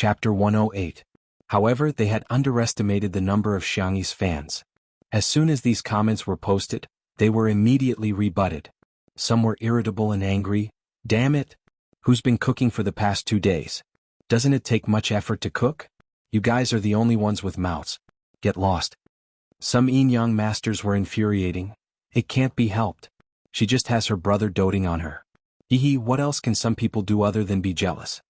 Chapter 108. However, they had underestimated the number of Xiangyi's fans. As soon as these comments were posted, they were immediately rebutted. Some were irritable and angry. Damn it! Who's been cooking for the past 2 days? Doesn't it take much effort to cook? You guys are the only ones with mouths. Get lost. Some yin-yang masters were infuriating. It can't be helped. She just has her brother doting on her. Hehe, what else can some people do other than be jealous?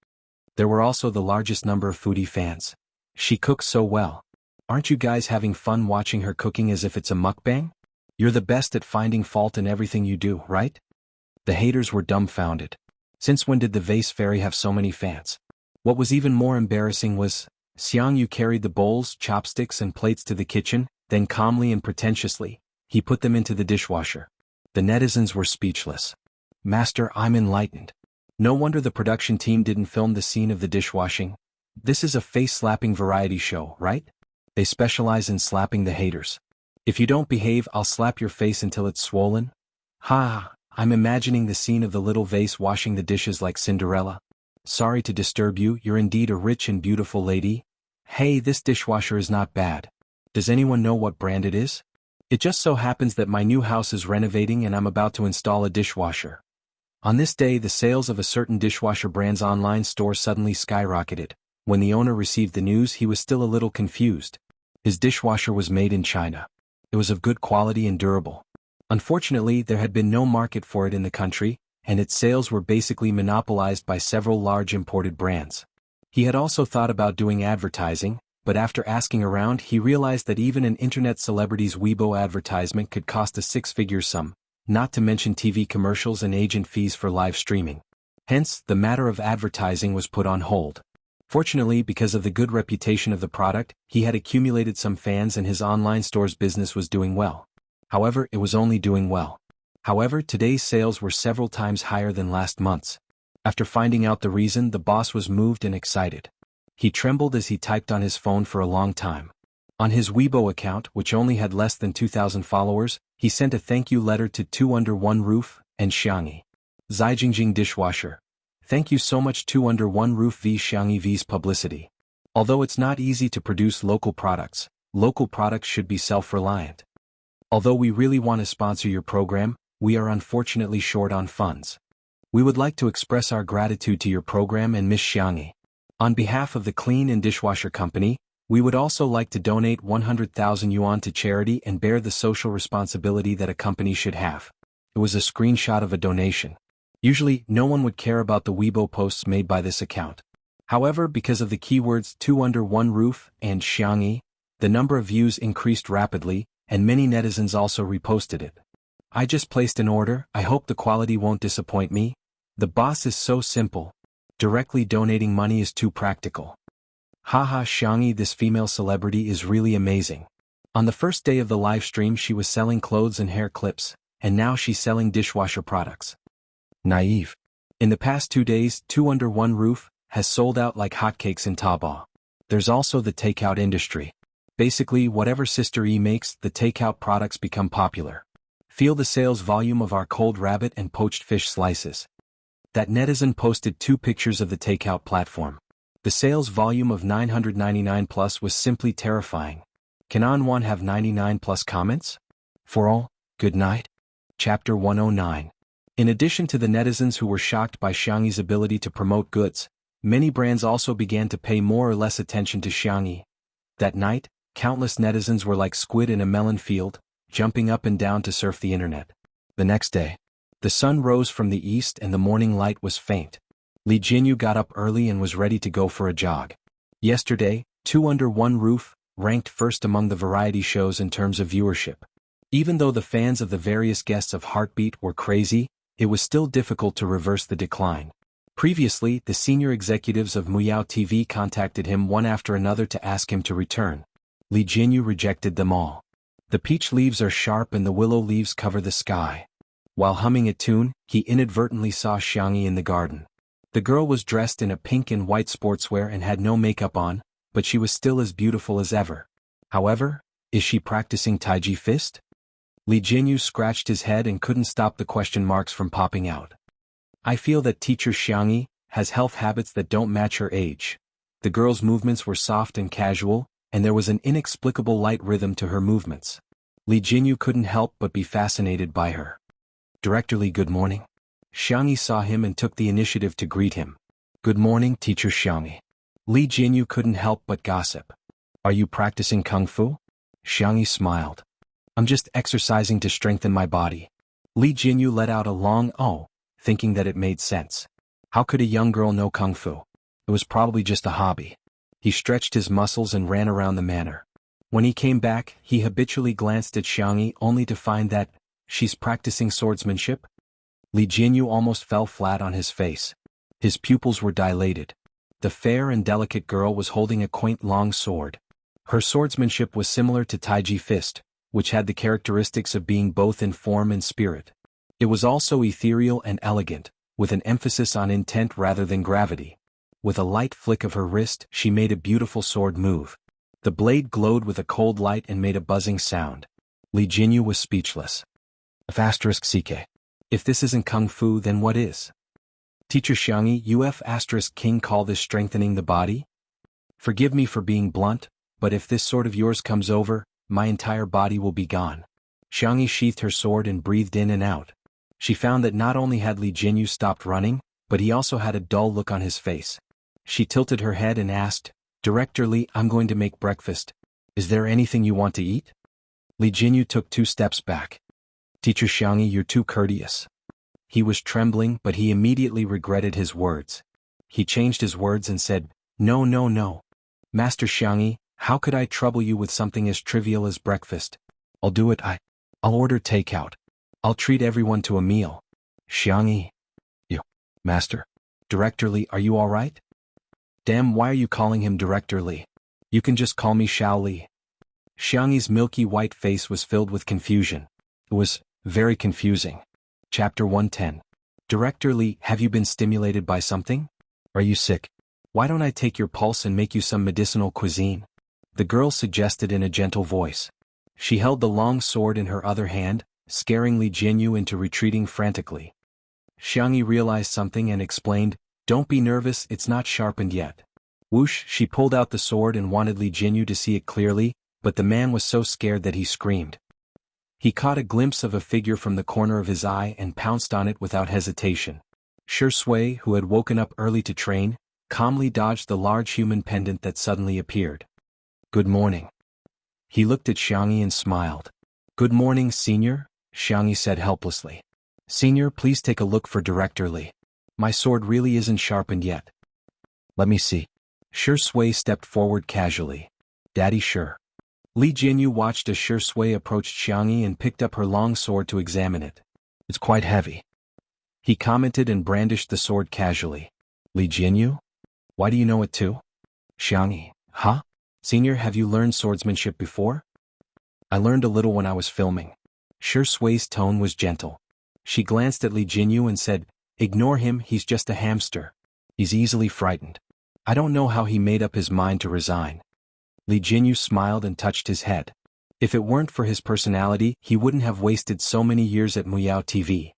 There were also the largest number of foodie fans. She cooks so well. Aren't you guys having fun watching her cooking as if it's a mukbang? You're the best at finding fault in everything you do, right? The haters were dumbfounded. Since when did the vase fairy have so many fans? What was even more embarrassing was, Xiangyu carried the bowls, chopsticks and plates to the kitchen, then calmly and pretentiously, he put them into the dishwasher. The netizens were speechless. Master, I'm enlightened. No wonder the production team didn't film the scene of the dishwashing. This is a face-slapping variety show, right? They specialize in slapping the haters. If you don't behave, I'll slap your face until it's swollen. Ha! I'm imagining the scene of the little vase washing the dishes like Cinderella. Sorry to disturb you, you're indeed a rich and beautiful lady. Hey, this dishwasher is not bad. Does anyone know what brand it is? It just so happens that my new house is renovating and I'm about to install a dishwasher. On this day, the sales of a certain dishwasher brand's online store suddenly skyrocketed. When the owner received the news, he was still a little confused. His dishwasher was made in China. It was of good quality and durable. Unfortunately, there had been no market for it in the country, and its sales were basically monopolized by several large imported brands. He had also thought about doing advertising, but after asking around, he realized that even an internet celebrity's Weibo advertisement could cost a six-figure sum, not to mention TV commercials and agent fees for live streaming. Hence, the matter of advertising was put on hold. Fortunately, because of the good reputation of the product, he had accumulated some fans and his online store's business was doing well. However, it was only doing well. However, today's sales were several times higher than last month's. After finding out the reason, the boss was moved and excited. He trembled as he typed on his phone for a long time. On his Weibo account, which only had less than 2,000 followers, he sent a thank you letter to Two Under One Roof and Xiangyi. Zijingjing Dishwasher. Thank you so much Two Under One Roof v Xiangyi v's publicity. Although it's not easy to produce local products should be self-reliant. Although we really want to sponsor your program, we are unfortunately short on funds. We would like to express our gratitude to your program and Miss Xiangyi. On behalf of the Clean and Dishwasher Company, we would also like to donate 100,000 yuan to charity and bear the social responsibility that a company should have. It was a screenshot of a donation. Usually, no one would care about the Weibo posts made by this account. However, because of the keywords Two Under One Roof and Xiangyi, the number of views increased rapidly, and many netizens also reposted it. I just placed an order, I hope the quality won't disappoint me. The boss is so simple. Directly donating money is too practical. Haha, Xiangyi, this female celebrity is really amazing. On the first day of the live stream she was selling clothes and hair clips, and now she's selling dishwasher products. Naive. In the past 2 days, Two Under One Roof has sold out like hotcakes in Taobao. There's also the takeout industry. Basically, whatever Sister E makes, the takeout products become popular. Feel the sales volume of our cold rabbit and poached fish slices. That netizen posted 2 pictures of the takeout platform. The sales volume of 999 plus was simply terrifying. Can Anwan have 99 plus comments? For all, good night. Chapter 109. In addition to the netizens who were shocked by Xiangyi's ability to promote goods, many brands also began to pay more or less attention to Xiangyi. That night, countless netizens were like squid in a melon field, jumping up and down to surf the internet. The next day, the sun rose from the east and the morning light was faint. Li Jinyu got up early and was ready to go for a jog. Yesterday, Two Under One Roof ranked first among the variety shows in terms of viewership. Even though the fans of the various guests of Heartbeat were crazy, it was still difficult to reverse the decline. Previously, the senior executives of Muyao TV contacted him one after another to ask him to return. Li Jinyu rejected them all. The peach leaves are sharp and the willow leaves cover the sky. While humming a tune, he inadvertently saw Xiangyi in the garden. The girl was dressed in a pink and white sportswear and had no makeup on, but she was still as beautiful as ever. However, is she practicing Taiji fist? Li Jinyu scratched his head and couldn't stop the question marks from popping out. I feel that teacher Xiangyi has health habits that don't match her age. The girl's movements were soft and casual, and there was an inexplicable light rhythm to her movements. Li Jinyu couldn't help but be fascinated by her. Director Li, good morning. Xiangyi saw him and took the initiative to greet him. Good morning, Teacher Xiangyi. Li Jinyu couldn't help but gossip. Are you practicing kung fu? Xiangyi smiled. I'm just exercising to strengthen my body. Li Jinyu let out a long "oh," thinking that it made sense. How could a young girl know kung fu? It was probably just a hobby. He stretched his muscles and ran around the manor. When he came back, he habitually glanced at Xiangyi only to find that, she's practicing swordsmanship? Li Jinyu almost fell flat on his face. His pupils were dilated. The fair and delicate girl was holding a quaint long sword. Her swordsmanship was similar to Taiji Fist, which had the characteristics of being both in form and spirit. It was also ethereal and elegant, with an emphasis on intent rather than gravity. With a light flick of her wrist, she made a beautiful sword move. The blade glowed with a cold light and made a buzzing sound. Li Jinyu was speechless. F***CK. If this isn't kung fu, then what is? Teacher Xiangyi, King call this strengthening the body? Forgive me for being blunt, but if this sword of yours comes over, my entire body will be gone. Xiangyi sheathed her sword and breathed in and out. She found that not only had Li Jinyu stopped running, but he also had a dull look on his face. She tilted her head and asked, Director Li, I'm going to make breakfast. Is there anything you want to eat? Li Jinyu took 2 steps back. Teacher Xiangyi, you're too courteous. He was trembling, but he immediately regretted his words. He changed his words and said, No, no, no. Master Xiangyi, how could I trouble you with something as trivial as breakfast? I'll do it. I'll order takeout. I'll treat everyone to a meal. Xiangyi. You. Master. Director Li, are you all right? Damn, why are you calling him Director Li? You can just call me Xiao Li. Xiangyi's milky white face was filled with confusion. It was very confusing. Chapter 110. Director Li, have you been stimulated by something? Are you sick? Why don't I take your pulse and make you some medicinal cuisine? The girl suggested in a gentle voice. She held the long sword in her other hand, scaring Li Jinyu into retreating frantically. Xiangyi realized something and explained, Don't be nervous, it's not sharpened yet. Whoosh, she pulled out the sword and wanted Li Jinyu to see it clearly, but the man was so scared that he screamed. He caught a glimpse of a figure from the corner of his eye and pounced on it without hesitation. Shi Sui, who had woken up early to train, calmly dodged the large human pendant that suddenly appeared. Good morning. He looked at Xiangyi and smiled. Good morning, Senior, Xiangyi said helplessly. Senior, please take a look for Director Li. My sword really isn't sharpened yet. Let me see. Shi Sui stepped forward casually. Daddy, sure. Li Jinyu watched as Shi Sui approached Xiangyi and picked up her long sword to examine it. It's quite heavy. He commented and brandished the sword casually. Li Jinyu? Why do you know it too? Xiangyi, huh? Senior, have you learned swordsmanship before? I learned a little when I was filming. Shi Sui's tone was gentle. She glanced at Li Jinyu and said, Ignore him, he's just a hamster. He's easily frightened. I don't know how he made up his mind to resign. Li Jinyu smiled and touched his head. If it weren't for his personality, he wouldn't have wasted so many years at Muyao TV.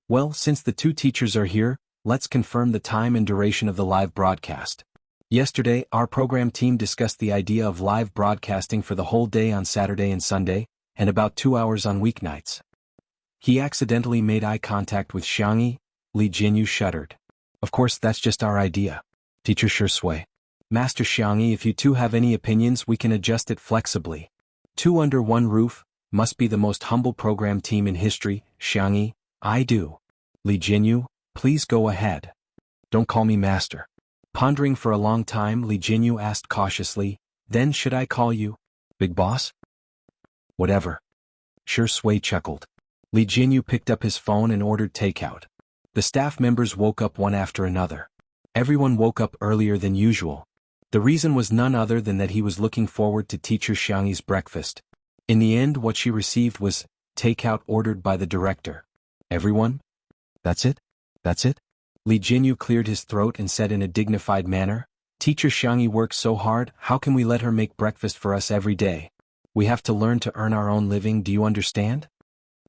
Well, since the 2 teachers are here, let's confirm the time and duration of the live broadcast. Yesterday, our program team discussed the idea of live broadcasting for the whole day on Saturday and Sunday, and about 2 hours on weeknights. He accidentally made eye contact with Xiangyi. Li Jinyu shuddered. Of course, that's just our idea. Teacher Shi Sui. Master Xiangyi, if you 2 have any opinions, we can adjust it flexibly. 2 under one roof, must be the most humble program team in history. Xiangyi, I do. Li Jinyu, please go ahead. Don't call me master. Pondering for a long time, Li Jinyu asked cautiously, Then should I call you Big Boss? Whatever. Shi Sui chuckled. Li Jinyu picked up his phone and ordered takeout. The staff members woke up one after another. Everyone woke up earlier than usual. The reason was none other than that he was looking forward to Teacher Xiangyi's breakfast. In the end, what she received was takeout ordered by the director. Everyone? That's it? That's it? Li Jinyu cleared his throat and said in a dignified manner, Teacher Xiangyi works so hard, how can we let her make breakfast for us every day? We have to learn to earn our own living, do you understand?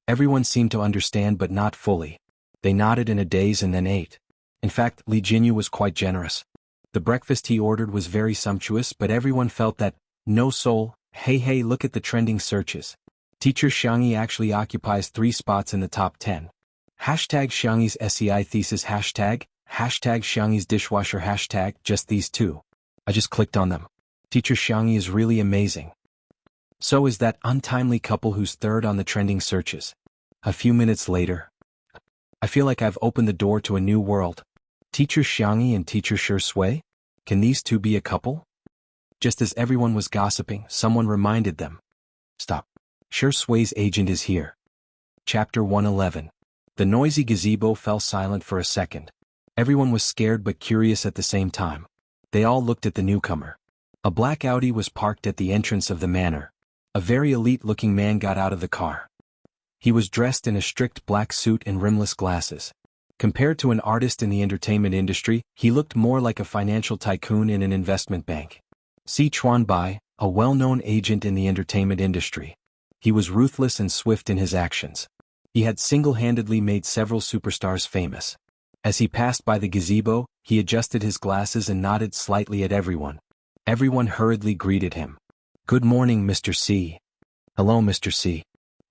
Everyone seemed to understand but not fully. They nodded in a daze and then ate. In fact, Li Jinyu was quite generous. The breakfast he ordered was very sumptuous, but everyone felt that, no soul. Hey, look at the trending searches. Teacher Xiangyi actually occupies 3 spots in the top 10. Hashtag Xiangyi's SEI thesis hashtag Xiangyi's dishwasher hashtag just these 2. I just clicked on them. Teacher Xiangyi is really amazing. So is that untimely couple who's 3rd on the trending searches. A few minutes later. I feel like I've opened the door to a new world. Teacher Xiangyi and Teacher Shi Sui? Can these 2 be a couple? Just as everyone was gossiping, someone reminded them. Stop. Shi Sui's agent is here. Chapter 111. The noisy gazebo fell silent for a second. Everyone was scared but curious at the same time. They all looked at the newcomer. A black Audi was parked at the entrance of the manor. A very elite-looking man got out of the car. He was dressed in a strict black suit and rimless glasses. Compared to an artist in the entertainment industry, he looked more like a financial tycoon in an investment bank. Si Chuanbai, a well-known agent in the entertainment industry. He was ruthless and swift in his actions. He had single-handedly made several superstars famous. As he passed by the gazebo, he adjusted his glasses and nodded slightly at everyone. Everyone hurriedly greeted him. Good morning, Mr. C. Hello, Mr. C.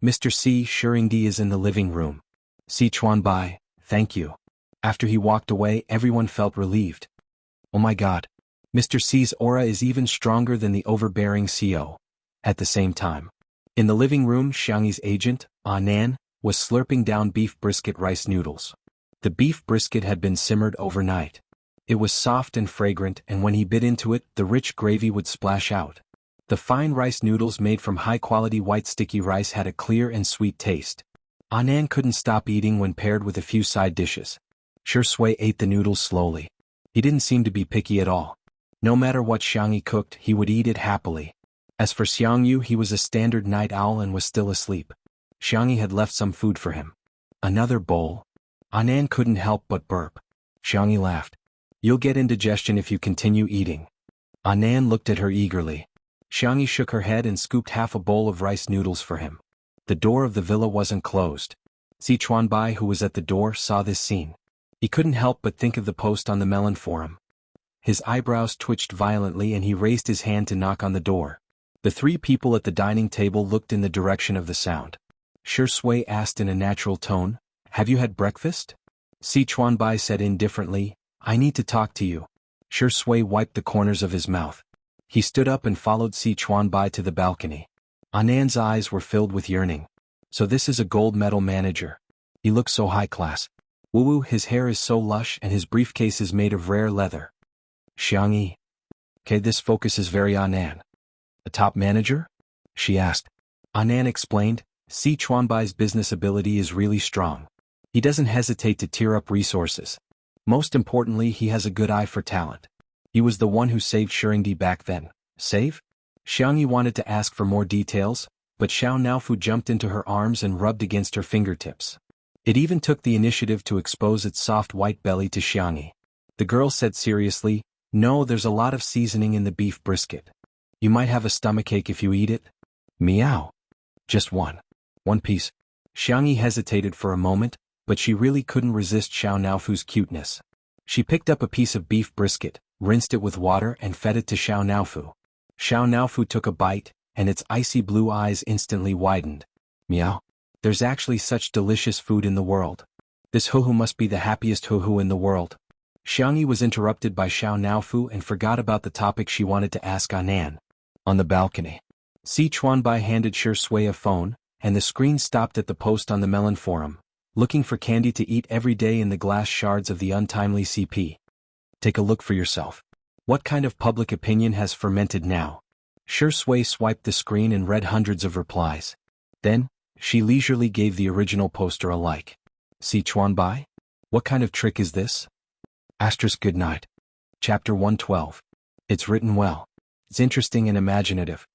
Mr. C. Shuringdi is in the living room. Si Chuanbai, thank you. After he walked away, everyone felt relieved. Oh my God. Mr. C's aura is even stronger than the overbearing CO. At the same time. In the living room, Xiangyi's agent, Nan, was slurping down beef brisket rice noodles. The beef brisket had been simmered overnight. It was soft and fragrant, and when he bit into it, the rich gravy would splash out. The fine rice noodles made from high-quality white sticky rice had a clear and sweet taste. Nan couldn't stop eating when paired with a few side dishes. Shi Sui ate the noodles slowly. He didn't seem to be picky at all. No matter what Xiangyi cooked, he would eat it happily. As for Xiangyu, he was a standard night owl and was still asleep. Xiangyi had left some food for him. Another bowl? Nan couldn't help but burp. Xiangyi laughed. You'll get indigestion if you continue eating. Nan looked at her eagerly. Xiangyi shook her head and scooped half a bowl of rice noodles for him. The door of the villa wasn't closed. Si Chuanbai, who was at the door, saw this scene. He couldn't help but think of the post on the melon forum. His eyebrows twitched violently and he raised his hand to knock on the door. The 3 people at the dining table looked in the direction of the sound. Shi Sui asked in a natural tone, Have you had breakfast? Si Chuanbai said indifferently, I need to talk to you. Shi Sui wiped the corners of his mouth. He stood up and followed Si Chuanbai to the balcony. Anan's eyes were filled with yearning. So this is a gold medal manager. He looks so high class. Woo, his hair is so lush and his briefcase is made of rare leather. Xiangyi. Okay, this focuses very on Anan. A top manager? She asked. Anan explained, Si Chuanbai's business ability is really strong. He doesn't hesitate to tear up resources. Most importantly, he has a good eye for talent. He was the one who saved Shuringdi back then. Save? Xiangyi wanted to ask for more details, but Xiao Naofu jumped into her arms and rubbed against her fingertips. It even took the initiative to expose its soft white belly to Xiangyi. The girl said seriously, No, there's a lot of seasoning in the beef brisket. You might have a stomachache if you eat it. Meow. Just one. One piece. Xiangyi hesitated for a moment, but she really couldn't resist Xiao Naofu's cuteness. She picked up a piece of beef brisket, rinsed it with water and fed it to Xiao Naofu. Xiao Naofu took a bite, and its icy blue eyes instantly widened. Meow. There's actually such delicious food in the world. This Huhu must be the happiest Huhu in the world. Xiangyi was interrupted by Xiao Naofu and forgot about the topic she wanted to ask Anan. On the balcony. Si Chuanbai handed Shi Sui a phone, and the screen stopped at the post on the melon forum, looking for candy to eat every day in the glass shards of the untimely CP. Take a look for yourself. What kind of public opinion has fermented now? Shi Sui swiped the screen and read hundreds of replies. Then, she leisurely gave the original poster a like. Si Chuanbai? What kind of trick is this? Good night. Chapter 112. It's written well. It's interesting and imaginative.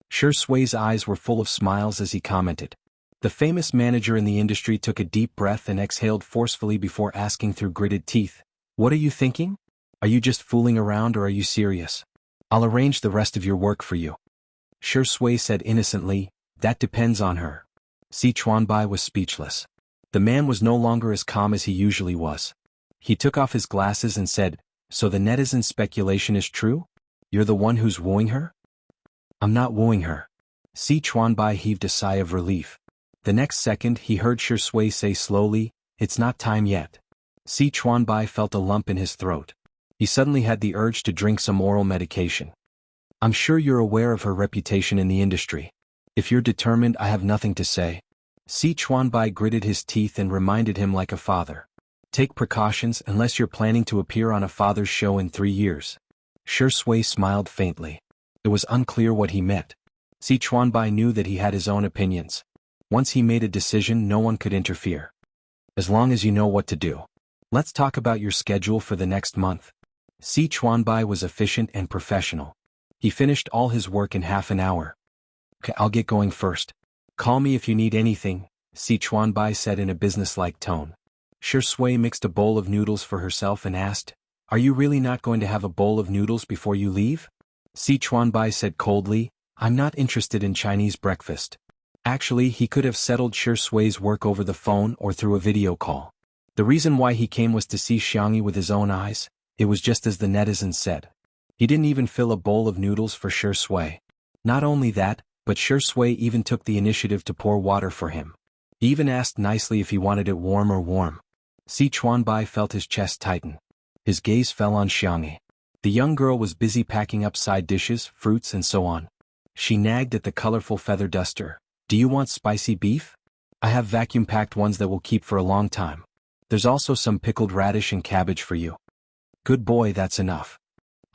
Shi Sui's eyes were full of smiles as he commented. The famous manager in the industry took a deep breath and exhaled forcefully before asking through gritted teeth, What are you thinking? Are you just fooling around or are you serious? I'll arrange the rest of your work for you. Shi Sui said innocently, That depends on her. Si Chuanbai was speechless. The man was no longer as calm as he usually was. He took off his glasses and said, So the netizen speculation is true? You're the one who's wooing her? I'm not wooing her. Si Chuanbai heaved a sigh of relief. The next second he heard Shui say slowly, "It's not time yet." Si Chuanbai felt a lump in his throat. He suddenly had the urge to drink some oral medication. "I'm sure you're aware of her reputation in the industry. If you're determined, I have nothing to say." Si Chuanbai gritted his teeth and reminded him like a father. "Take precautions unless you're planning to appear on a father's show in 3 years." Shui smiled faintly. It was unclear what he meant. Si Chuanbai knew that he had his own opinions. Once he made a decision, no one could interfere. "As long as you know what to do. Let's talk about your schedule for the next month." Si Chuanbai was efficient and professional. He finished all his work in half an hour. "Okay, I'll get going first. Call me if you need anything," Si Chuanbai said in a businesslike tone. Shui mixed a bowl of noodles for herself and asked, "Are you really not going to have a bowl of noodles before you leave?" Si Chuanbai said coldly, "I'm not interested in Chinese breakfast." Actually, he could have settled Shui's work over the phone or through a video call. The reason why he came was to see Xiangyi with his own eyes. It was just as the netizens said. He didn't even fill a bowl of noodles for Shui. Not only that, but Shui even took the initiative to pour water for him. He even asked nicely if he wanted it warm or warm. Si Chuanbai felt his chest tighten. His gaze fell on Xiangyi. The young girl was busy packing up side dishes, fruits and so on. She nagged at the colorful feather duster. "Do you want spicy beef? I have vacuum-packed ones that will keep for a long time. There's also some pickled radish and cabbage for you." "Good boy, that's enough."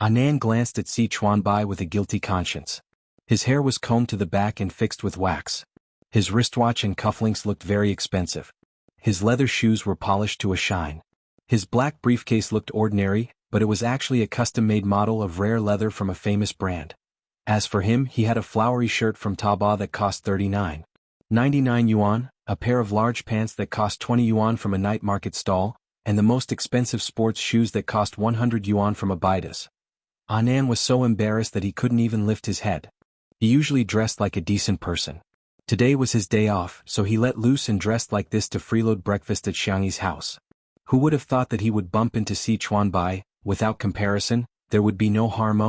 Anan glanced at Si Chuanbai with a guilty conscience. His hair was combed to the back and fixed with wax. His wristwatch and cufflinks looked very expensive. His leather shoes were polished to a shine. His black briefcase looked ordinary, but it was actually a custom-made model of rare leather from a famous brand. As for him, he had a flowery shirt from Taobao that cost 39.99 yuan, a pair of large pants that cost 20 yuan from a night market stall, and the most expensive sports shoes that cost 100 yuan from a Baidas. Anan was so embarrassed that he couldn't even lift his head. He usually dressed like a decent person. Today was his day off, so he let loose and dressed like this to freeload breakfast at Xiangyi's house. Who would have thought that he would bump into Si Chuanbai? Without comparison, there would be no harm.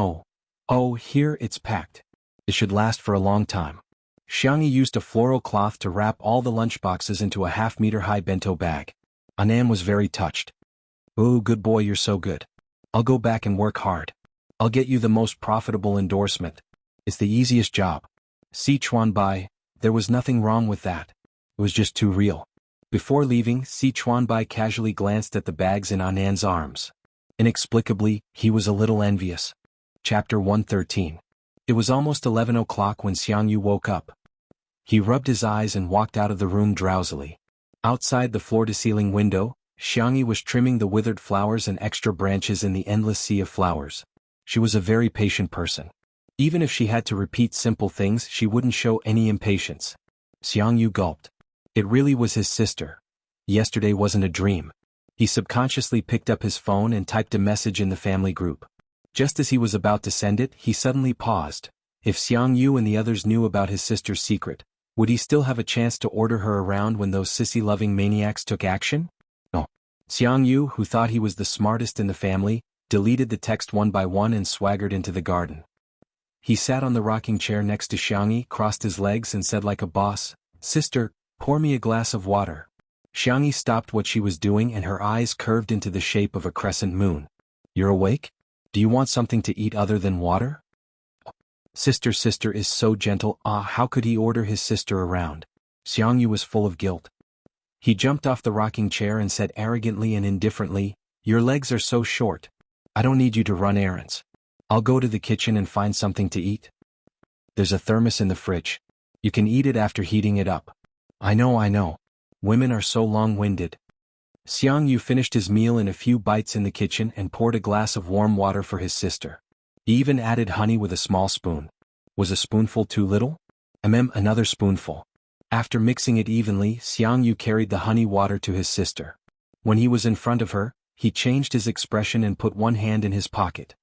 Oh, here it's packed. It should last for a long time. Xiangyi used a floral cloth to wrap all the lunchboxes into a half-meter-high bento bag. Anan was very touched. "Oh, good boy, you're so good. I'll go back and work hard. I'll get you the most profitable endorsement. It's the easiest job." Si Chuanbai, there was nothing wrong with that. It was just too real. Before leaving, Si Chuanbai casually glanced at the bags in Anan's arms. Inexplicably, he was a little envious. Chapter 113. It was almost 11 o'clock when Xiangyu woke up. He rubbed his eyes and walked out of the room drowsily. Outside the floor-to-ceiling window, Xiangyi was trimming the withered flowers and extra branches in the endless sea of flowers. She was a very patient person. Even if she had to repeat simple things, she wouldn't show any impatience. Xiangyu gulped. It really was his sister. Yesterday wasn't a dream. He subconsciously picked up his phone and typed a message in the family group. Just as he was about to send it, he suddenly paused. If Xiangyu and the others knew about his sister's secret, would he still have a chance to order her around when those sissy-loving maniacs took action? No. Xiangyu, who thought he was the smartest in the family, deleted the text one by one and swaggered into the garden. He sat on the rocking chair next to Xiangyi, crossed his legs and said like a boss, "Sister, pour me a glass of water." Xiangyi stopped what she was doing and her eyes curved into the shape of a crescent moon. "You're awake? Do you want something to eat other than water?" Sister is so gentle. How could he order his sister around? Xiangyu was full of guilt. He jumped off the rocking chair and said arrogantly and indifferently, "Your legs are so short. I don't need you to run errands. I'll go to the kitchen and find something to eat. There's a thermos in the fridge. You can eat it after heating it up." I know. Women are so long-winded. Xiangyu finished his meal in a few bites in the kitchen and poured a glass of warm water for his sister. He even added honey with a small spoon. Was a spoonful too little? Another spoonful. After mixing it evenly, Xiangyu carried the honey water to his sister. When he was in front of her, he changed his expression and put one hand in his pocket.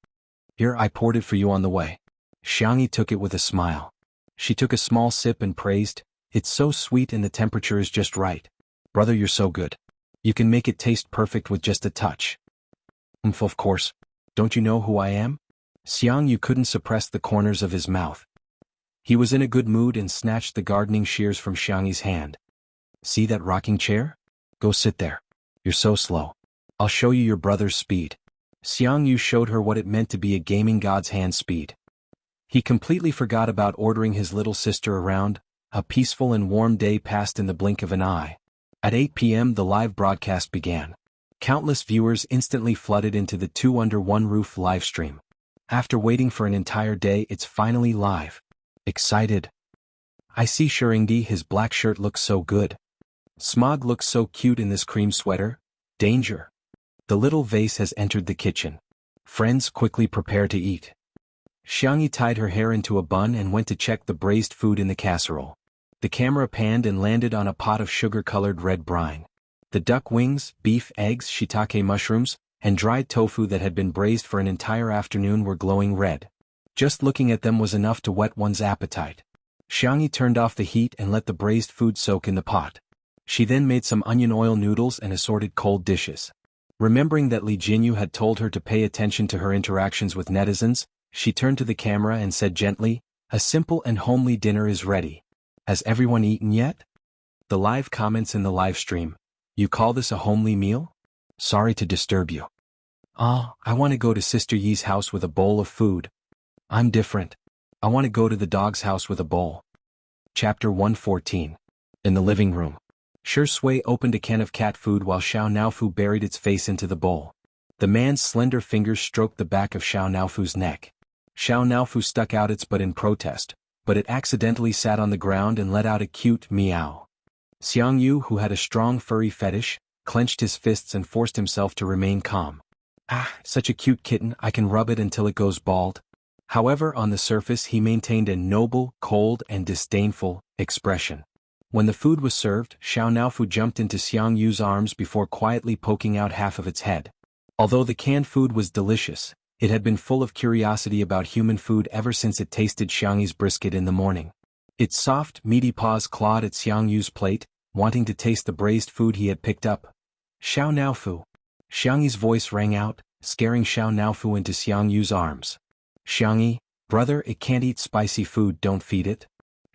"Here, I poured it for you on the way." Xiangyi took it with a smile. She took a small sip and praised, "It's so sweet and the temperature is just right. Brother, you're so good. You can make it taste perfect with just a touch." Of course. Don't you know who I am? Xiang Yu couldn't suppress the corners of his mouth. He was in a good mood and snatched the gardening shears from Xiang Yi's hand. See that rocking chair? Go sit there. You're so slow. I'll show you your brother's speed. Xiang Yu showed her what it meant to be a gaming god's hand speed. He completely forgot about ordering his little sister around. A peaceful and warm day passed in the blink of an eye. At 8 p.m. the live broadcast began. Countless viewers instantly flooded into the Two Under One Roof livestream. After waiting for an entire day, it's finally live. Excited. I see Shuringdi, his black shirt looks so good. Smog looks so cute in this cream sweater. Danger. The little vase has entered the kitchen. Friends, quickly prepare to eat. Xiangyi tied her hair into a bun and went to check the braised food in the casserole. The camera panned and landed on a pot of sugar-colored red brine. The duck wings, beef, eggs, shiitake mushrooms, and dried tofu that had been braised for an entire afternoon were glowing red. Just looking at them was enough to whet one's appetite. Xiangyi turned off the heat and let the braised food soak in the pot. She then made some onion oil noodles and assorted cold dishes. Remembering that Li Jinyu had told her to pay attention to her interactions with netizens, she turned to the camera and said gently, "A simple and homely dinner is ready. Has everyone eaten yet?" The live comments in the live stream. You call this a homely meal? Sorry to disturb you. I want to go to Sister Yi's house with a bowl of food. I'm different. I want to go to the dog's house with a bowl. Chapter 114. In the living room. Shi Sui opened a can of cat food while Xiao Naofu buried its face into the bowl. The man's slender fingers stroked the back of Xiao Naofu's neck. Xiao Naofu stuck out its butt in protest, but it accidentally sat on the ground and let out a cute meow. Xiang Yu, who had a strong furry fetish, clenched his fists and forced himself to remain calm. Such a cute kitten, I can rub it until it goes bald. However, on the surface he maintained a noble, cold and disdainful expression. When the food was served, Xiao Naofu jumped into Xiang Yu's arms before quietly poking out half of its head. Although the canned food was delicious, it had been full of curiosity about human food ever since it tasted Xiangyi's brisket in the morning. Its soft, meaty paws clawed at Xiang Yu's plate, wanting to taste the braised food he had picked up. Xiao Naofu. Xiangyi's voice rang out, scaring Xiao Naofu into Xiang Yu's arms. Xiangyi, brother, it can't eat spicy food, don't feed it.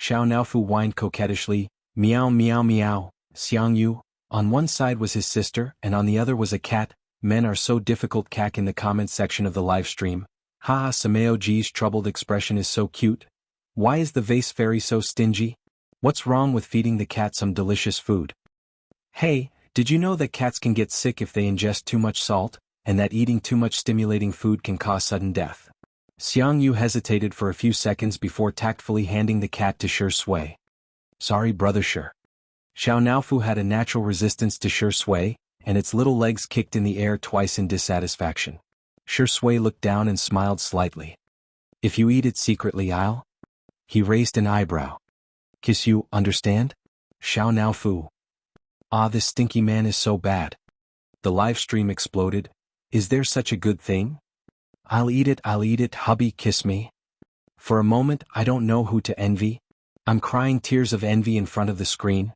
Xiao Naofu whined coquettishly, meow meow meow. Xiang Yu. On one side was his sister, and on the other was a cat. Men are so difficult. Cack in the comments section of the live stream. Haha, Sameo G's troubled expression is so cute. Why is the vase fairy so stingy? What's wrong with feeding the cat some delicious food? Hey, did you know that cats can get sick if they ingest too much salt, and that eating too much stimulating food can cause sudden death? Xiang Yu hesitated for a few seconds before tactfully handing the cat to Shi Sui. Sorry, brother Shi. Xiao Naofu had a natural resistance to Shi Sui, and its little legs kicked in the air twice in dissatisfaction. Shi Sui looked down and smiled slightly. If you eat it secretly, I'll... He raised an eyebrow. Kiss you, understand? Xiao Naofu. This stinky man is so bad. The live stream exploded. Is there such a good thing? I'll eat it, hubby, kiss me. For a moment, I don't know who to envy. I'm crying tears of envy in front of the screen.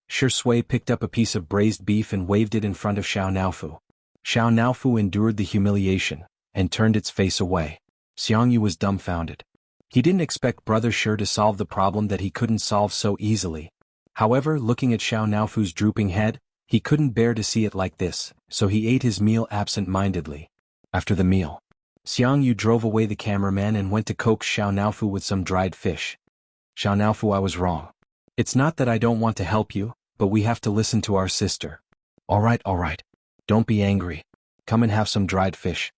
Shi Sui picked up a piece of braised beef and waved it in front of Xiao Naofu. Xiao Naofu endured the humiliation, and turned its face away. Xiang Yu was dumbfounded. He didn't expect Brother Shi to solve the problem that he couldn't solve so easily. However, looking at Xiao Naofu's drooping head, he couldn't bear to see it like this, so he ate his meal absent-mindedly. After the meal, Xiang Yu drove away the cameraman and went to coax Xiao Naofu with some dried fish. Xiao Naofu, I was wrong. It's not that I don't want to help you, but we have to listen to our sister. All right. Don't be angry. Come and have some dried fish.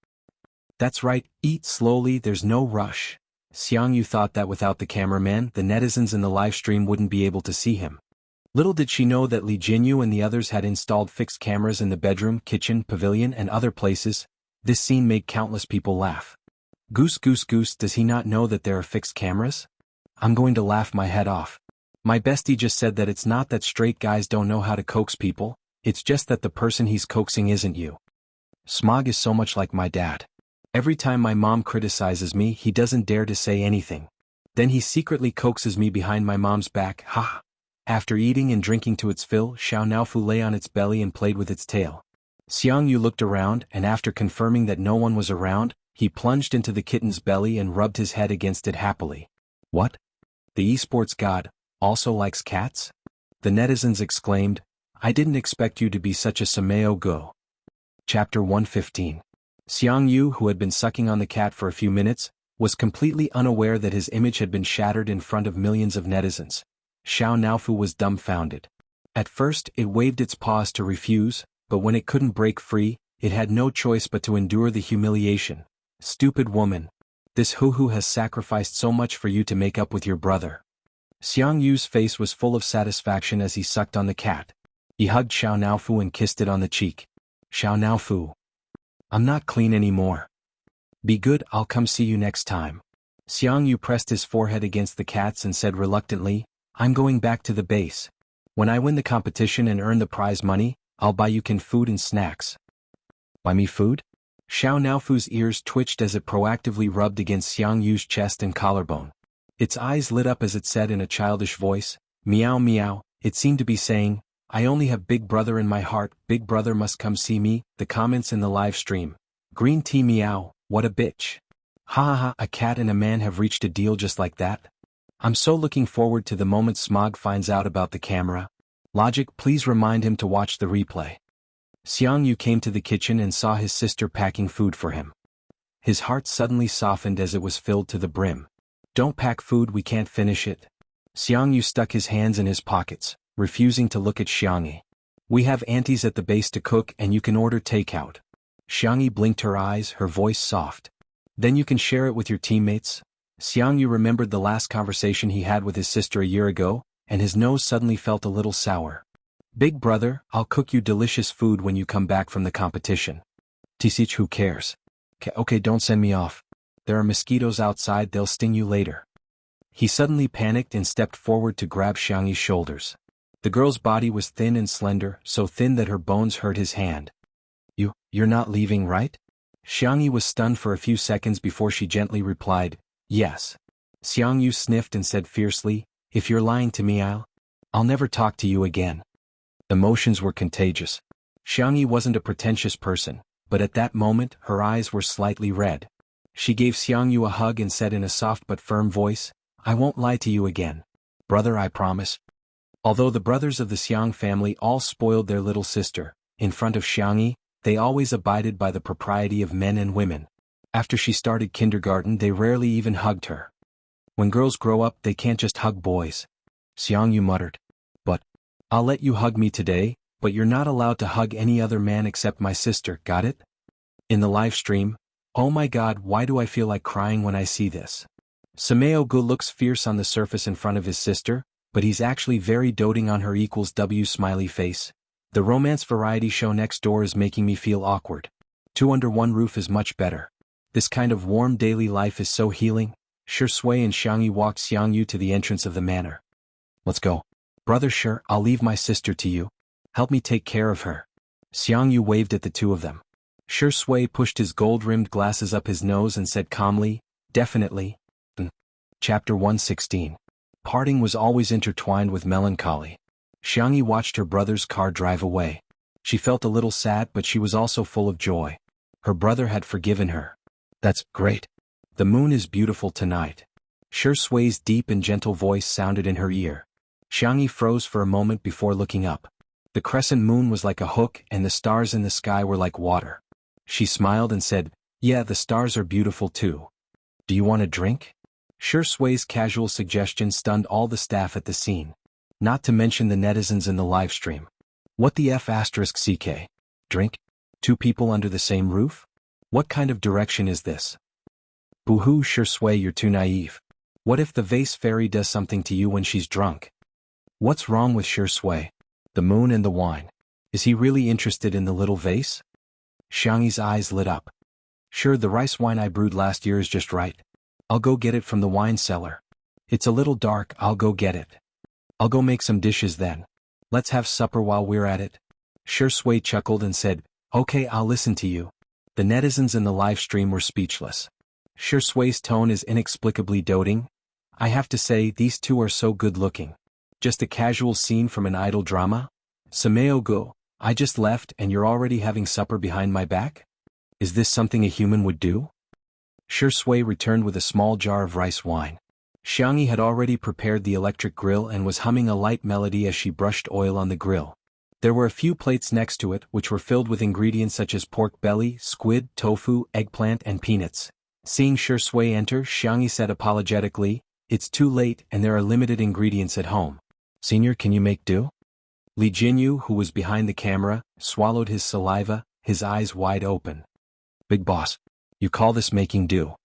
That's right, eat slowly, there's no rush. Xiang Yu thought that without the cameraman, the netizens in the live stream wouldn't be able to see him. Little did she know that Li Jinyu and the others had installed fixed cameras in the bedroom, kitchen, pavilion, and other places. This scene made countless people laugh. Goose, does he not know that there are fixed cameras? I'm going to laugh my head off. My bestie just said that it's not that straight guys don't know how to coax people, it's just that the person he's coaxing isn't you. Smog is so much like my dad. Every time my mom criticizes me, he doesn't dare to say anything. Then he secretly coaxes me behind my mom's back, ha! After eating and drinking to its fill, Xiao Naofu lay on its belly and played with its tail. Xiang Yu looked around and after confirming that no one was around, he plunged into the kitten's belly and rubbed his head against it happily. What? The esports god also likes cats? The netizens exclaimed, I didn't expect you to be such a Sameo Go. Chapter 115. Xiang Yu, who had been sucking on the cat for a few minutes, was completely unaware that his image had been shattered in front of millions of netizens. Xiao Naofu was dumbfounded. At first, it waved its paws to refuse, but when it couldn't break free, it had no choice but to endure the humiliation. Stupid woman. This hoo-hoo has sacrificed so much for you to make up with your brother. Xiang Yu's face was full of satisfaction as he sucked on the cat. He hugged Xiao Naofu and kissed it on the cheek. Xiao Naofu. I'm not clean anymore. Be good, I'll come see you next time. Xiang Yu pressed his forehead against the cat's and said reluctantly, I'm going back to the base. When I win the competition and earn the prize money, I'll buy you food and snacks. Buy me food? Xiao Naofu's ears twitched as it proactively rubbed against Xiang Yu's chest and collarbone. Its eyes lit up as it said in a childish voice, meow meow. It seemed to be saying, I only have Big Brother in my heart, Big Brother must come see me. The comments in the live stream. Green tea meow, what a bitch. Ha ha ha, a cat and a man have reached a deal just like that? I'm so looking forward to the moment Smog finds out about the camera. Logic, please remind him to watch the replay. Xiang Yu came to the kitchen and saw his sister packing food for him. His heart suddenly softened as it was filled to the brim. Don't pack food, we can't finish it. Xiang Yu stuck his hands in his pockets, refusing to look at Xiang Yi. We have aunties at the base to cook and you can order takeout. Xiang Yi blinked her eyes, her voice soft. Then you can share it with your teammates. Xiang Yu remembered the last conversation he had with his sister a year ago, and his nose suddenly felt a little sour. Big Brother, I'll cook you delicious food when you come back from the competition. Tisich, who cares? Okay, don't send me off. There are mosquitoes outside, they'll sting you later. He suddenly panicked and stepped forward to grab Xiang Yi's shoulders. The girl's body was thin and slender, so thin that her bones hurt his hand. You're not leaving, right? Xiang Yi was stunned for a few seconds before she gently replied, yes. Xiang Yu sniffed and said fiercely, if you're lying to me I'll never talk to you again. Emotions were contagious. Xiang Yi wasn't a pretentious person, but at that moment her eyes were slightly red. She gave Xiang Yu a hug and said in a soft but firm voice, I won't lie to you again. Brother, I promise. Although the brothers of the Xiang family all spoiled their little sister, in front of Xiang Yi, they always abided by the propriety of men and women. After she started kindergarten they rarely even hugged her. When girls grow up they can't just hug boys. Xiang Yu muttered. But, I'll let you hug me today, but you're not allowed to hug any other man except my sister, got it? In the live stream, oh my god, why do I feel like crying when I see this? Sameo Gu looks fierce on the surface in front of his sister, but he's actually very doting on her equals W smiley face. The romance variety show next door is making me feel awkward. Two under one roof is much better. This kind of warm daily life is so healing. Sure Sui and Xiang Yi walked Xiang Yu to the entrance of the manor. Let's go. Brother, sure, I'll leave my sister to you. Help me take care of her. Xiang Yu waved at the two of them. Sure Sui pushed his gold-rimmed glasses up his nose and said calmly, definitely. Chapter 116. Parting was always intertwined with melancholy. Xiang Yi watched her brother's car drive away. She felt a little sad, but she was also full of joy. Her brother had forgiven her. That's great. The moon is beautiful tonight. Sure Sui's deep and gentle voice sounded in her ear. Xiang Yi froze for a moment before looking up. The crescent moon was like a hook and the stars in the sky were like water. She smiled and said, yeah, the stars are beautiful too. Do you want a drink? Sure Sui's casual suggestion stunned all the staff at the scene. Not to mention the netizens in the live stream. What the F*** CK? Drink? Two people under the same roof? What kind of direction is this? Boo-hoo, Sure Sui, you're too naive. What if the vase fairy does something to you when she's drunk? What's wrong with Sure Sui? The moon and the wine. Is he really interested in the little vase? Xiang Yi's eyes lit up. Sure, the rice wine I brewed last year is just right. I'll go get it from the wine cellar. It's a little dark, I'll go get it. I'll go make some dishes then. Let's have supper while we're at it. Sure Sui chuckled and said, okay, I'll listen to you. The netizens in the live stream were speechless. Sure Sui's tone is inexplicably doting. I have to say, these two are so good looking. Just a casual scene from an idol drama? Sameo Gu, I just left and you're already having supper behind my back? Is this something a human would do? Shui returned with a small jar of rice wine. Xiangyi had already prepared the electric grill and was humming a light melody as she brushed oil on the grill. There were a few plates next to it which were filled with ingredients such as pork belly, squid, tofu, eggplant and peanuts. Seeing Shui enter, Xiangyi said apologetically, "It's too late and there are limited ingredients at home. Senior, can you make do?" Li Jinyu, who was behind the camera, swallowed his saliva, his eyes wide open. "Big boss, you call this making do?"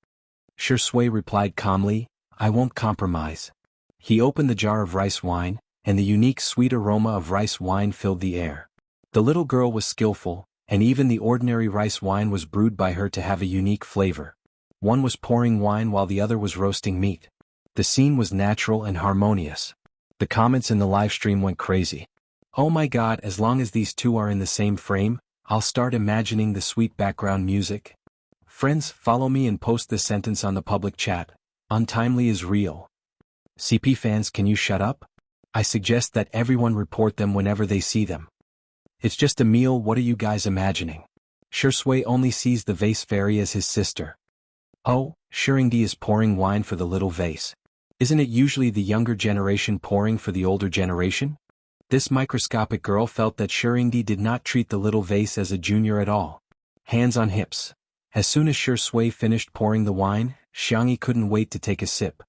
Shui replied calmly, "I won't compromise." He opened the jar of rice wine, and the unique sweet aroma of rice wine filled the air. The little girl was skillful, and even the ordinary rice wine was brewed by her to have a unique flavor. One was pouring wine while the other was roasting meat. The scene was natural and harmonious. The comments in the live stream went crazy. "Oh my god, as long as these two are in the same frame, I'll start imagining the sweet background music." Friends, follow me and post this sentence on the public chat. Untimely is real. CP fans, can you shut up? I suggest that everyone report them whenever they see them. It's just a meal, what are you guys imagining? Shui only sees the vase fairy as his sister. Oh, Shirindi is pouring wine for the little vase. Isn't it usually the younger generation pouring for the older generation? This microscopic girl felt that Shirindi did not treat the little vase as a junior at all. Hands on hips. As soon as Shui finished pouring the wine, Xiangyi couldn't wait to take a sip.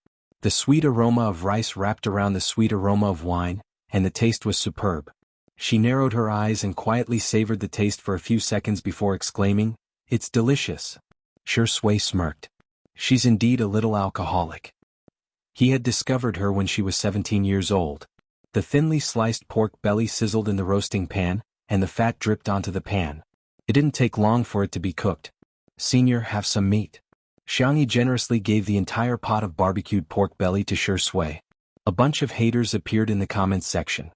The sweet aroma of rice wrapped around the sweet aroma of wine, and the taste was superb. She narrowed her eyes and quietly savored the taste for a few seconds before exclaiming, "It's delicious." Shui smirked. She's indeed a little alcoholic. He had discovered her when she was 17 years old. The thinly sliced pork belly sizzled in the roasting pan, and the fat dripped onto the pan. It didn't take long for it to be cooked. "Senior, have some meat." Xiangyi generously gave the entire pot of barbecued pork belly to Shui. A bunch of haters appeared in the comments section.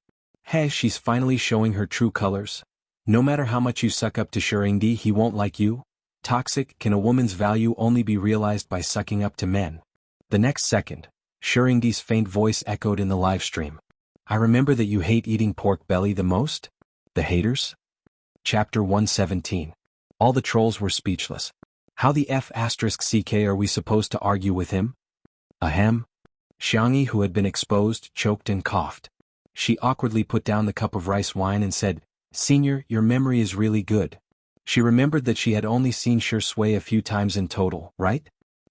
"Hey, she's finally showing her true colors. No matter how much you suck up to Shirindi, he won't like you. Toxic, can a woman's value only be realized by sucking up to men?" The next second, Shirindi's faint voice echoed in the live stream. "I remember that you hate eating pork belly the most?" The haters? Chapter 117. All the trolls were speechless. How the F***ck are we supposed to argue with him? Ahem. Xiangyi, who had been exposed, choked and coughed. She awkwardly put down the cup of rice wine and said, "Senior, your memory is really good." She remembered that she had only seen Shui a few times in total, right?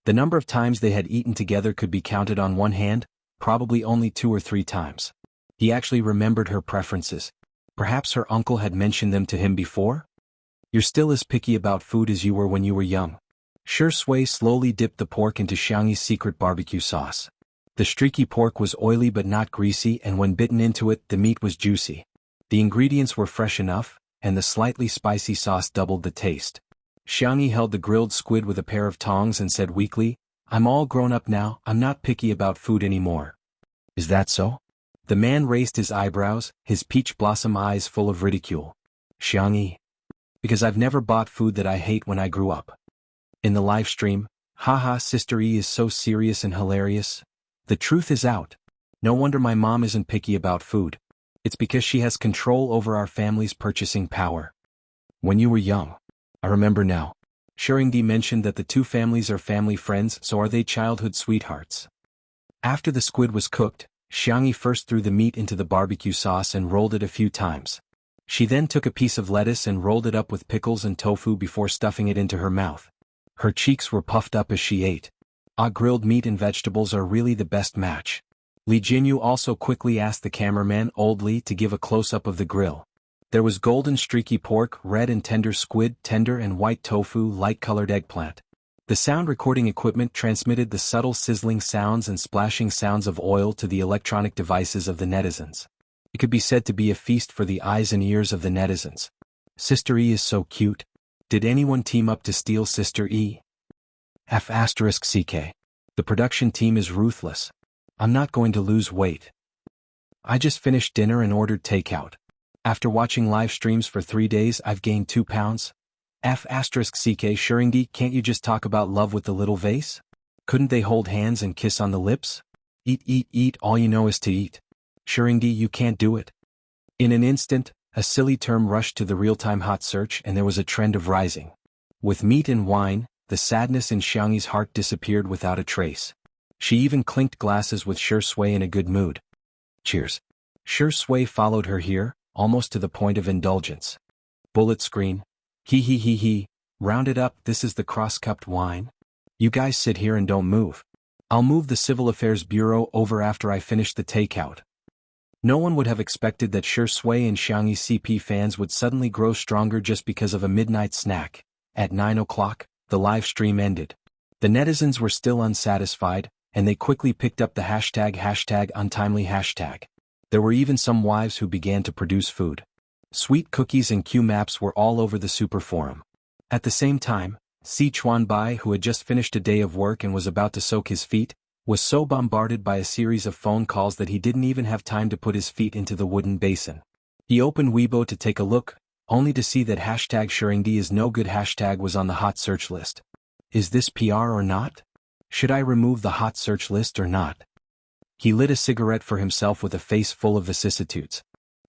The number of times they had eaten together could be counted on one hand, probably only 2 or 3 times. He actually remembered her preferences. Perhaps her uncle had mentioned them to him before? "You're still as picky about food as you were when you were young." Shui slowly dipped the pork into Xiangyi's secret barbecue sauce. The streaky pork was oily but not greasy, and when bitten into it, the meat was juicy. The ingredients were fresh enough, and the slightly spicy sauce doubled the taste. Xiangyi held the grilled squid with a pair of tongs and said weakly, "I'm all grown up now, I'm not picky about food anymore." "Is that so?" The man raised his eyebrows, his peach blossom eyes full of ridicule. "Xiangyi. Because I've never bought food that I hate when I grew up." In the live stream, "Haha, Sister E is so serious and hilarious. The truth is out. No wonder my mom isn't picky about food. It's because she has control over our family's purchasing power." When you were young. I remember now. Shirindi mentioned that the two families are family friends, so are they childhood sweethearts? After the squid was cooked, Xiangyi first threw the meat into the barbecue sauce and rolled it a few times. She then took a piece of lettuce and rolled it up with pickles and tofu before stuffing it into her mouth. Her cheeks were puffed up as she ate. Grilled meat and vegetables are really the best match. Li Jinyu also quickly asked the cameraman, Old Li, to give a close-up of the grill. There was golden streaky pork, red and tender squid, tender and white tofu, light-colored eggplant. The sound recording equipment transmitted the subtle sizzling sounds and splashing sounds of oil to the electronic devices of the netizens. It could be said to be a feast for the eyes and ears of the netizens. Sister E is so cute. Did anyone team up to steal Sister E? F***ck. The production team is ruthless. I'm not going to lose weight. I just finished dinner and ordered takeout. After watching live streams for 3 days, I've gained 2 pounds. F***ck. Shirindi, can't you just talk about love with the little vase? Couldn't they hold hands and kiss on the lips? Eat, eat, eat, all you know is to eat. Shirindi, you can't do it. In an instant, A silly term rushed to the real-time hot search and there was a trend of rising. With meat and wine, the sadness in Xiangyi's heart disappeared without a trace. She even clinked glasses with Shui in a good mood. Cheers. Shui followed her here, almost to the point of indulgence. Bullet screen. He. Round it up, this is the cross-cupped wine. You guys sit here and don't move. I'll move the Civil Affairs Bureau over after I finish the takeout. No one would have expected that Shui and Xiangyi CP fans would suddenly grow stronger just because of a midnight snack. At 9 o'clock, the live stream ended. The netizens were still unsatisfied, and they quickly picked up the hashtag untimely hashtag. There were even some wives who began to produce food. Sweet cookies and Q maps were all over the super forum. At the same time, Si Chuanbai, who had just finished a day of work and was about to soak his feet, was so bombarded by a series of phone calls that he didn't even have time to put his feet into the wooden basin. He opened Weibo to take a look, only to see that hashtag Shuringdi is no good hashtag was on the hot search list. Is this PR or not? Should I remove the hot search list or not? He lit a cigarette for himself with a face full of vicissitudes.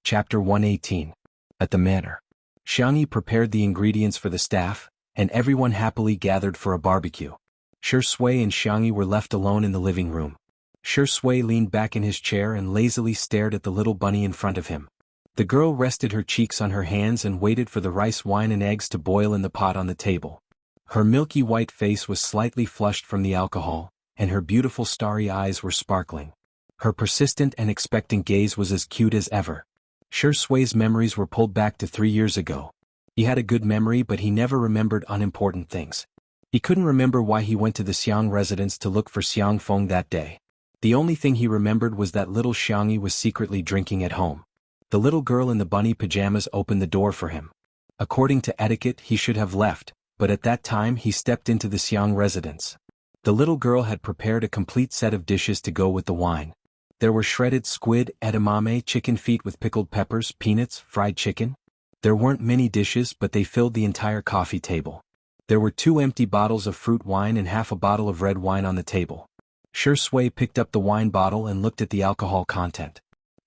Chapter 118. At the manor. Xiangyi prepared the ingredients for the staff, and everyone happily gathered for a barbecue. Shui and Xiangyi were left alone in the living room. Shui leaned back in his chair and lazily stared at the little bunny in front of him. The girl rested her cheeks on her hands and waited for the rice, wine and eggs to boil in the pot on the table. Her milky white face was slightly flushed from the alcohol, and her beautiful starry eyes were sparkling. Her persistent and expectant gaze was as cute as ever. Shui's memories were pulled back to 3 years ago. He had a good memory, but he never remembered unimportant things. He couldn't remember why he went to the Xiang residence to look for Xiang Feng that day. The only thing he remembered was that little Xiangyi was secretly drinking at home. The little girl in the bunny pajamas opened the door for him. According to etiquette, he should have left, but at that time he stepped into the Xiang residence. The little girl had prepared a complete set of dishes to go with the wine. There were shredded squid, edamame, chicken feet with pickled peppers, peanuts, fried chicken. There weren't many dishes, but they filled the entire coffee table. There were 2 empty bottles of fruit wine and half a bottle of red wine on the table. Shui picked up the wine bottle and looked at the alcohol content.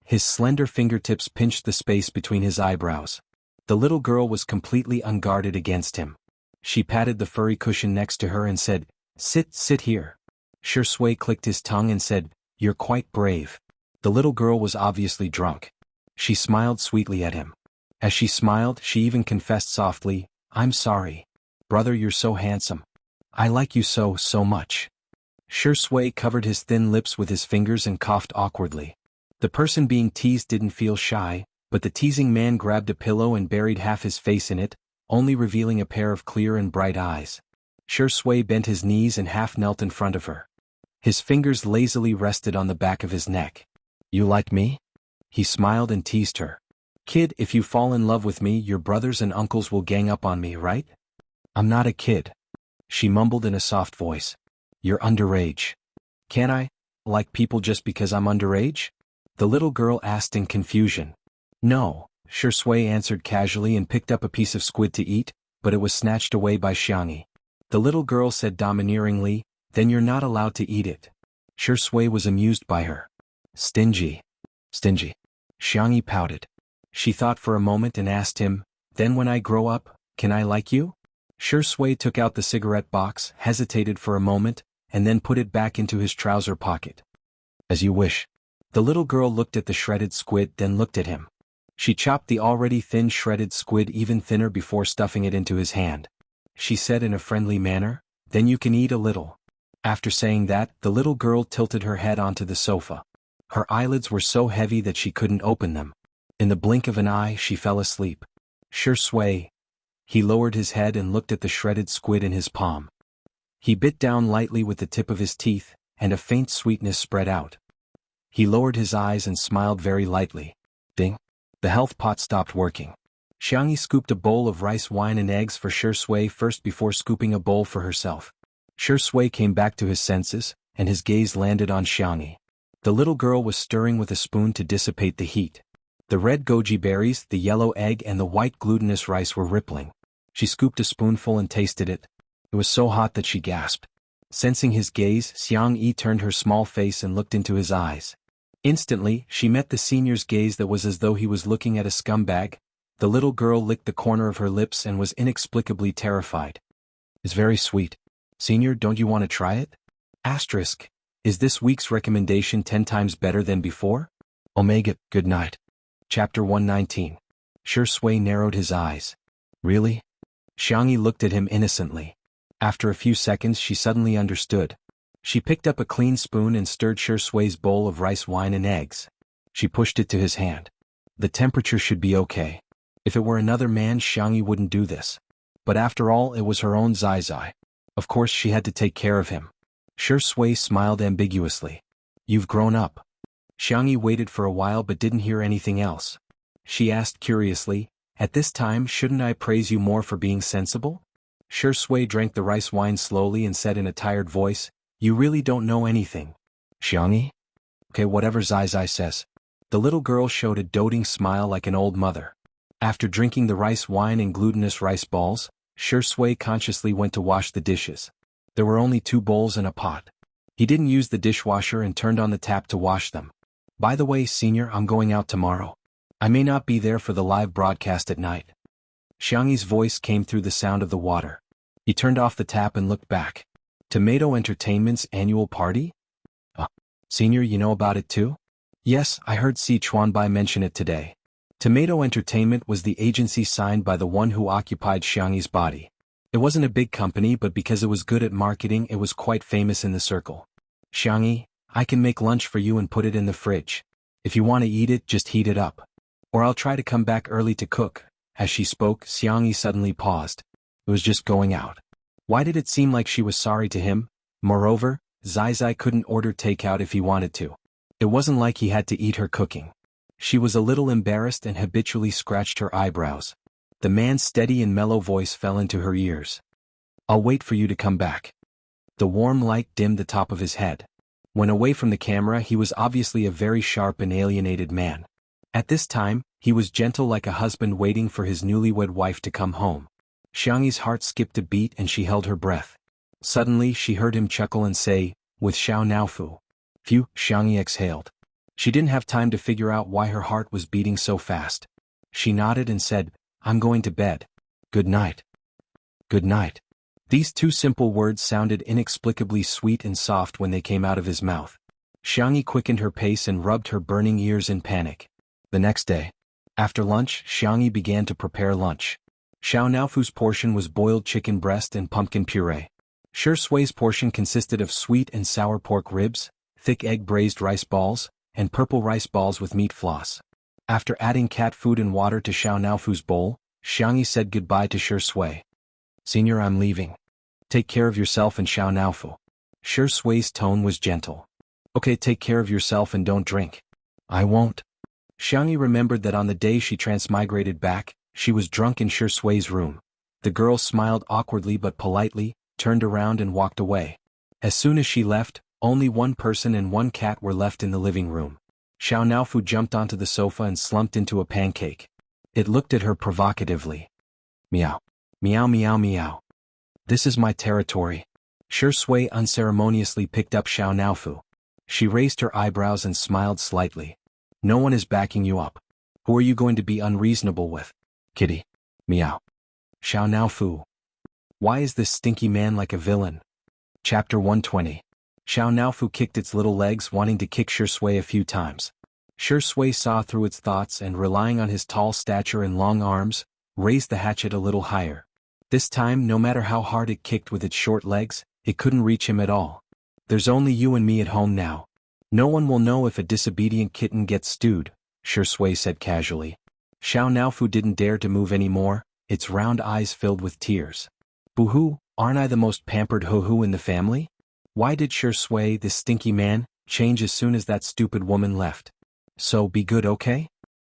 His slender fingertips pinched the space between his eyebrows. The little girl was completely unguarded against him. She patted the furry cushion next to her and said, Sit here. Shui clicked his tongue and said, You're quite brave. The little girl was obviously drunk. She smiled sweetly at him. As she smiled, she even confessed softly, I'm sorry. Brother, you're so handsome. I like you so much. Shui covered his thin lips with his fingers and coughed awkwardly. The person being teased didn't feel shy, but the teasing man grabbed a pillow and buried half his face in it, only revealing a pair of clear and bright eyes. Shui bent his knees and half knelt in front of her. His fingers lazily rested on the back of his neck. You like me? He smiled and teased her. Kid, if you fall in love with me, your brothers and uncles will gang up on me, right? I'm not a kid. She mumbled in a soft voice. You're underage. Can I like people just because I'm underage? The little girl asked in confusion. No, Shui answered casually and picked up a piece of squid to eat, but it was snatched away by Xiangyi. The little girl said domineeringly, Then you're not allowed to eat it. Shui was amused by her. Stingy. Xiangyi pouted. She thought for a moment and asked him, Then when I grow up, can I like you? Shui took out the cigarette box, hesitated for a moment, and then put it back into his trouser pocket. As you wish. The little girl looked at the shredded squid, then looked at him. She chopped the already thin shredded squid even thinner before stuffing it into his hand. She said in a friendly manner, Then you can eat a little. After saying that, the little girl tilted her head onto the sofa. Her eyelids were so heavy that she couldn't open them. In the blink of an eye, she fell asleep. Shui. He lowered his head and looked at the shredded squid in his palm. He bit down lightly with the tip of his teeth, and a faint sweetness spread out. He lowered his eyes and smiled very lightly. Ding. The health pot stopped working. Xiangyi scooped a bowl of rice, wine and eggs for Shui first before scooping a bowl for herself. Shui came back to his senses, and his gaze landed on Xiangyi. The little girl was stirring with a spoon to dissipate the heat. The red goji berries, the yellow egg and the white glutinous rice were rippling. She scooped a spoonful and tasted it. It was so hot that she gasped. Sensing his gaze, Xiangyi turned her small face and looked into his eyes. Instantly, she met the senior's gaze that was as though he was looking at a scumbag, The little girl licked the corner of her lips and was inexplicably terrified. It's very sweet. Senior, don't you want to try it? Asterisk. Is this week's recommendation 10 times better than before? Omega, good night. Chapter 119. Shui narrowed his eyes. Really? Xiangyi looked at him innocently. After a few seconds she suddenly understood. She picked up a clean spoon and stirred Shui's bowl of rice wine and eggs. She pushed it to his hand. The temperature should be okay. If it were another man, Xiangyi wouldn't do this. But after all, it was her own Zai. Of course she had to take care of him. Shui smiled ambiguously. You've grown up. Xiangyi waited for a while but didn't hear anything else. She asked curiously, at this time shouldn't I praise you more for being sensible? Shui drank the rice wine slowly and said in a tired voice, you really don't know anything. Xiangyi? Okay, whatever Zai says. The little girl showed a doting smile like an old mother. After drinking the rice wine and glutinous rice balls, Shui consciously went to wash the dishes. There were only 2 bowls and a pot. He didn't use the dishwasher and turned on the tap to wash them. By the way, Senior, I'm going out tomorrow. I may not be there for the live broadcast at night. Xiangyi's voice came through the sound of the water. He turned off the tap and looked back. Tomato Entertainment's annual party? Senior, you know about it too? Yes, I heard Si Chuanbai mention it today. Tomato Entertainment was the agency signed by the one who occupied Xiangyi's body. It wasn't a big company, but because it was good at marketing it was quite famous in the circle. Xiangyi, I can make lunch for you and put it in the fridge. If you want to eat it, just heat it up. Or I'll try to come back early to cook. As she spoke, Xiangyi suddenly paused. It was just going out. Why did it seem like she was sorry to him? Moreover, Zai couldn't order takeout if he wanted to. It wasn't like he had to eat her cooking. She was a little embarrassed and habitually scratched her eyebrows. The man's steady and mellow voice fell into her ears. I'll wait for you to come back. The warm light dimmed the top of his head. When away from the camera he was obviously a very sharp and alienated man. At this time, he was gentle like a husband waiting for his newlywed wife to come home. Xiangyi's heart skipped a beat and she held her breath. Suddenly she heard him chuckle and say, with Xiao Naofu. Phew, Xiangyi exhaled. She didn't have time to figure out why her heart was beating so fast. She nodded and said, I'm going to bed. Good night. Good night. These 2 simple words sounded inexplicably sweet and soft when they came out of his mouth. Xiangyi quickened her pace and rubbed her burning ears in panic. The next day, after lunch, Xiangyi began to prepare lunch. Xiao Naofu's portion was boiled chicken breast and pumpkin puree. Shui's portion consisted of sweet and sour pork ribs, thick egg braised rice balls, and purple rice balls with meat floss. After adding cat food and water to Xiao Naofu's bowl, Xiangyi said goodbye to Shui. Senior, I'm leaving. Take care of yourself and Xiao Naofu. Shui's tone was gentle. Okay, take care of yourself and don't drink. I won't. Xiangyi remembered that on the day she transmigrated back, she was drunk in Shui's room. The girl smiled awkwardly but politely, turned around and walked away. As soon as she left, only 1 person and 1 cat were left in the living room. Xiao Naofu jumped onto the sofa and slumped into a pancake. It looked at her provocatively. Meow. Meow meow meow. This is my territory. Shui unceremoniously picked up Xiao Naofu. She raised her eyebrows and smiled slightly. No one is backing you up. Who are you going to be unreasonable with? Kitty. Meow. Xiao Naofu. Why is this stinky man like a villain? Chapter 120. Xiao Naofu kicked its little legs, wanting to kick Shui a few times. Shui saw through its thoughts and, relying on his tall stature and long arms, raised the hatchet a little higher. This time, no matter how hard it kicked with its short legs, it couldn't reach him at all. There's only you and me at home now. No one will know if a disobedient kitten gets stewed, Shui said casually. Xiao Naofu didn't dare to move any more, its round eyes filled with tears. Boo-hoo, aren't I the most pampered hoo-hoo in the family? Why did Shui, this stinky man, change as soon as that stupid woman left? So be good, okay?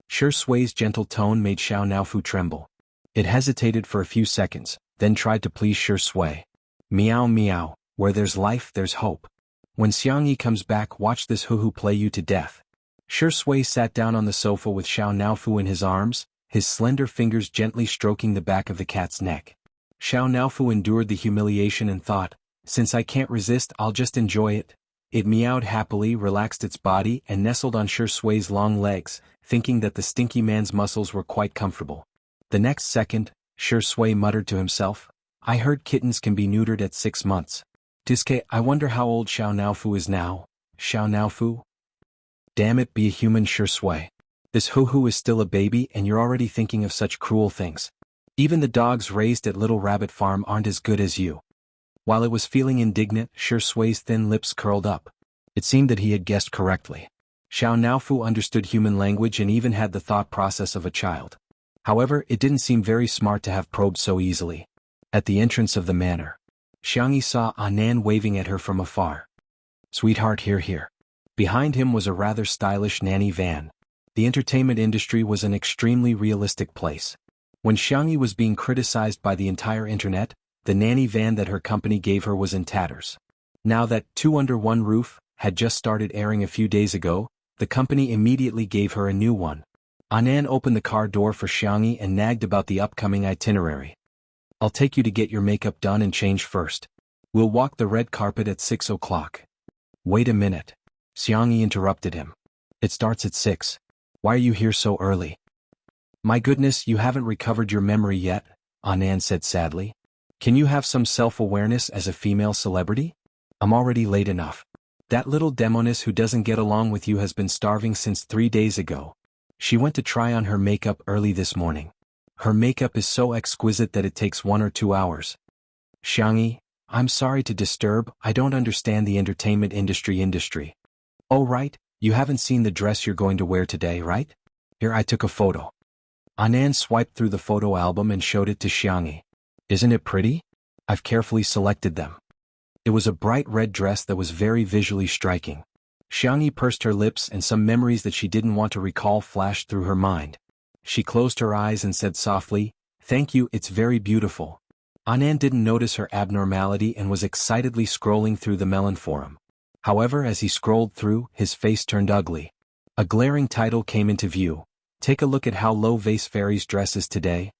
Shui's gentle tone made Xiao Naofu tremble. It hesitated for a few seconds, then tried to please Shui. Meow meow, where there's life there's hope. When Xiangyi comes back, watch this hoo-hoo play you to death. Shui sat down on the sofa with Xiao Naofu in his arms, his slender fingers gently stroking the back of the cat's neck. Xiao Naofu endured the humiliation and thought, since I can't resist, I'll just enjoy it. It meowed happily, relaxed its body, and nestled on Shui's long legs, thinking that the stinky man's muscles were quite comfortable. The next second, Shui muttered to himself, I heard kittens can be neutered at 6 months. Diske, I wonder how old Xiao Naofu is now. Xiao Naofu? Damn it, be a human, Shui. This hoo-hoo is still a baby and you're already thinking of such cruel things. Even the dogs raised at Little Rabbit Farm aren't as good as you. While it was feeling indignant, Shui's thin lips curled up. It seemed that he had guessed correctly. Xiao Naofu understood human language and even had the thought process of a child. However, it didn't seem very smart to have probed so easily. At the entrance of the manor, Xiangyi saw Anan waving at her from afar. Sweetheart, here. Behind him was a rather stylish nanny van. The entertainment industry was an extremely realistic place. When Xiangyi was being criticized by the entire internet, the nanny van that her company gave her was in tatters. Now that Two Under One Roof had just started airing a few days ago, the company immediately gave her a new one. Anan opened the car door for Xiangyi and nagged about the upcoming itinerary. I'll take you to get your makeup done and change first. We'll walk the red carpet at 6 o'clock. Wait a minute. Xiangyi interrupted him. It starts at 6. Why are you here so early? My goodness, you haven't recovered your memory yet, Anan said sadly. Can you have some self-awareness as a female celebrity? I'm already late enough. That little demoness who doesn't get along with you has been starving since 3 days ago. She went to try on her makeup early this morning. Her makeup is so exquisite that it takes 1 or 2 hours. Xiangyi, I'm sorry to disturb, I don't understand the entertainment industry. Oh right, you haven't seen the dress you're going to wear today, right? Here, I took a photo. Anan swiped through the photo album and showed it to Xiangyi. Isn't it pretty? I've carefully selected them. It was a bright red dress that was very visually striking. Xiangyi pursed her lips and some memories that she didn't want to recall flashed through her mind. She closed her eyes and said softly, Thank you, it's very beautiful. Anan didn't notice her abnormality and was excitedly scrolling through the Melon forum. However, as he scrolled through, his face turned ugly. A glaring title came into view. Take a look at how low Vase Fairy's dress is today.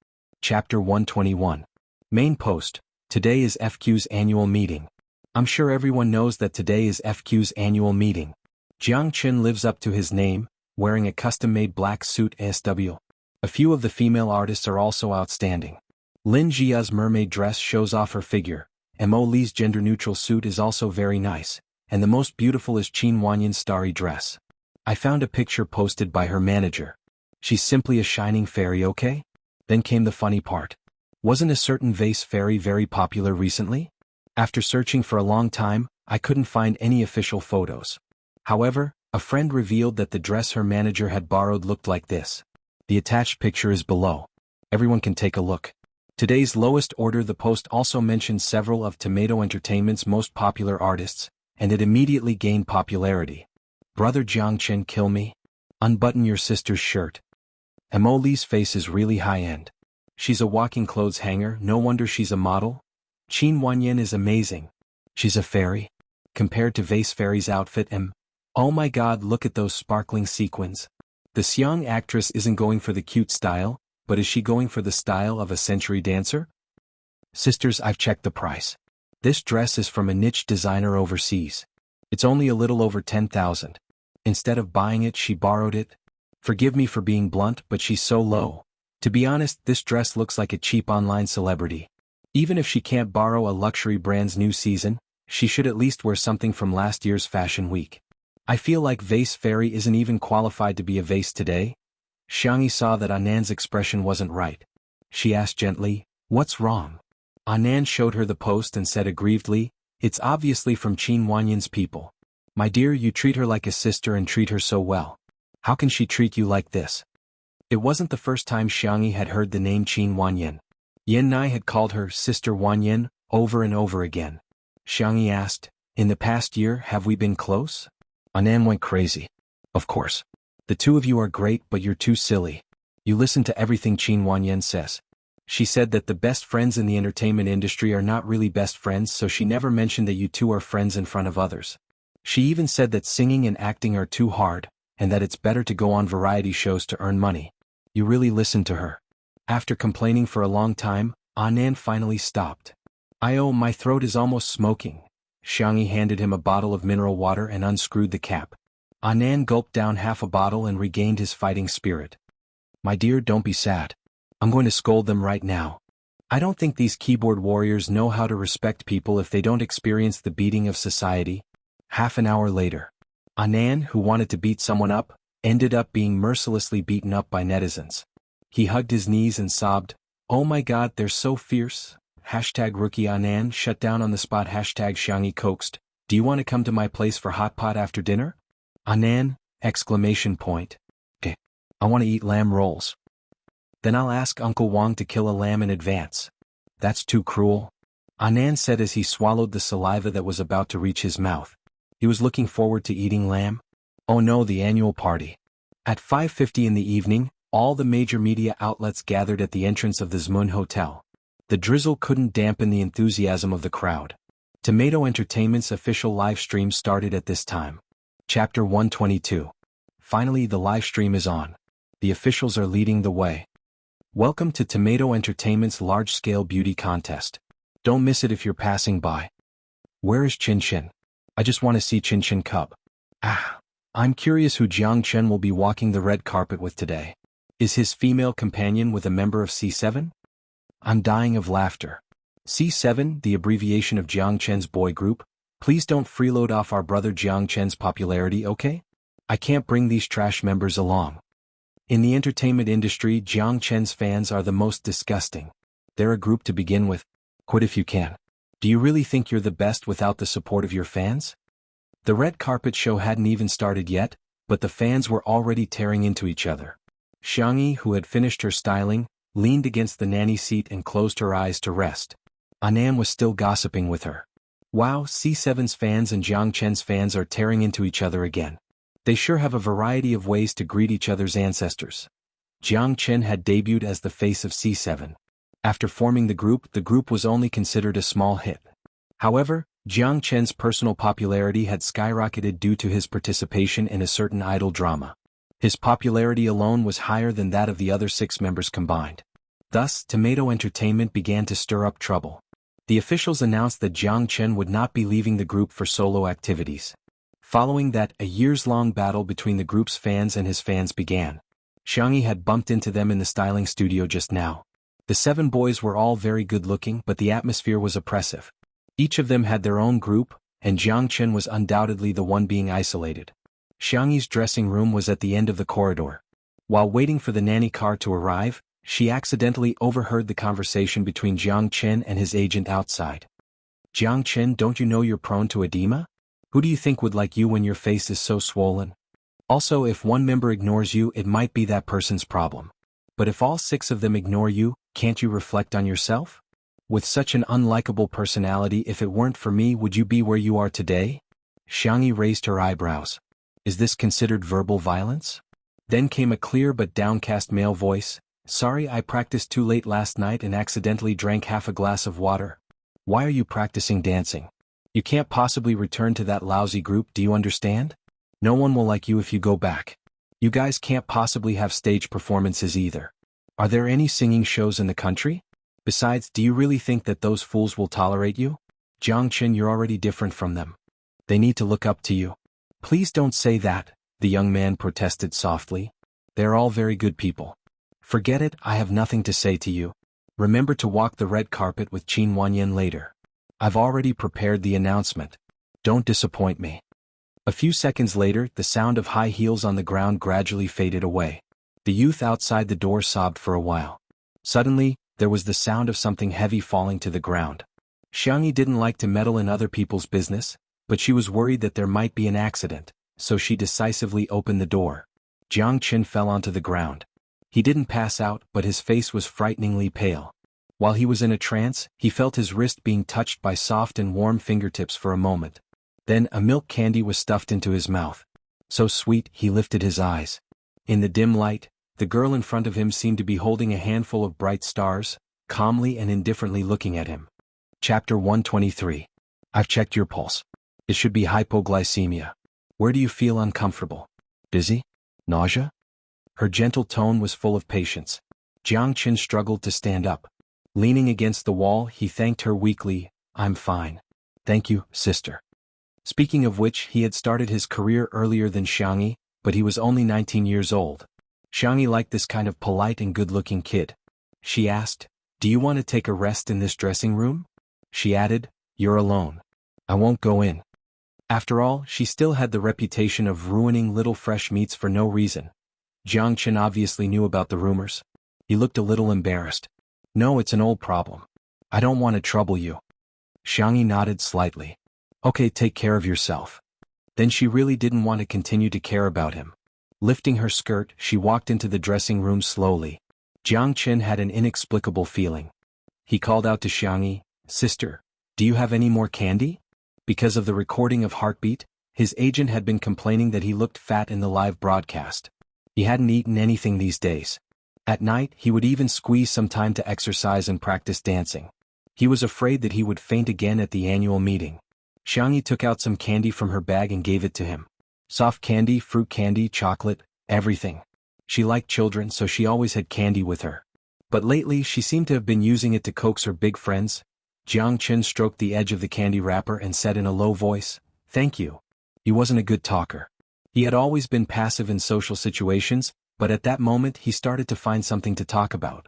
Chapter 121. Main post. Today is FQ's annual meeting. I'm sure everyone knows that today is FQ's annual meeting. Jiang Chen lives up to his name, wearing a custom-made black suit SW. A few of the female artists are also outstanding. Lin Jia's mermaid dress shows off her figure. Mo Li's gender-neutral suit is also very nice, and the most beautiful is Qin Wanyan's starry dress. I found a picture posted by her manager. She's simply a shining fairy, okay? Then came the funny part. Wasn't a certain vase fairy very popular recently? After searching for a long time, I couldn't find any official photos. However, a friend revealed that the dress her manager had borrowed looked like this. The attached picture is below. Everyone can take a look. Today's lowest order. The post also mentioned several of Tomato Entertainment's most popular artists, and it immediately gained popularity. Brother Jiang Chen, kill me? Unbutton your sister's shirt. Mo Li's face is really high-end. She's a walking clothes hanger, no wonder she's a model. Qin Wanyan is amazing. She's a fairy. Compared to Vase Fairy's outfit, oh my god, look at those sparkling sequins. The Xiang actress isn't going for the cute style, but is she going for the style of a century dancer? Sisters, I've checked the price. This dress is from a niche designer overseas. It's only a little over 10,000. Instead of buying it, she borrowed it. Forgive me for being blunt, but she's so low. To be honest, this dress looks like a cheap online celebrity. Even if she can't borrow a luxury brand's new season, she should at least wear something from last year's fashion week. I feel like Vase Fairy isn't even qualified to be a vase today. Xiangyi saw that Anan's expression wasn't right. She asked gently, What's wrong? Anan showed her the post and said aggrievedly, It's obviously from Qin Wanyan's people. My dear, you treat her like a sister and treat her so well. How can she treat you like this? It wasn't the first time Xiangyi had heard the name Qin Wanyan. Yan Nai had called her Sister Wanyan over and over again. Xiangyi asked, In the past year, have we been close? Anan went crazy. Of course. The two of you are great, but you're too silly. You listen to everything Qin Wanyan says. She said that the best friends in the entertainment industry are not really best friends, so she never mentioned that you two are friends in front of others. She even said that singing and acting are too hard, and that it's better to go on variety shows to earn money. You really listened to her. After complaining for a long time, Anan finally stopped. My throat is almost smoking. Xiangyi handed him a bottle of mineral water and unscrewed the cap. Anan gulped down half a bottle and regained his fighting spirit. My dear, don't be sad. I'm going to scold them right now. I don't think these keyboard warriors know how to respect people if they don't experience the beating of society. Half an hour later, Anand, who wanted to beat someone up, ended up being mercilessly beaten up by netizens. He hugged his knees and sobbed, "Oh my god, they're so fierce." #rookie Anand shut down on the spot. #Xiangyi coaxed, "Do you want to come to my place for hot pot after dinner?" Anand, exclamation point. "Okay. I want to eat lamb rolls. Then I'll ask Uncle Wang to kill a lamb in advance." "That's too cruel," Anand said as he swallowed the saliva that was about to reach his mouth. He was looking forward to eating lamb. Oh no, the annual party. At 5:50 in the evening, all the major media outlets gathered at the entrance of the Zmun Hotel. The drizzle couldn't dampen the enthusiasm of the crowd. Tomato Entertainment's official live stream started at this time. Chapter 122. Finally, the live stream is on. The officials are leading the way. Welcome to Tomato Entertainment's large-scale beauty contest. Don't miss it if you're passing by. Where is Chin Chin? I just want to see Chin Chin Cub. I'm curious who Jiang Chen will be walking the red carpet with today. Is his female companion with a member of C7? I'm dying of laughter. C7, the abbreviation of Jiang Chen's boy group. Please don't freeload off our brother Jiang Chen's popularity, okay? I can't bring these trash members along. In the entertainment industry, Jiang Chen's fans are the most disgusting. They're a group to begin with. Quit if you can. Do you really think you're the best without the support of your fans? The red carpet show hadn't even started yet, but the fans were already tearing into each other. Xiangyi, who had finished her styling, leaned against the nanny seat and closed her eyes to rest. Anand was still gossiping with her. Wow, C7's fans and Jiang Chen's fans are tearing into each other again. They sure have a variety of ways to greet each other's ancestors. Jiang Chen had debuted as the face of C7. After forming the group was only considered a small hit. However, Jiang Chen's personal popularity had skyrocketed due to his participation in a certain idol drama. His popularity alone was higher than that of the other 6 members combined. Thus, Tomato Entertainment began to stir up trouble. The officials announced that Jiang Chen would not be leaving the group for solo activities. Following that, a years-long battle between the group's fans and his fans began. Xiangyi had bumped into them in the styling studio just now. The 7 boys were all very good-looking, but the atmosphere was oppressive. Each of them had their own group, and Jiang Chen was undoubtedly the one being isolated. Xiangyi's dressing room was at the end of the corridor. While waiting for the nanny car to arrive, she accidentally overheard the conversation between Jiang Chen and his agent outside. "Jiang Chen, don't you know you're prone to edema? Who do you think would like you when your face is so swollen? Also, if one member ignores you, it might be that person's problem. But if all 6 of them ignore you, can't you reflect on yourself? With such an unlikable personality, if it weren't for me, would you be where you are today?" Xiangyi raised her eyebrows. Is this considered verbal violence? Then came a clear but downcast male voice. "Sorry, I practiced too late last night and accidentally drank half a glass of water." "Why are you practicing dancing? You can't possibly return to that lousy group, do you understand? No one will like you if you go back. You guys can't possibly have stage performances either. Are there any singing shows in the country? Besides, do you really think that those fools will tolerate you? Jiang Chen, you're already different from them. They need to look up to you." "Please don't say that," the young man protested softly. "They're all very good people. Forget it, I have nothing to say to you. Remember to walk the red carpet with Qin Wanyan later. I've already prepared the announcement. Don't disappoint me." A few seconds later, the sound of high heels on the ground gradually faded away. The youth outside the door sobbed for a while. Suddenly, there was the sound of something heavy falling to the ground. Xiangyi didn't like to meddle in other people's business, but she was worried that there might be an accident, so she decisively opened the door. Jiang Chen fell onto the ground. He didn't pass out, but his face was frighteningly pale. While he was in a trance, he felt his wrist being touched by soft and warm fingertips for a moment. Then a milk candy was stuffed into his mouth. So sweet, he lifted his eyes. In the dim light, the girl in front of him seemed to be holding a handful of bright stars, calmly and indifferently looking at him. Chapter 123. I've checked your pulse. It should be hypoglycemia. Where do you feel uncomfortable? Dizzy? Nausea? Her gentle tone was full of patience. Jiang Chen struggled to stand up. Leaning against the wall, he thanked her weakly. "I'm fine. Thank you, sister." Speaking of which, he had started his career earlier than Xiangyi, but he was only 19 years old. Xiangyi liked this kind of polite and good-looking kid. she asked. Do you want to take a rest in this dressing room? She added, you're alone. I won't go in. After all, she still had the reputation of ruining little fresh meats for no reason. Jiang Chen obviously knew about the rumors. He looked a little embarrassed. No, it's an old problem. I don't want to trouble you. Xiangyi nodded slightly. Okay, take care of yourself. Then she really didn't want to continue to care about him. Lifting her skirt, she walked into the dressing room slowly. Jiang Chen had an inexplicable feeling. He called out to Xiangyi, Sister, do you have any more candy? Because of the recording of Heartbeat, his agent had been complaining that he looked fat in the live broadcast. He hadn't eaten anything these days. At night, he would even squeeze some time to exercise and practice dancing. He was afraid that he would faint again at the annual meeting. Xiangyi took out some candy from her bag and gave it to him. Soft candy, fruit candy, chocolate, everything. She liked children, so she always had candy with her. But lately, she seemed to have been using it to coax her big friends. Jiang Chen stroked the edge of the candy wrapper and said in a low voice, Thank you. He wasn't a good talker. He had always been passive in social situations, but at that moment he started to find something to talk about.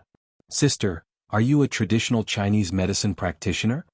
Sister, are you a traditional Chinese medicine practitioner?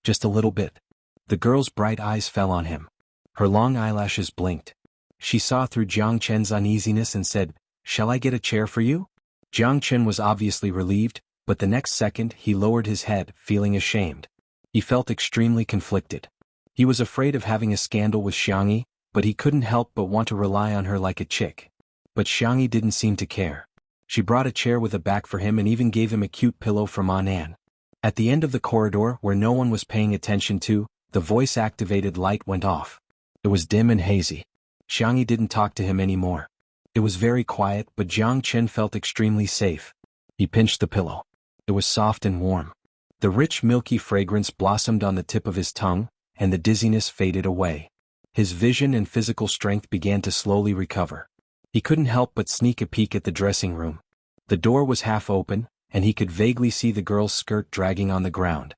Just a little bit. The girl's bright eyes fell on him. Her long eyelashes blinked. She saw through Jiang Chen's uneasiness and said, Shall I get a chair for you? Jiang Chen was obviously relieved, but the next second he lowered his head, feeling ashamed. He felt extremely conflicted. He was afraid of having a scandal with Xiangyi, but he couldn't help but want to rely on her like a chick. But Xiangyi didn't seem to care. She brought a chair with a back for him and even gave him a cute pillow from Anan. At the end of the corridor where no one was paying attention to, the voice-activated light went off. It was dim and hazy. Xiangyi didn't talk to him anymore. It was very quiet, but Jiang Chen felt extremely safe. He pinched the pillow. It was soft and warm. The rich milky fragrance blossomed on the tip of his tongue, and the dizziness faded away. His vision and physical strength began to slowly recover. He couldn't help but sneak a peek at the dressing room. The door was half open, and he could vaguely see the girl's skirt dragging on the ground.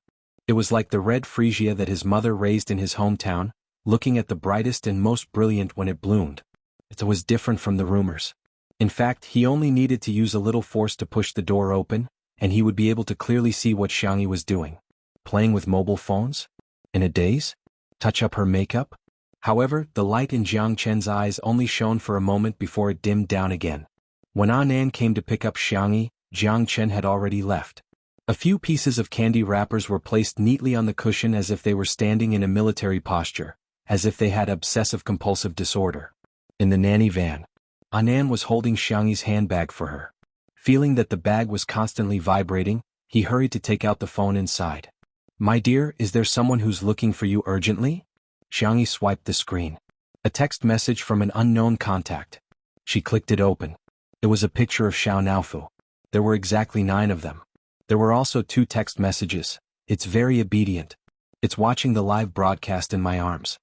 It was like the red freesia that his mother raised in his hometown, looking at the brightest and most brilliant when it bloomed. It was different from the rumors. In fact, he only needed to use a little force to push the door open, and he would be able to clearly see what Xiangyi was doing. Playing with mobile phones? In a daze? Touch up her makeup? However, the light in Jiang Chen's eyes only shone for a moment before it dimmed down again. When Anan came to pick up Xiangyi, Jiang Chen had already left. A few pieces of candy wrappers were placed neatly on the cushion as if they were standing in a military posture, as if they had obsessive-compulsive disorder. In the nanny van, Anan was holding Xiangyi's handbag for her. Feeling that the bag was constantly vibrating, he hurried to take out the phone inside. My dear, is there someone who's looking for you urgently? Xiangyi swiped the screen. A text message from an unknown contact. She clicked it open. It was a picture of Xiao Naofu. There were exactly 9 of them. There were also 2 text messages. It's very obedient. It's watching the live broadcast in my arms.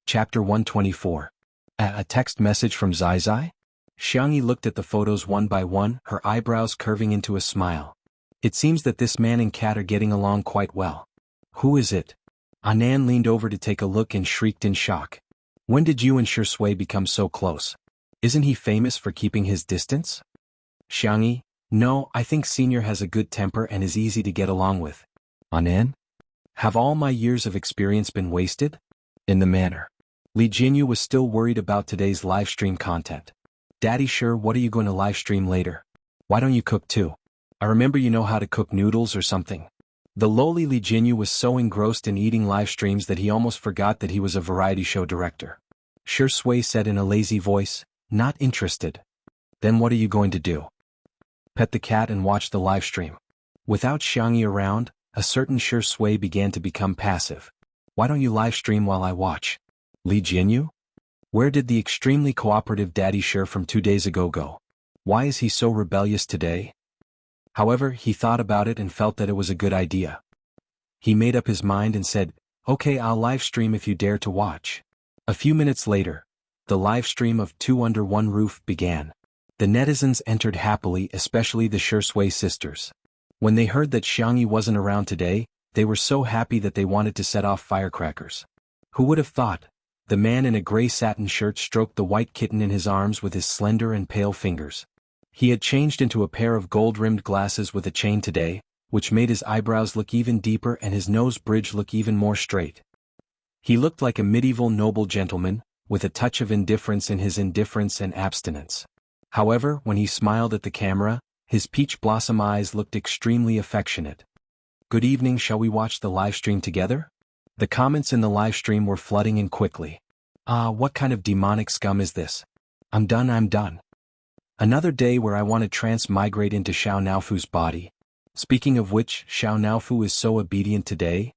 Chapter 124. A text message from Zai Zai? Xiangyi looked at the photos one by one, her eyebrows curving into a smile. It seems that this man and cat are getting along quite well. Who is it? Anan leaned over to take a look and shrieked in shock. When did you and Shi Sui become so close? Isn't he famous for keeping his distance? Xiangyi, no, I think Senior has a good temper and is easy to get along with. Anan? Have all my years of experience been wasted? In the manner. Li Jinyu was still worried about today's livestream content. Daddy, sure, what are you going to livestream later? Why don't you cook too? I remember you know how to cook noodles or something. The lowly Li Jinyu was so engrossed in eating live streams that he almost forgot that he was a variety show director. Shi Sui said in a lazy voice, not interested. Then what are you going to do? Pet the cat and watch the live stream. Without Xiangyi around, a certain Shi Sui began to become passive. Why don't you live stream while I watch? Li Jinyu? Where did the extremely cooperative Daddy Shi from 2 days ago go? Why is he so rebellious today? However, he thought about it and felt that it was a good idea. He made up his mind and said, okay, I'll live stream if you dare to watch. A few minutes later, the live stream of 2 Under One Roof began. The netizens entered happily, especially the Shi Sui sisters. When they heard that Xiangyi wasn't around today, they were so happy that they wanted to set off firecrackers. Who would have thought? The man in a gray satin shirt stroked the white kitten in his arms with his slender and pale fingers. He had changed into a pair of gold-rimmed glasses with a chain today, which made his eyebrows look even deeper and his nose bridge look even more straight. He looked like a medieval noble gentleman, with a touch of indifference in his indifference and abstinence. However, when he smiled at the camera, his peach blossom eyes looked extremely affectionate. "Good evening, shall we watch the live stream together?" The comments in the live stream were flooding in quickly. What kind of demonic scum is this? I'm done. Another day where I want to transmigrate into Xiao Naofu's body. Speaking of which, Xiao Naofu is so obedient today.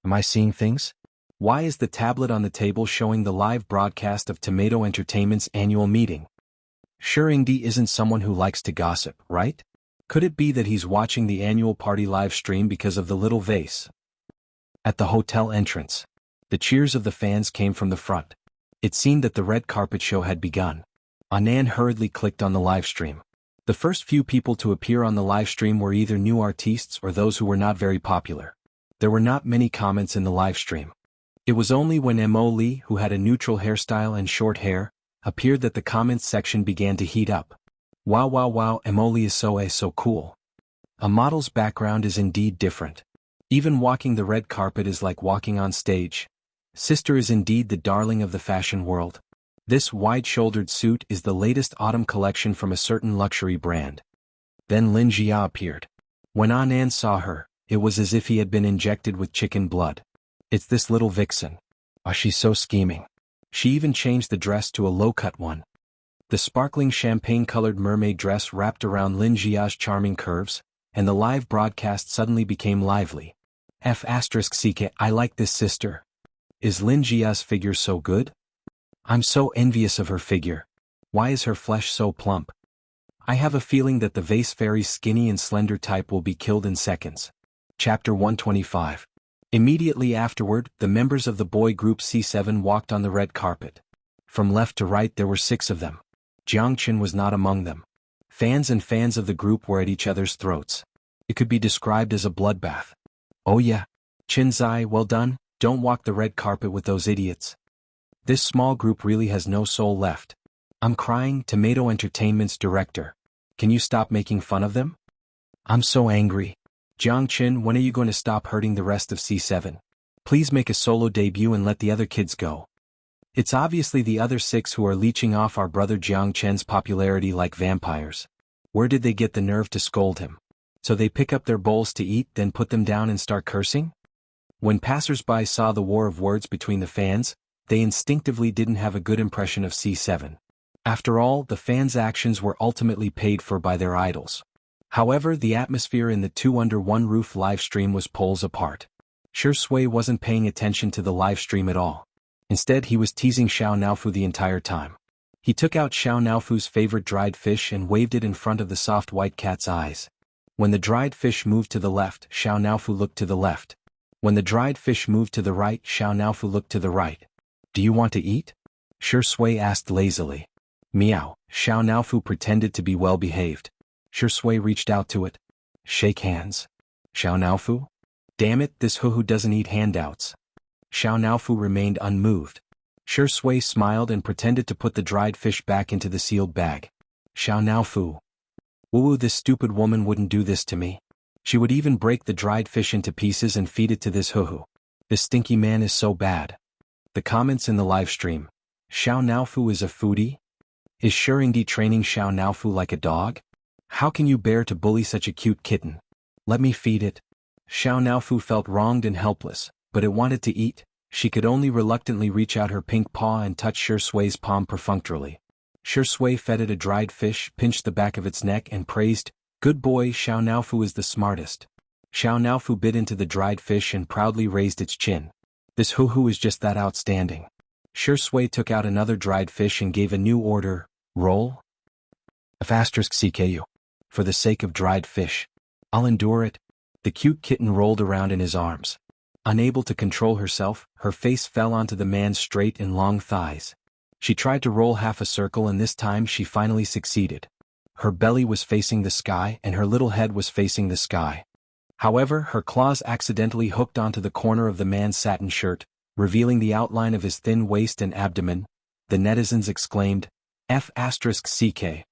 Am I seeing things? Why is the tablet on the table showing the live broadcast of Tomato Entertainment's annual meeting? Sure, Ingdi isn't someone who likes to gossip, right? Could it be that he's watching the annual party live stream because of the little vase? At the hotel entrance, the cheers of the fans came from the front. It seemed that the red carpet show had begun. Anan hurriedly clicked on the live stream. The first few people to appear on the live stream were either new artists or those who were not very popular. There were not many comments in the live stream. It was only when Mo Lee, who had a neutral hairstyle and short hair, appeared that the comments section began to heat up. Wow, Mo Lee is so cool. A model's background is indeed different. Even walking the red carpet is like walking on stage. Sister is indeed the darling of the fashion world. This wide-shouldered suit is the latest autumn collection from a certain luxury brand. Then Lin Jia appeared. When Anan saw her, it was as if he had been injected with chicken blood. It's this little vixen. She's so scheming. She even changed the dress to a low-cut one. The sparkling champagne-colored mermaid dress wrapped around Lin Jia's charming curves, and the live broadcast suddenly became lively. F***CK, I like this sister. Is Lin Jia's figure so good? I'm so envious of her figure. Why is her flesh so plump? I have a feeling that the vase fairy's skinny and slender type will be killed in seconds. Chapter 125. Immediately afterward, the members of the boy group C7 walked on the red carpet. From left to right there were 6 of them. Jiang Qin was not among them. Fans and fans of the group were at each other's throats. It could be described as a bloodbath. Oh yeah. Qin Zai, well done, don't walk the red carpet with those idiots. This small group really has no soul left. I'm crying, Tomato Entertainment's director. Can you stop making fun of them? I'm so angry. Jiang Qin, when are you going to stop hurting the rest of C7? Please make a solo debut and let the other kids go. It's obviously the other 6 who are leeching off our brother Jiang Chen's popularity like vampires. Where did they get the nerve to scold him? So they pick up their bowls to eat, then put them down and start cursing? When passers-by saw the war of words between the fans, they instinctively didn't have a good impression of C7. After all, the fans' actions were ultimately paid for by their idols. However, the atmosphere in the 2 Under One Roof live stream was poles apart. Shi Sui wasn't paying attention to the live stream at all. Instead, he was teasing Xiao Naofu the entire time. He took out Xiao Naofu's favorite dried fish and waved it in front of the soft white cat's eyes. When the dried fish moved to the left, Xiao Naofu looked to the left. When the dried fish moved to the right, Xiao Naofu looked to the right. Do you want to eat? Shi Sui asked lazily. Meow. Xiao Naofu pretended to be well behaved. Shi Sui reached out to it. Shake hands. Xiao Naofu? Damn it, this hoo-hoo doesn't eat handouts. Xiao Naofu remained unmoved. Shi Sui smiled and pretended to put the dried fish back into the sealed bag. Xiao Naofu. Woo, this stupid woman wouldn't do this to me. She would even break the dried fish into pieces and feed it to this hoo-hoo. This stinky man is so bad. The comments in the live stream. Xiao Naofu is a foodie? Is Shurindi training Xiao Naofu like a dog? How can you bear to bully such a cute kitten? Let me feed it. Xiao Naofu felt wronged and helpless, but it wanted to eat. She could only reluctantly reach out her pink paw and touch Shi Sui's palm perfunctorily. Shi Sui fed it a dried fish, pinched the back of its neck and praised, "Good boy, Xiao Naofu is the smartest." Xiao Naofu bit into the dried fish and proudly raised its chin. This hoo-hoo is just that outstanding. Shi Sui took out another dried fish and gave a new order, roll? F***CKU. For the sake of dried fish. I'll endure it. The cute kitten rolled around in his arms. Unable to control herself, her face fell onto the man's straight and long thighs. She tried to roll half a circle and this time she finally succeeded. Her belly was facing the sky and her little head was facing the sky. However, her claws accidentally hooked onto the corner of the man's satin shirt, revealing the outline of his thin waist and abdomen. The netizens exclaimed, F***CK.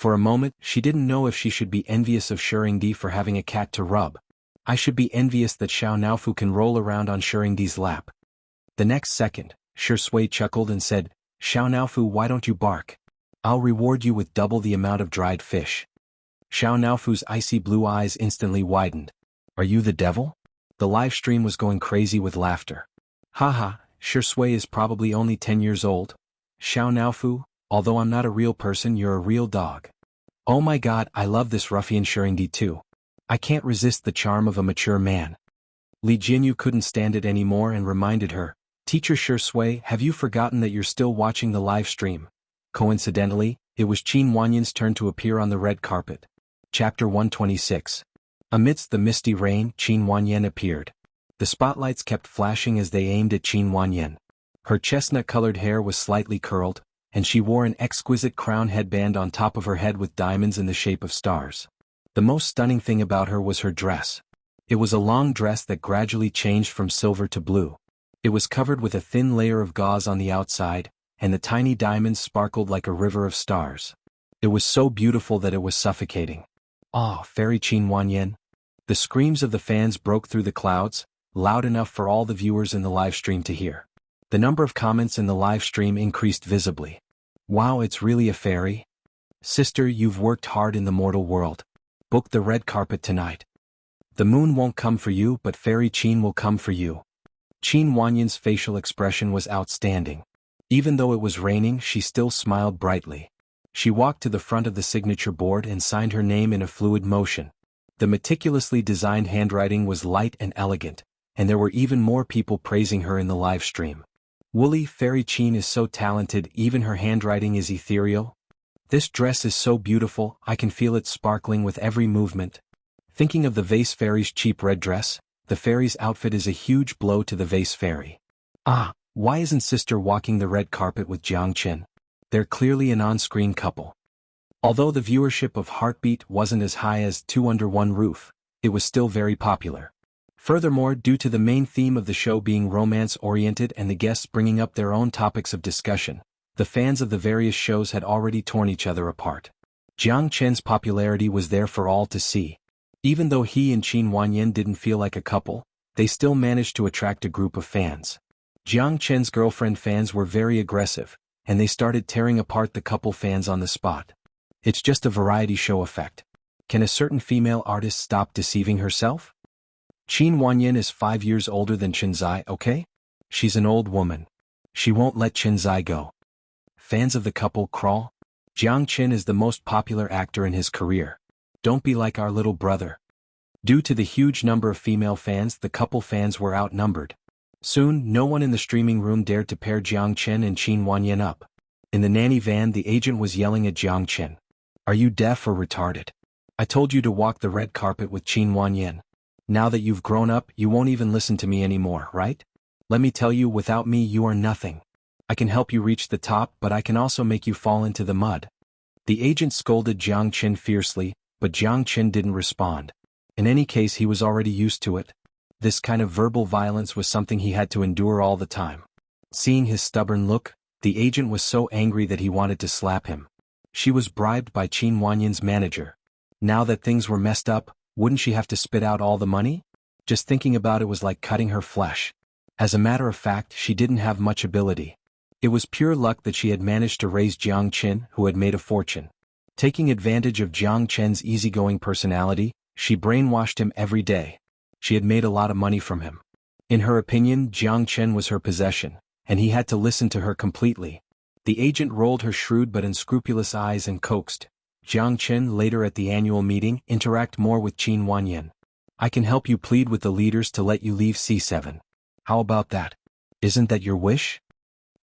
For a moment, she didn't know if she should be envious of Shuringdi for having a cat to rub. I should be envious that Xiao Naofu can roll around on Shuringdi's lap. The next second, Shui chuckled and said, Xiao Naofu, why don't you bark? I'll reward you with double the amount of dried fish. Xiao Naofu's icy blue eyes instantly widened. Are you the devil? The live stream was going crazy with laughter. Haha, Shui is probably only 10 years old. Xiao Naofu, although I'm not a real person, you're a real dog. Oh my god, I love this ruffian Shuringdi too. I can't resist the charm of a mature man. Li Jinyu couldn't stand it anymore and reminded her, Teacher Shui, have you forgotten that you're still watching the live stream? Coincidentally, it was Qin Wanyan's turn to appear on the red carpet. Chapter 126. Amidst the misty rain, Qin Wanyan appeared. The spotlights kept flashing as they aimed at Qin Wanyan. Her chestnut-colored hair was slightly curled, and she wore an exquisite crown headband on top of her head with diamonds in the shape of stars. The most stunning thing about her was her dress. It was a long dress that gradually changed from silver to blue. It was covered with a thin layer of gauze on the outside, and the tiny diamonds sparkled like a river of stars. It was so beautiful that it was suffocating. Ah, fairy Qin Wanyan. The screams of the fans broke through the clouds, loud enough for all the viewers in the live stream to hear. The number of comments in the live stream increased visibly. Wow, it's really a fairy? Sister, you've worked hard in the mortal world. Book the red carpet tonight. The moon won't come for you, but fairy Qin will come for you. Qin Wanyan's facial expression was outstanding. Even though it was raining, she still smiled brightly. She walked to the front of the signature board and signed her name in a fluid motion. The meticulously designed handwriting was light and elegant, and there were even more people praising her in the live stream. Woolly Fairy Qin is so talented, even her handwriting is ethereal. This dress is so beautiful, I can feel it sparkling with every movement. Thinking of the vase fairy's cheap red dress, the fairy's outfit is a huge blow to the vase fairy. Ah, why isn't sister walking the red carpet with Jiang Chen? They're clearly an on-screen couple. Although the viewership of Heartbeat wasn't as high as Two Under One Roof, it was still very popular. Furthermore, due to the main theme of the show being romance-oriented and the guests bringing up their own topics of discussion, the fans of the various shows had already torn each other apart. Jiang Chen's popularity was there for all to see. Even though he and Qin Wanyan didn't feel like a couple, they still managed to attract a group of fans. Jiang Chen's girlfriend fans were very aggressive, and they started tearing apart the couple fans on the spot. It's just a variety show effect. Can a certain female artist stop deceiving herself? Qin Wanyan is 5 years older than Chenzai, okay? She's an old woman. She won't let Chenzai go. Fans of the couple crawl? Jiang Chen is the most popular actor in his career. Don't be like our little brother. Due to the huge number of female fans, the couple fans were outnumbered. Soon, no one in the streaming room dared to pair Jiang Chen and Qin Wanyan up. In the nanny van, the agent was yelling at Jiang Chen. Are you deaf or retarded? I told you to walk the red carpet with Qin Wanyan. Now that you've grown up, you won't even listen to me anymore, right? Let me tell you, without me you are nothing. I can help you reach the top, but I can also make you fall into the mud. The agent scolded Jiang Chen fiercely, but Jiang Chen didn't respond. In any case, he was already used to it. This kind of verbal violence was something he had to endure all the time. Seeing his stubborn look, the agent was so angry that he wanted to slap him. She was bribed by Qin Wanyan's manager. Now that things were messed up, wouldn't she have to spit out all the money? Just thinking about it was like cutting her flesh. As a matter of fact, she didn't have much ability. It was pure luck that she had managed to raise Jiang Chen, who had made a fortune. Taking advantage of Jiang Chen's easygoing personality, she brainwashed him every day. She had made a lot of money from him. In her opinion, Jiang Chen was her possession, and he had to listen to her completely. The agent rolled her shrewd but unscrupulous eyes and coaxed. Jiang Chen later at the annual meeting, interact more with Qin Wanyan. I can help you plead with the leaders to let you leave C7. How about that? Isn't that your wish?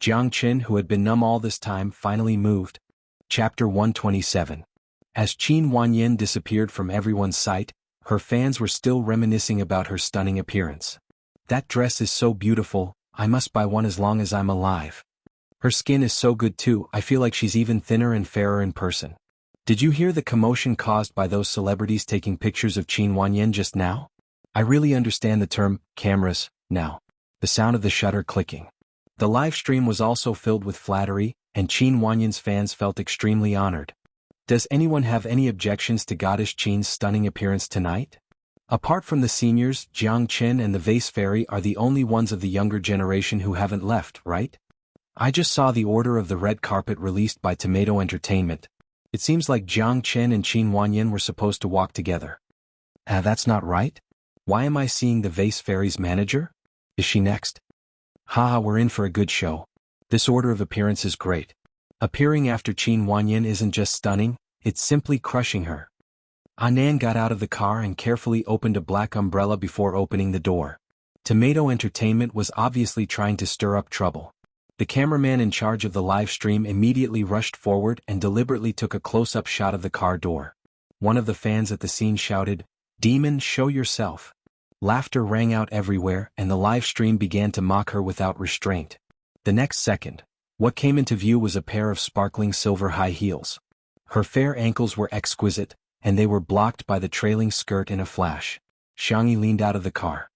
Jiang Chen, who had been numb all this time, finally moved. Chapter 127. As Qin Wanyan disappeared from everyone's sight, her fans were still reminiscing about her stunning appearance. That dress is so beautiful, I must buy one as long as I'm alive. Her skin is so good too, I feel like she's even thinner and fairer in person. Did you hear the commotion caused by those celebrities taking pictures of Qin Wanyan just now? I really understand the term, cameras, now. The sound of the shutter clicking. The live stream was also filled with flattery, and Qin Wanyan's fans felt extremely honored. Does anyone have any objections to Goddess Qin's stunning appearance tonight? Apart from the seniors, Jiang Qin and the Vase Fairy are the only ones of the younger generation who haven't left, right? I just saw the order of the red carpet released by Tomato Entertainment. It seems like Jiang Qin and Qin Wanyan were supposed to walk together. That's not right? Why am I seeing the Vase Fairy's manager? Is she next? Haha, we're in for a good show. This order of appearance is great. Appearing after Qin Wanyan isn't just stunning, it's simply crushing her. Anan got out of the car and carefully opened a black umbrella before opening the door. Tomato Entertainment was obviously trying to stir up trouble. The cameraman in charge of the live stream immediately rushed forward and deliberately took a close-up shot of the car door. One of the fans at the scene shouted, "Demon, show yourself." Laughter rang out everywhere and the live stream began to mock her without restraint. The next second, what came into view was a pair of sparkling silver high heels. Her fair ankles were exquisite, and they were blocked by the trailing skirt in a flash. Xiangyi leaned out of the car.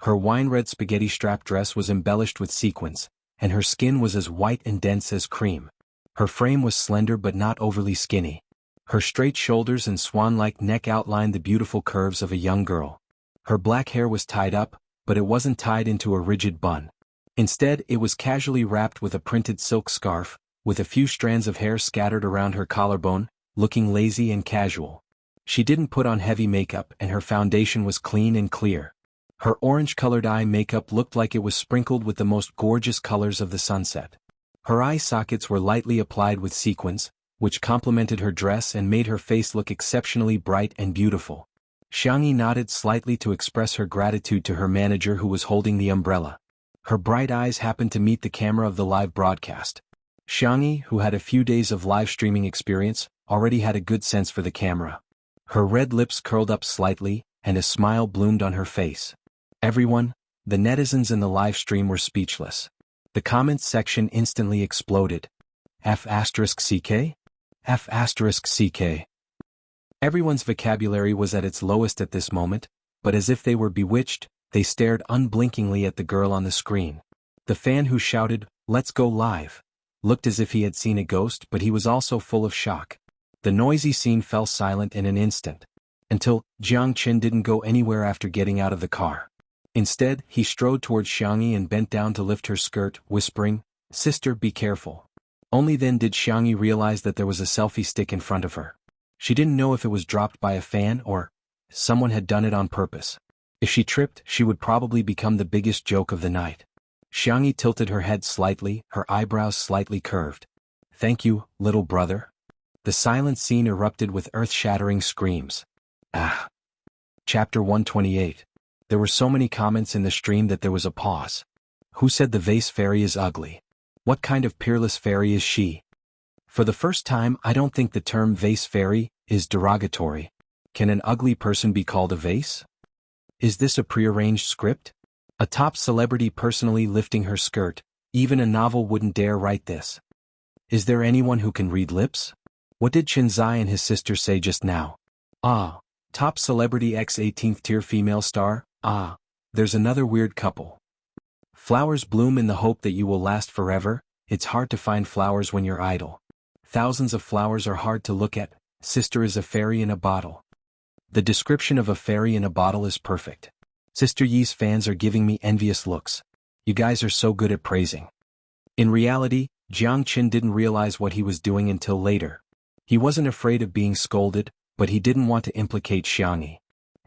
Her wine-red spaghetti strap dress was embellished with sequins, and her skin was as white and dense as cream. Her frame was slender but not overly skinny. Her straight shoulders and swan-like neck outlined the beautiful curves of a young girl. Her black hair was tied up, but it wasn't tied into a rigid bun. Instead, it was casually wrapped with a printed silk scarf, with a few strands of hair scattered around her collarbone, looking lazy and casual. She didn't put on heavy makeup and her foundation was clean and clear. Her orange-colored eye makeup looked like it was sprinkled with the most gorgeous colors of the sunset. Her eye sockets were lightly applied with sequins, which complemented her dress and made her face look exceptionally bright and beautiful. Xiangyi nodded slightly to express her gratitude to her manager who was holding the umbrella. Her bright eyes happened to meet the camera of the live broadcast. Xiangyi, who had a few days of live streaming experience, already had a good sense for the camera. Her red lips curled up slightly, and a smile bloomed on her face. Everyone, the netizens in the live stream were speechless. The comments section instantly exploded. F***CK? F***CK. Everyone's vocabulary was at its lowest at this moment, but as if they were bewitched, they stared unblinkingly at the girl on the screen. The fan who shouted, "Let's go live," looked as if he had seen a ghost, but he was also full of shock. The noisy scene fell silent in an instant. Until, Jiang Qin didn't go anywhere after getting out of the car. Instead, he strode towards Xiangyi and bent down to lift her skirt, whispering, "Sister, be careful." Only then did Xiangyi realize that there was a selfie stick in front of her. She didn't know if it was dropped by a fan or someone had done it on purpose. If she tripped, she would probably become the biggest joke of the night. Xiangyi tilted her head slightly, her eyebrows slightly curved. "Thank you, little brother." The silent scene erupted with earth-shattering screams. Ah. Chapter 128. There were so many comments in the stream that there was a pause. Who said the Vase Fairy is ugly? What kind of peerless fairy is she? For the first time, I don't think the term Vase Fairy is derogatory. Can an ugly person be called a vase? Is this a prearranged script? A top celebrity personally lifting her skirt, even a novel wouldn't dare write this. Is there anyone who can read lips? What did Chinzai and his sister say just now? Ah, top celebrity X 18th tier female star? Ah, there's another weird couple. Flowers bloom in the hope that you will last forever. It's hard to find flowers when you're idle. Thousands of flowers are hard to look at. Sister is a fairy in a bottle. The description of a fairy in a bottle is perfect. Sister Yi's fans are giving me envious looks. You guys are so good at praising. In reality, Jiang Qin didn't realize what he was doing until later. He wasn't afraid of being scolded, but he didn't want to implicate Xiangyi.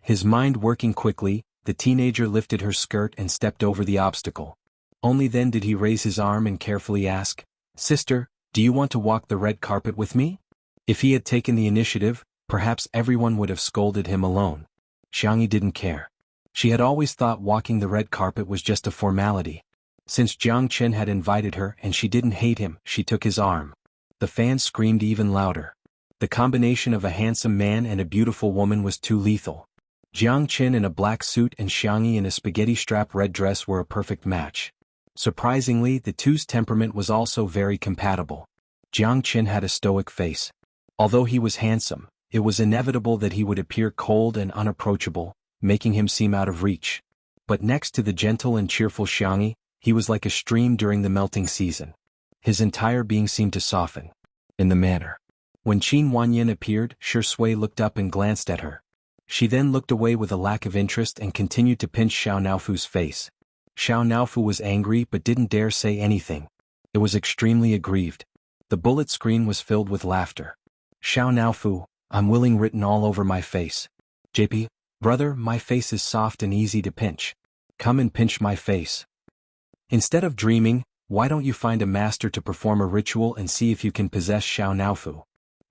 His mind working quickly, the teenager lifted her skirt and stepped over the obstacle. Only then did he raise his arm and carefully ask, "Sister, do you want to walk the red carpet with me?" If he had taken the initiative, perhaps everyone would have scolded him alone. Xiangyi didn't care. She had always thought walking the red carpet was just a formality. Since Jiang Qin had invited her and she didn't hate him, she took his arm. The fans screamed even louder. The combination of a handsome man and a beautiful woman was too lethal. Jiang Qin in a black suit and Xiangyi in a spaghetti-strap red dress were a perfect match. Surprisingly, the two's temperament was also very compatible. Jiang Qin had a stoic face. Although he was handsome, it was inevitable that he would appear cold and unapproachable, making him seem out of reach. But next to the gentle and cheerful Xiangyi, he was like a stream during the melting season. His entire being seemed to soften. In the manner. When Qin Wanyan appeared, Shi Sui looked up and glanced at her. She then looked away with a lack of interest and continued to pinch Xiao Naofu's face. Xiao Naofu was angry but didn't dare say anything. It was extremely aggrieved. The bullet screen was filled with laughter. Xiao Naofu, I'm willing written all over my face. JP, brother, my face is soft and easy to pinch. Come and pinch my face. Instead of dreaming, why don't you find a master to perform a ritual and see if you can possess Xiao Naofu?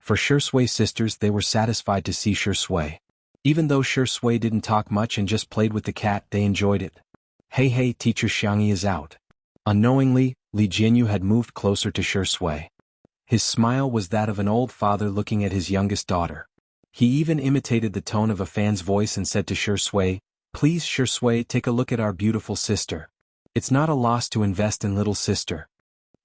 For Shi Sui's sisters, they were satisfied to see Shi Sui. Even though Shi Sui didn't talk much and just played with the cat, they enjoyed it. Hey, teacher Xiangyi is out. Unknowingly, Li Jianyu had moved closer to Shi Sui. His smile was that of an old father looking at his youngest daughter. He even imitated the tone of a fan's voice and said to Shi Sui, Please Shi Sui, take a look at our beautiful sister. It's not a loss to invest in little sister.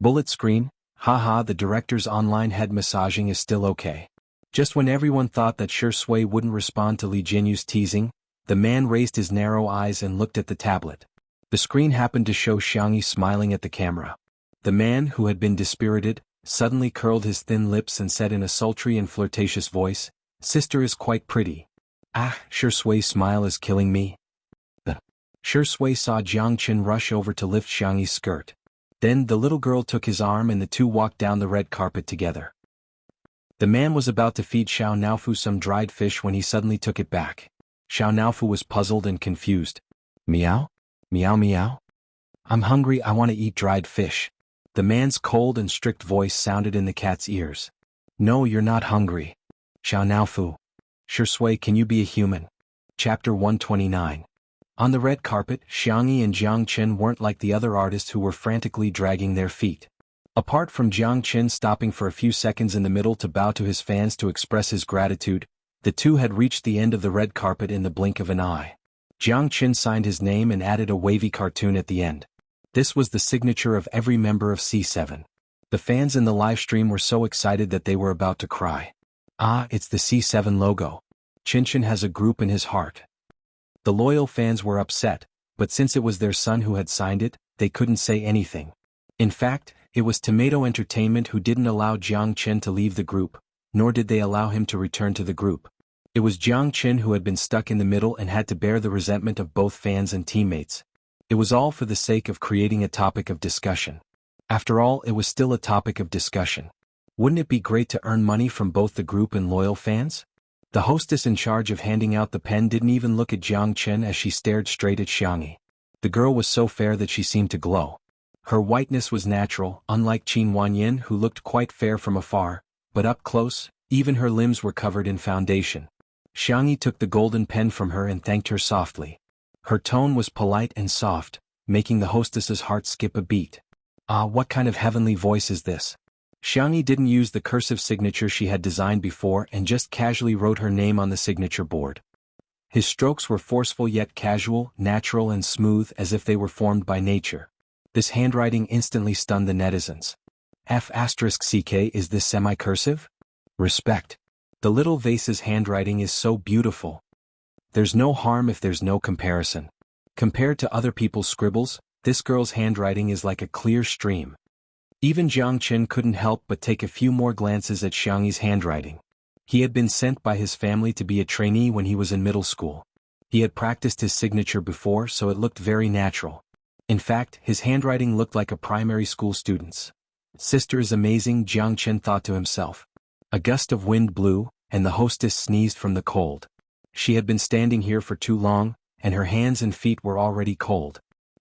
Bullet screen, haha, the director's online head massaging is still okay. Just when everyone thought that Shi Sui wouldn't respond to Li Jianyu's teasing, the man raised his narrow eyes and looked at the tablet. The screen happened to show Xiangyi smiling at the camera. The man, who had been dispirited, suddenly curled his thin lips and said in a sultry and flirtatious voice, Sister is quite pretty. Ah, Shi Sui's smile is killing me. Shi Sui saw Jiang Qin rush over to lift Xiangyi's skirt. Then the little girl took his arm and the two walked down the red carpet together. The man was about to feed Xiao Naofu some dried fish when he suddenly took it back. Xiao Naofu was puzzled and confused. Meow? Meow meow? I'm hungry, I want to eat dried fish. The man's cold and strict voice sounded in the cat's ears. No, you're not hungry. Xiao Naofu. Shi Sui, can you be a human? Chapter 129. On the red carpet, Xiangyi and Jiang Qin weren't like the other artists who were frantically dragging their feet. Apart from Jiang Qin stopping for a few seconds in the middle to bow to his fans to express his gratitude, the two had reached the end of the red carpet in the blink of an eye. Jiang Qin signed his name and added a wavy cartoon at the end. This was the signature of every member of C7. The fans in the live stream were so excited that they were about to cry. Ah, it's the C7 logo. Qinchin has a group in his heart. The loyal fans were upset, but since it was their son who had signed it, they couldn't say anything. In fact, it was Tomato Entertainment who didn't allow Jiang Qin to leave the group, nor did they allow him to return to the group. It was Jiang Qin who had been stuck in the middle and had to bear the resentment of both fans and teammates. It was all for the sake of creating a topic of discussion. After all, it was still a topic of discussion. Wouldn't it be great to earn money from both the group and loyal fans? The hostess in charge of handing out the pen didn't even look at Jiang Qin as she stared straight at Xiangyi. The girl was so fair that she seemed to glow. Her whiteness was natural, unlike Qin Wanyan, who looked quite fair from afar, but up close, even her limbs were covered in foundation. Xiangyi took the golden pen from her and thanked her softly. Her tone was polite and soft, making the hostess's heart skip a beat. Ah, what kind of heavenly voice is this? Xiangyi didn't use the cursive signature she had designed before and just casually wrote her name on the signature board. His strokes were forceful yet casual, natural and smooth as if they were formed by nature. This handwriting instantly stunned the netizens. F***ck, is this semi-cursive? Respect. The little vase's handwriting is so beautiful. There's no harm if there's no comparison. Compared to other people's scribbles, this girl's handwriting is like a clear stream. Even Jiang Qin couldn't help but take a few more glances at Xiangyi's handwriting. He had been sent by his family to be a trainee when he was in middle school. He had practiced his signature before, so it looked very natural. In fact, his handwriting looked like a primary school student's. Sister is amazing, Jiang Qin thought to himself. A gust of wind blew, and the hostess sneezed from the cold. She had been standing here for too long, and her hands and feet were already cold.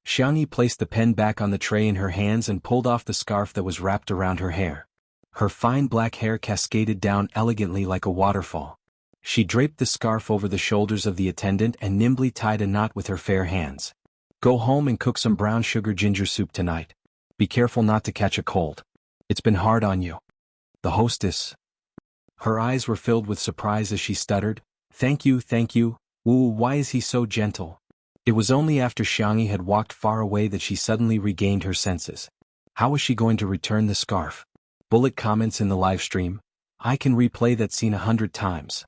Xiangyi placed the pen back on the tray in her hands and pulled off the scarf that was wrapped around her hair. Her fine black hair cascaded down elegantly like a waterfall. She draped the scarf over the shoulders of the attendant and nimbly tied a knot with her fair hands. Go home and cook some brown sugar ginger soup tonight. Be careful not to catch a cold. It's been hard on you. The hostess. Her eyes were filled with surprise as she stuttered, Thank you. Ooh, why is he so gentle? It was only after Xiangyi had walked far away that she suddenly regained her senses. How was she going to return the scarf? Bullet comments in the live stream. I can replay that scene 100 times.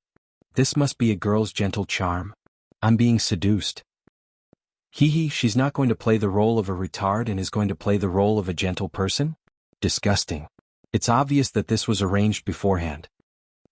This must be a girl's gentle charm. I'm being seduced. Hee, she's not going to play the role of a retard and is going to play the role of a gentle person? Disgusting. It's obvious that this was arranged beforehand.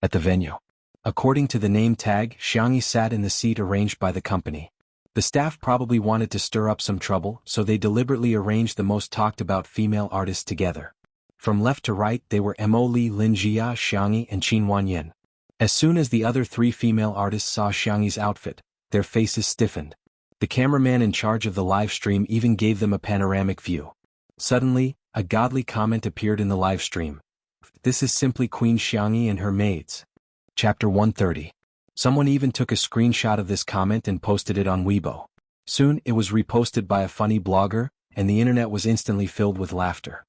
At the venue. According to the name tag, Xiangyi sat in the seat arranged by the company. The staff probably wanted to stir up some trouble, so they deliberately arranged the most talked-about female artists together. From left to right they were Mo Li, Lin Jia, Xiangyi, and Qin Wanyan. As soon as the other three female artists saw Xiangyi's outfit, their faces stiffened. The cameraman in charge of the live stream even gave them a panoramic view. Suddenly, a godly comment appeared in the live stream. This is simply Queen Xiangyi and her maids. Chapter 130. Someone even took a screenshot of this comment and posted it on Weibo. Soon it was reposted by a funny blogger, and the internet was instantly filled with laughter.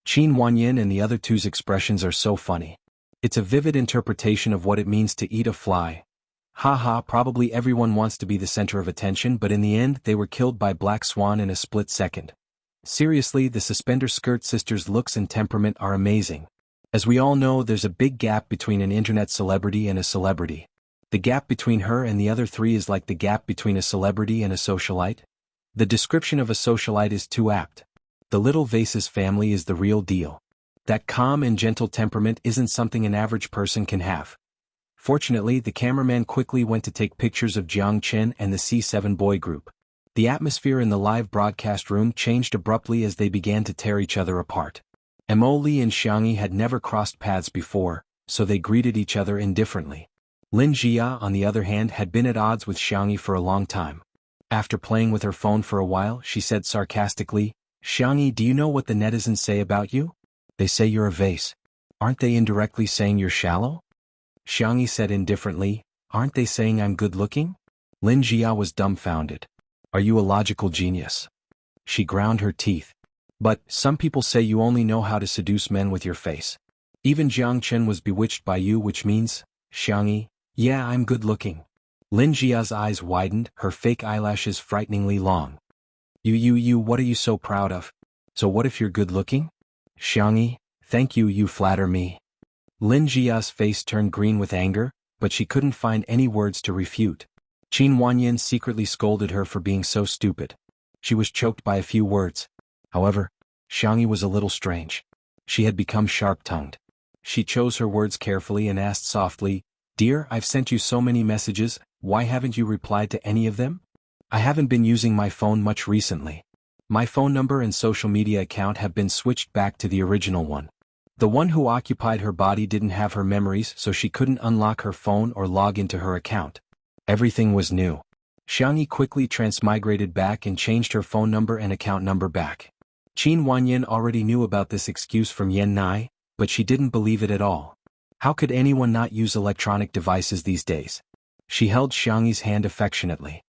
Qin Wanyan and the other two's expressions are so funny. It's a vivid interpretation of what it means to eat a fly. Haha, probably everyone wants to be the center of attention, but in the end they were killed by Black Swan in a split second. Seriously, the Suspender Skirt sisters' looks and temperament are amazing. As we all know, there's a big gap between an internet celebrity and a celebrity. The gap between her and the other three is like the gap between a celebrity and a socialite. The description of a socialite is too apt. The little Vases family is the real deal. That calm and gentle temperament isn't something an average person can have. Fortunately, the cameraman quickly went to take pictures of Jiang Chen and the C7 boy group. The atmosphere in the live broadcast room changed abruptly as they began to tear each other apart. Mo Li and Xiangyi had never crossed paths before, so they greeted each other indifferently. Lin Jia, on the other hand, had been at odds with Xiangyi for a long time. After playing with her phone for a while, she said sarcastically, "Xiangyi, do you know what the netizens say about you? They say you're a vase. Aren't they indirectly saying you're shallow?" Xiangyi said indifferently, "Aren't they saying I'm good-looking?" Lin Jia was dumbfounded. "Are you a logical genius?" She ground her teeth. "But, some people say you only know how to seduce men with your face. Even Jiang Chen was bewitched by you, which means..." Xiangyi, "Yeah, I'm good-looking." Lin Jia's eyes widened, her fake eyelashes frighteningly long. You, what are you so proud of? So what if you're good-looking?" Xiangyi, "Thank you, you flatter me." Lin Jia's face turned green with anger, but she couldn't find any words to refute. Qin Wanyan secretly scolded her for being so stupid. She was choked by a few words. However, Xiangyi was a little strange. She had become sharp-tongued. She chose her words carefully and asked softly, "Dear, I've sent you so many messages, why haven't you replied to any of them? I haven't been using my phone much recently. My phone number and social media account have been switched back to the original one. The one who occupied her body didn't have her memories, so she couldn't unlock her phone or log into her account. Everything was new." Xiangyi quickly transmigrated back and changed her phone number and account number back. Qin Wanyan already knew about this excuse from Yan Nai, but she didn't believe it at all. How could anyone not use electronic devices these days? She held Xiangyi's hand affectionately.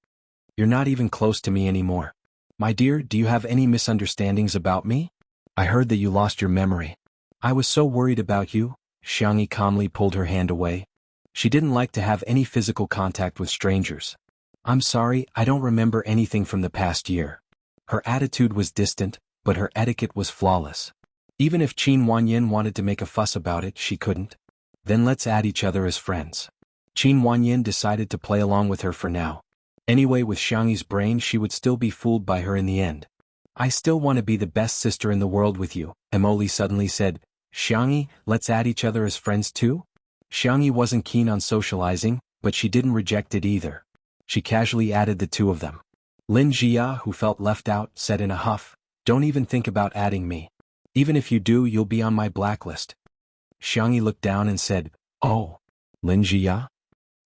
"You're not even close to me anymore. My dear, do you have any misunderstandings about me? I heard that you lost your memory. I was so worried about you." Xiangyi calmly pulled her hand away. She didn't like to have any physical contact with strangers. "I'm sorry, I don't remember anything from the past year." Her attitude was distant, but her etiquette was flawless. Even if Qin Wanyan wanted to make a fuss about it, she couldn't. "Then let's add each other as friends." Qin Wanyan decided to play along with her for now. Anyway, with Xiangyi's brain, she would still be fooled by her in the end. "I still want to be the best sister in the world with you," Mo Li suddenly said. "Xiangyi, let's add each other as friends too?" Xiangyi wasn't keen on socializing, but she didn't reject it either. She casually added the two of them. Lin Jia, who felt left out, said in a huff, "Don't even think about adding me. Even if you do, you'll be on my blacklist." Xiangyi looked down and said, "Oh, Lin Jia?"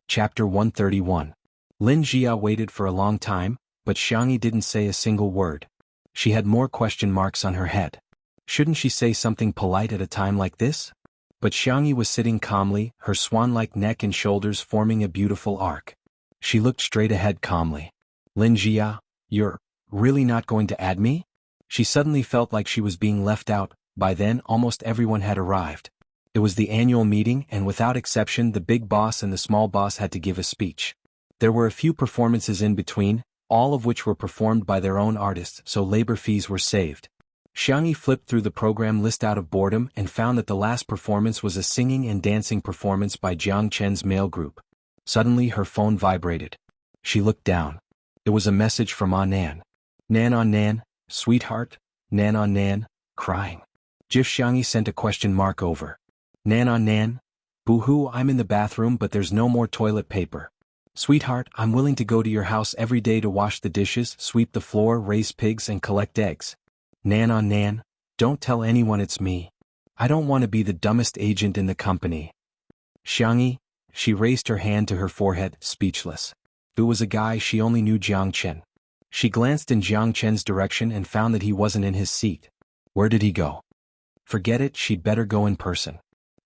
Chapter 131. Lin Jia waited for a long time, but Xiangyi didn't say a single word. She had more question marks on her head. Shouldn't she say something polite at a time like this? But Xiangyi was sitting calmly, her swan-like neck and shoulders forming a beautiful arc. She looked straight ahead calmly. "Lin Jia, you're really not going to add me?" She suddenly felt like she was being left out. By then, almost everyone had arrived. It was the annual meeting, and without exception, the big boss and the small boss had to give a speech. There were a few performances in between, all of which were performed by their own artists, so labor fees were saved. Xiangyi flipped through the program list out of boredom and found that the last performance was a singing and dancing performance by Jiang Chen's male group. Suddenly her phone vibrated. She looked down. It was a message from Nan. Nan, sweetheart, Nan, crying. GIF Xiangyi sent a question mark over. Nan, Boo-hoo, I'm in the bathroom but there's no more toilet paper. Sweetheart, I'm willing to go to your house every day to wash the dishes, sweep the floor, raise pigs and collect eggs. Nan on Nan, don't tell anyone it's me. I don't want to be the dumbest agent in the company. Xiangyi, she raised her hand to her forehead, speechless. It was a guy she only knew, Jiang Chen. She glanced in Jiang Chen's direction and found that he wasn't in his seat. Where did he go? Forget it, she'd better go in person.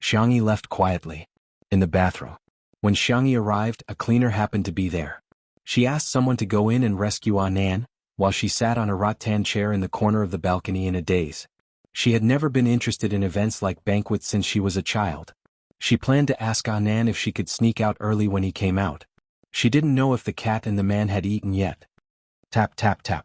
Xiangyi left quietly. In the bathroom. When Xiangyi arrived, a cleaner happened to be there. She asked someone to go in and rescue Nan, while she sat on a rattan chair in the corner of the balcony in a daze. She had never been interested in events like banquets since she was a child. She planned to ask Nan if she could sneak out early when he came out. She didn't know if the cat and the man had eaten yet. Tap tap tap.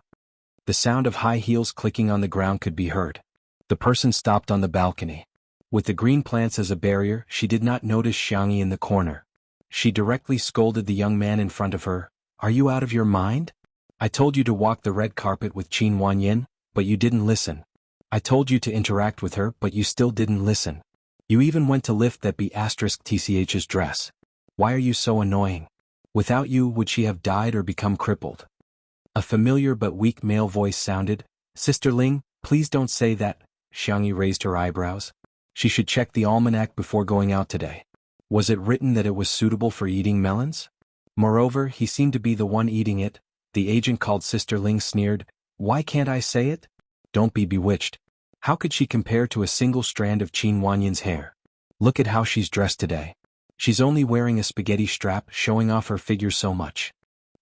The sound of high heels clicking on the ground could be heard. The person stopped on the balcony. With the green plants as a barrier, she did not notice Xiangyi in the corner. She directly scolded the young man in front of her. Are you out of your mind? I told you to walk the red carpet with Qin Wanyin, but you didn't listen. I told you to interact with her, but you still didn't listen. You even went to lift that B*TCH's dress. Why are you so annoying? Without you, would she have died or become crippled? A familiar but weak male voice sounded. Sister Ling, please don't say that. Xiangyi raised her eyebrows. She should check the almanac before going out today. Was it written that it was suitable for eating melons? Moreover, he seemed to be the one eating it. The agent called Sister Ling sneered. Why can't I say it? Don't be bewitched. How could she compare to a single strand of Qin Wanyin's hair? Look at how she's dressed today. She's only wearing a spaghetti strap, showing off her figure so much.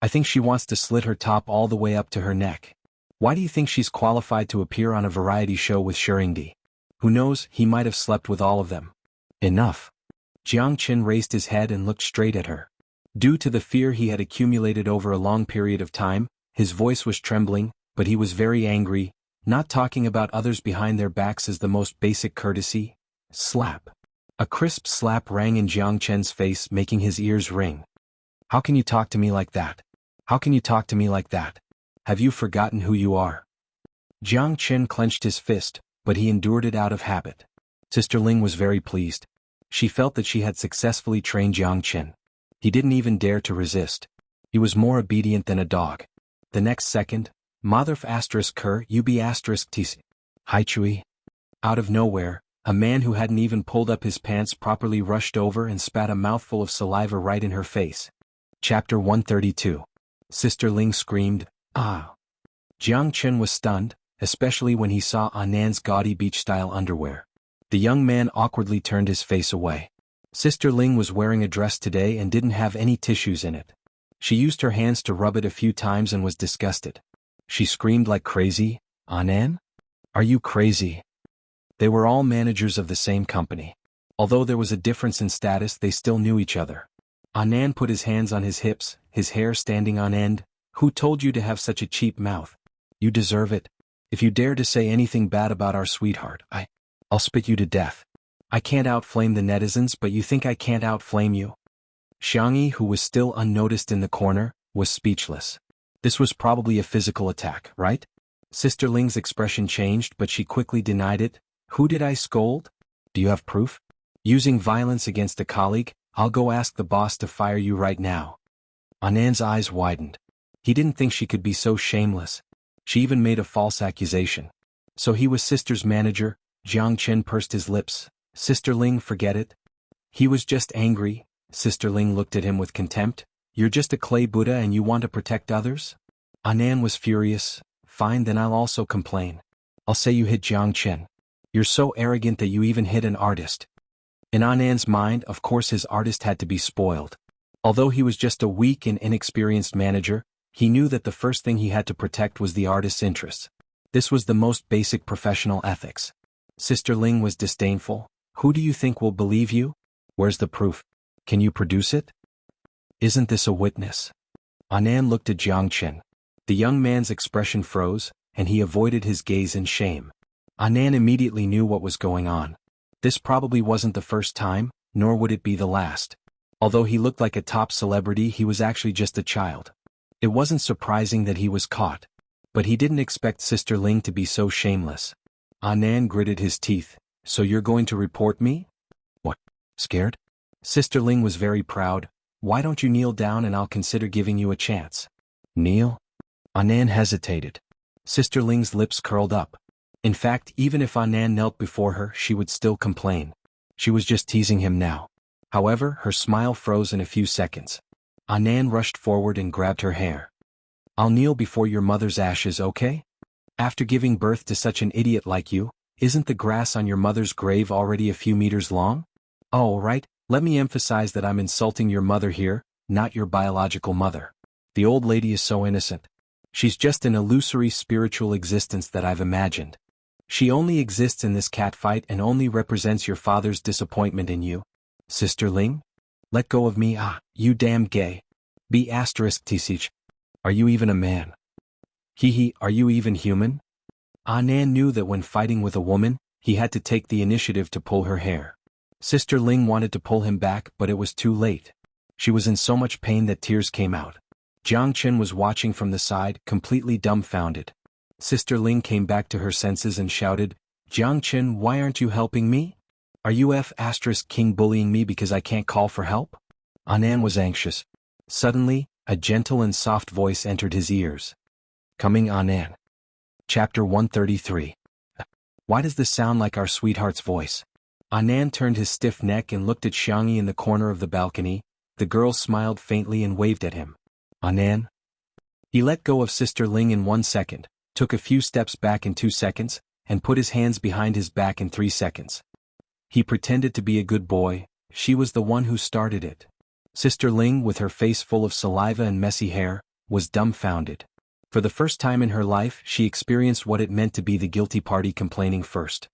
I think she wants to slit her top all the way up to her neck. Why do you think she's qualified to appear on a variety show with Shuringdi? Who knows, he might have slept with all of them. Enough. Jiang Chen raised his head and looked straight at her. Due to the fear he had accumulated over a long period of time, his voice was trembling, but he was very angry. Not talking about others behind their backs is the most basic courtesy. Slap. A crisp slap rang in Jiang Chen's face, making his ears ring. How can you talk to me like that? How can you talk to me like that? Have you forgotten who you are? Jiang Chen clenched his fist, but he endured it out of habit. Sister Ling was very pleased. She felt that she had successfully trained Jiang Chen. He didn't even dare to resist. He was more obedient than a dog. The next second, Motherf *Ker UB*TC. Hai Chui. Out of nowhere, a man who hadn't even pulled up his pants properly rushed over and spat a mouthful of saliva right in her face. Chapter 132. Sister Ling screamed, ah. Jiang Chen was stunned, especially when he saw Nan's gaudy beach-style underwear. The young man awkwardly turned his face away. Sister Ling was wearing a dress today and didn't have any tissues in it. She used her hands to rub it a few times and was disgusted. She screamed like crazy, Nan? Are you crazy? They were all managers of the same company. Although there was a difference in status, they still knew each other. Nan put his hands on his hips, his hair standing on end. Who told you to have such a cheap mouth? You deserve it. If you dare to say anything bad about our sweetheart, I'll spit you to death. I can't outflame the netizens, but you think I can't outflame you? Xiangyi, who was still unnoticed in the corner, was speechless. This was probably a physical attack, right? Sister Ling's expression changed, but she quickly denied it. Who did I scold? Do you have proof? Using violence against a colleague? I'll go ask the boss to fire you right now. Anan's eyes widened. He didn't think she could be so shameless. She even made a false accusation. So he was Sister's manager. Jiang Chen pursed his lips. Sister Ling, forget it. He was just angry. Sister Ling looked at him with contempt. You're just a clay Buddha and you want to protect others? Anan was furious. Fine, then I'll also complain. I'll say you hit Jiang Chen. You're so arrogant that you even hit an artist. In Anan's mind, of course his artist had to be spoiled. Although he was just a weak and inexperienced manager, he knew that the first thing he had to protect was the artist's interests. This was the most basic professional ethics. Sister Ling was disdainful. Who do you think will believe you? Where's the proof? Can you produce it? Isn't this a witness? Anan looked at Jiang Chen. The young man's expression froze, and he avoided his gaze in shame. Anan immediately knew what was going on. This probably wasn't the first time, nor would it be the last. Although he looked like a top celebrity, he was actually just a child. It wasn't surprising that he was caught. But he didn't expect Sister Ling to be so shameless. Anan gritted his teeth. So you're going to report me? What? Scared? Sister Ling was very proud. Why don't you kneel down and I'll consider giving you a chance? Kneel? Anan hesitated. Sister Ling's lips curled up. In fact, even if Anan knelt before her, she would still complain. She was just teasing him now. However, her smile froze in a few seconds. Anan rushed forward and grabbed her hair. I'll kneel before your mother's ashes, okay? After giving birth to such an idiot like you, isn't the grass on your mother's grave already a few meters long? Oh, right, let me emphasize that I'm insulting your mother here, not your biological mother. The old lady is so innocent. She's just an illusory spiritual existence that I've imagined. She only exists in this catfight and only represents your father's disappointment in you. Sister Ling? Let go of me, you damn gay. B*TCH. Are you even a man? Are you even human? Anan knew that when fighting with a woman, he had to take the initiative to pull her hair. Sister Ling wanted to pull him back, but it was too late. She was in so much pain that tears came out. Jiang Chen was watching from the side, completely dumbfounded. Sister Ling came back to her senses and shouted, Jiang Chen, why aren't you helping me? Are you King bullying me because I can't call for help? Anan was anxious. Suddenly, a gentle and soft voice entered his ears. Coming Anan. Chapter 133. Why does this sound like our sweetheart's voice? Anan turned his stiff neck and looked at Xiangyi in the corner of the balcony. The girl smiled faintly and waved at him. Anan? He let go of Sister Ling in 1 second, took a few steps back in 2 seconds, and put his hands behind his back in 3 seconds. He pretended to be a good boy. She was the one who started it. Sister Ling, with her face full of saliva and messy hair, was dumbfounded. For the first time in her life, she experienced what it meant to be the guilty party complaining first.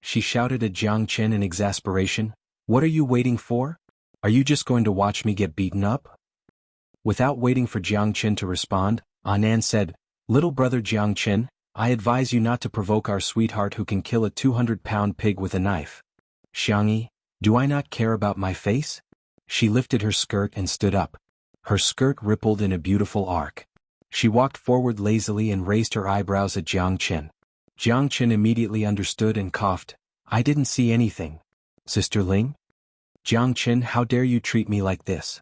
She shouted at Jiang Chen in exasperation, What are you waiting for? Are you just going to watch me get beaten up? Without waiting for Jiang Chen to respond, Anan said, Little brother Jiang Chen, I advise you not to provoke our sweetheart who can kill a 200-pound pig with a knife. Xiangyi, do I not care about my face? She lifted her skirt and stood up. Her skirt rippled in a beautiful arc. She walked forward lazily and raised her eyebrows at Jiang Chen. Jiang Chen immediately understood and coughed. I didn't see anything. Sister Ling? Jiang Chen, how dare you treat me like this?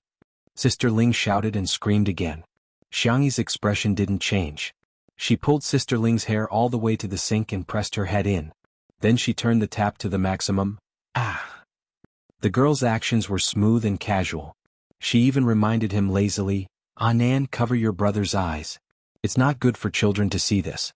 Sister Ling shouted and screamed again. Xiangyi's expression didn't change. She pulled Sister Ling's hair all the way to the sink and pressed her head in. Then she turned the tap to the maximum. The girl's actions were smooth and casual. She even reminded him lazily, Anan, cover your brother's eyes. It's not good for children to see this.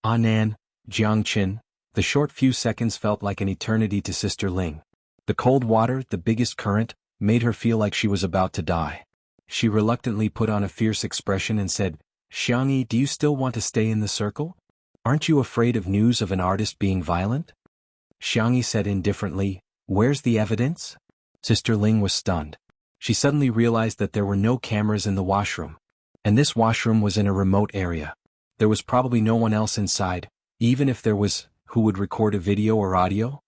Anan, Jiang Chen, the short few seconds felt like an eternity to Sister Ling. The cold water, the biggest current, made her feel like she was about to die. She reluctantly put on a fierce expression and said, Xiangyi, do you still want to stay in the circle? Aren't you afraid of news of an artist being violent? Xiangyi said indifferently, Where's the evidence? Sister Ling was stunned. She suddenly realized that there were no cameras in the washroom. And this washroom was in a remote area. There was probably no one else inside, even if there was, who would record a video or audio?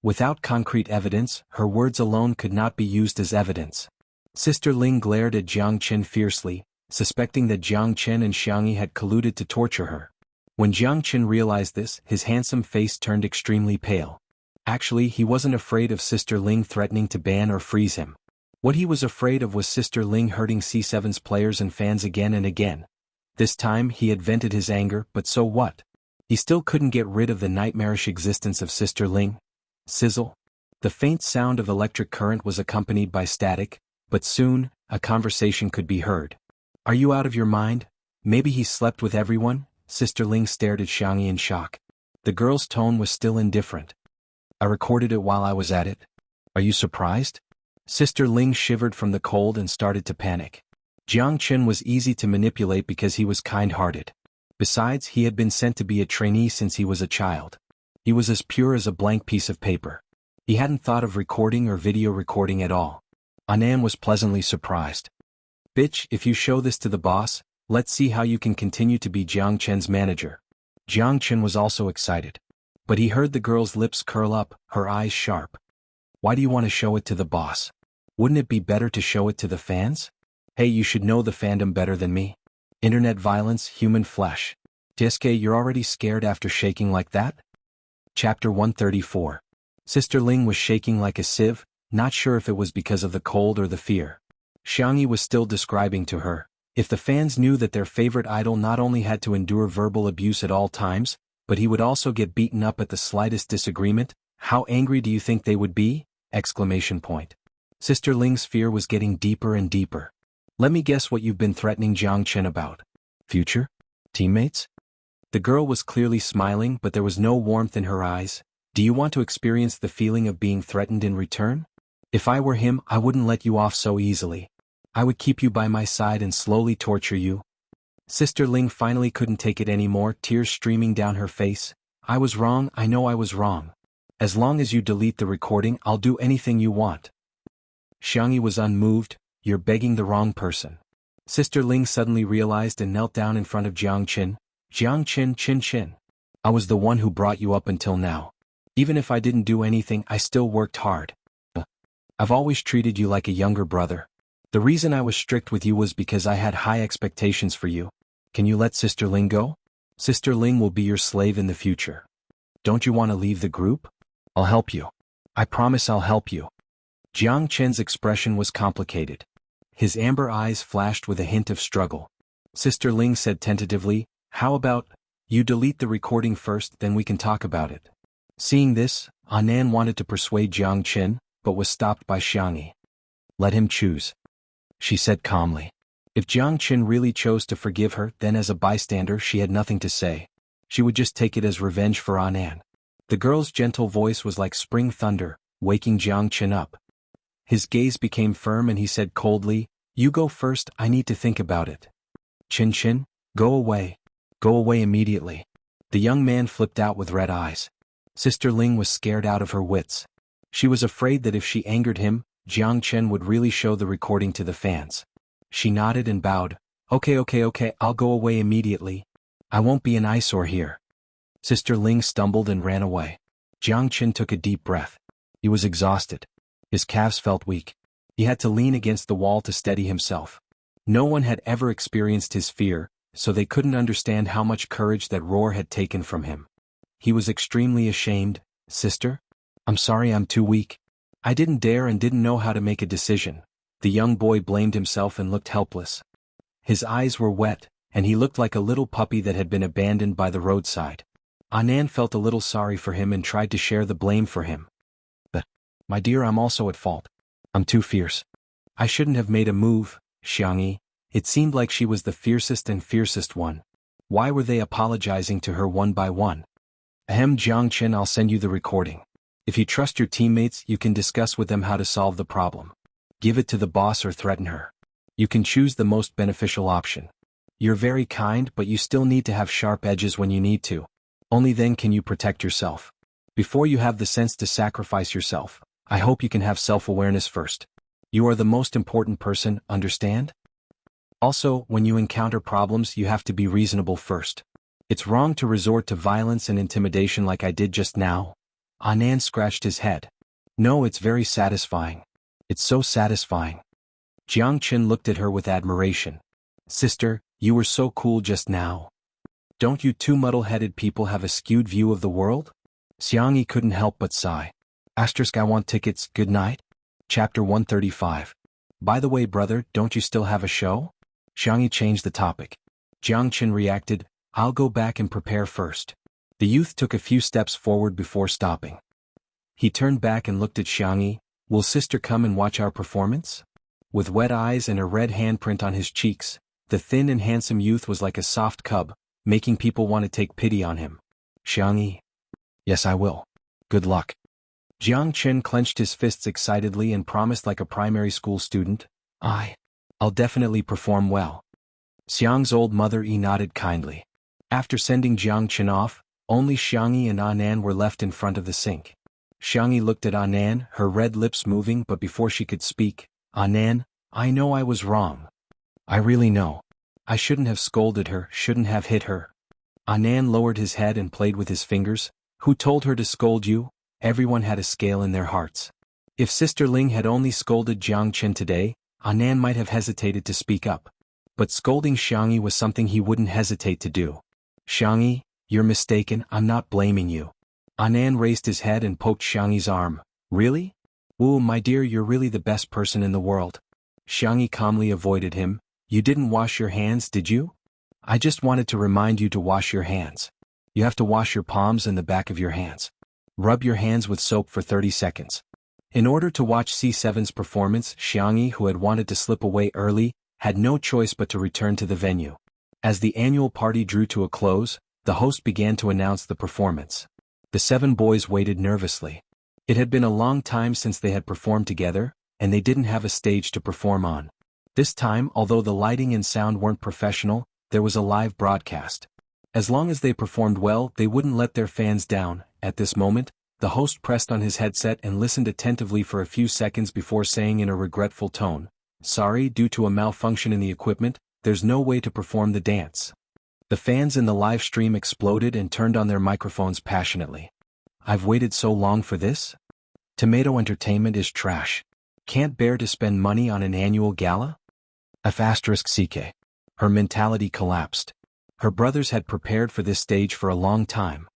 Without concrete evidence, her words alone could not be used as evidence. Sister Ling glared at Jiang Chen fiercely, suspecting that Jiang Chen and Xiangyi had colluded to torture her. When Jiang Chen realized this, his handsome face turned extremely pale. Actually, he wasn't afraid of Sister Ling threatening to ban or freeze him. What he was afraid of was Sister Ling hurting C7's players and fans again and again. This time he had vented his anger, but so what? He still couldn't get rid of the nightmarish existence of Sister Ling. Sizzle. The faint sound of electric current was accompanied by static, but soon, a conversation could be heard. Are you out of your mind? Maybe he slept with everyone? Sister Ling stared at Xiangyi in shock. The girl's tone was still indifferent. I recorded it while I was at it. Are you surprised? Sister Ling shivered from the cold and started to panic. Jiang Chen was easy to manipulate because he was kind-hearted. Besides, he had been sent to be a trainee since he was a child. He was as pure as a blank piece of paper. He hadn't thought of recording or video recording at all. Anan was pleasantly surprised. Bitch, if you show this to the boss, let's see how you can continue to be Jiang Chen's manager. Jiang Chen was also excited. But he heard the girl's lips curl up, her eyes sharp. Why do you want to show it to the boss? Wouldn't it be better to show it to the fans? Hey, you should know the fandom better than me. Internet violence, human flesh. Tsk, you're already scared after shaking like that? Chapter 134. Sister Ling was shaking like a sieve, not sure if it was because of the cold or the fear. Xiangyi was still describing to her. If the fans knew that their favorite idol not only had to endure verbal abuse at all times, but he would also get beaten up at the slightest disagreement, how angry do you think they would be? Exclamation point. Sister Ling's fear was getting deeper and deeper. Let me guess what you've been threatening Jiang Chen about. Future? Teammates? The girl was clearly smiling, but there was no warmth in her eyes. Do you want to experience the feeling of being threatened in return? If I were him, I wouldn't let you off so easily. I would keep you by my side and slowly torture you. Sister Ling finally couldn't take it anymore, tears streaming down her face. I was wrong, I know I was wrong. As long as you delete the recording, I'll do anything you want. Xiangyi was unmoved. You're begging the wrong person. Sister Ling suddenly realized and knelt down in front of Jiang Qin. Jiang Qin, Qin. I was the one who brought you up until now. Even if I didn't do anything, I still worked hard. I've always treated you like a younger brother. The reason I was strict with you was because I had high expectations for you. Can you let Sister Ling go? Sister Ling will be your slave in the future. Don't you want to leave the group? I'll help you. I promise I'll help you. Jiang Chen's expression was complicated. His amber eyes flashed with a hint of struggle. Sister Ling said tentatively, how about, you delete the recording first, then we can talk about it. Seeing this, Anan wanted to persuade Jiang Chen, but was stopped by Xiangyi. Let him choose, she said calmly. If Jiang Chen really chose to forgive her, then as a bystander she had nothing to say. She would just take it as revenge for Anan. The girl's gentle voice was like spring thunder, waking Jiang Chen up. His gaze became firm and he said coldly, you go first, I need to think about it. Chin, go away. Go away immediately. The young man flipped out with red eyes. Sister Ling was scared out of her wits. She was afraid that if she angered him, Jiang Chen would really show the recording to the fans. She nodded and bowed. Okay, I'll go away immediately. I won't be an eyesore here. Sister Ling stumbled and ran away. Jiang Chen took a deep breath. He was exhausted. His calves felt weak. He had to lean against the wall to steady himself. No one had ever experienced his fear, so they couldn't understand how much courage that roar had taken from him. He was extremely ashamed. Sister? I'm sorry, I'm too weak. I didn't dare and didn't know how to make a decision. The young boy blamed himself and looked helpless. His eyes were wet, and he looked like a little puppy that had been abandoned by the roadside. Anan felt a little sorry for him and tried to share the blame for him. But, my dear, I'm also at fault. I'm too fierce. I shouldn't have made a move, Xiangyi. It seemed like she was the fiercest one. Why were they apologizing to her one by one? Jiang Chen, I'll send you the recording. If you trust your teammates, you can discuss with them how to solve the problem. Give it to the boss or threaten her. You can choose the most beneficial option. You're very kind, but you still need to have sharp edges when you need to. Only then can you protect yourself. Before you have the sense to sacrifice yourself, I hope you can have self-awareness first. You are the most important person, understand? Also, when you encounter problems, you have to be reasonable first. It's wrong to resort to violence and intimidation like I did just now. Anan scratched his head. No, it's very satisfying. It's so satisfying. Jiang Chen looked at her with admiration. Sister, you were so cool just now. Don't you two muddle-headed people have a skewed view of the world? Xiangyi couldn't help but sigh. I want tickets, good night. Chapter 135. By the way, brother, don't you still have a show? Xiangyi changed the topic. Jiang Chen reacted, I'll go back and prepare first. The youth took a few steps forward before stopping. He turned back and looked at Xiangyi. Will sister come and watch our performance? With wet eyes and a red handprint on his cheeks, the thin and handsome youth was like a soft cub, making people want to take pity on him. Xiangyi. Yes, I will. Good luck. Jiang Chen clenched his fists excitedly and promised like a primary school student, I'll definitely perform well. Xiang's old mother nodded kindly. After sending Jiang Chen off, only Xiangyi and Anan were left in front of the sink. Xiangyi looked at Anan, her red lips moving, but before she could speak, Anan, I know I was wrong. I really know. I shouldn't have scolded her, shouldn't have hit her. Anan lowered his head and played with his fingers. Who told her to scold you? Everyone had a scale in their hearts. If Sister Ling had only scolded Jiang Chen today, Anan might have hesitated to speak up. But scolding Xiangyi was something he wouldn't hesitate to do. Xiangyi, you're mistaken, I'm not blaming you. Anan raised his head and poked Xiangyi's arm. Really? Wu, my dear, you're really the best person in the world. Xiangyi calmly avoided him. You didn't wash your hands, did you? I just wanted to remind you to wash your hands. You have to wash your palms and the back of your hands. Rub your hands with soap for 30 seconds. In order to watch C7's performance, Xiangyi, who had wanted to slip away early, had no choice but to return to the venue. As the annual party drew to a close, the host began to announce the performance. The 7 boys waited nervously. It had been a long time since they had performed together, and they didn't have a stage to perform on. This time, although the lighting and sound weren't professional, there was a live broadcast. As long as they performed well, they wouldn't let their fans down. At this moment, the host pressed on his headset and listened attentively for a few seconds before saying in a regretful tone, "Sorry, due to a malfunction in the equipment, there's no way to perform the dance." The fans in the live stream exploded and turned on their microphones passionately. I've waited so long for this? Tomato Entertainment is trash. Can't bear to spend money on an annual gala? F***CK. Her mentality collapsed. Her brothers had prepared for this stage for a long time.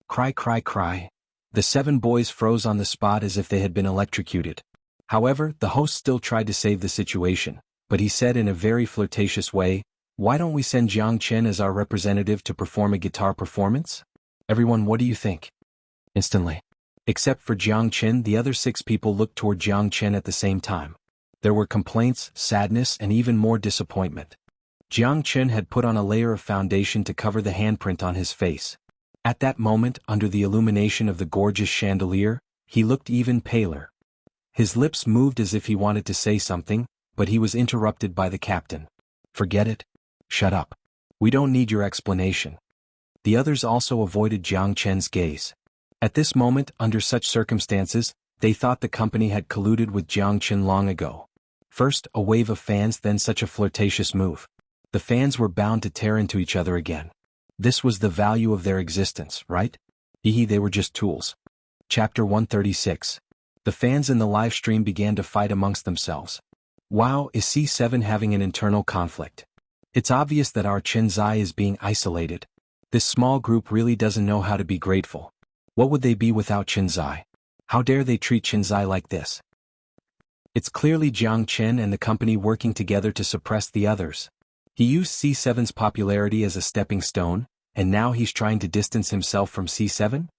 Cry, cry, cry. The 7 boys froze on the spot as if they had been electrocuted. However, the host still tried to save the situation, but he said in a very flirtatious way, "Why don't we send Jiang Chen as our representative to perform a guitar performance? Everyone, what do you think?" Instantly. Except for Jiang Chen, the other 6 people looked toward Jiang Chen at the same time. There were complaints, sadness, and even more disappointment. Jiang Chen had put on a layer of foundation to cover the handprint on his face. At that moment, under the illumination of the gorgeous chandelier, he looked even paler. His lips moved as if he wanted to say something, but he was interrupted by the captain. "Forget it. Shut up. We don't need your explanation." The others also avoided Jiang Chen's gaze. At this moment, under such circumstances, they thought the company had colluded with Jiang Chen long ago. First, a wave of fans, then such a flirtatious move. The fans were bound to tear into each other again. This was the value of their existence, right? They were just tools. Chapter 136. The fans in the live stream began to fight amongst themselves. Wow, is C7 having an internal conflict? It's obvious that our Chinzai is being isolated. This small group really doesn't know how to be grateful. What would they be without Chinzai? How dare they treat Chinzai like this? It's clearly Jiang Chen and the company working together to suppress the others. He used C7's popularity as a stepping stone, and now he's trying to distance himself from C7?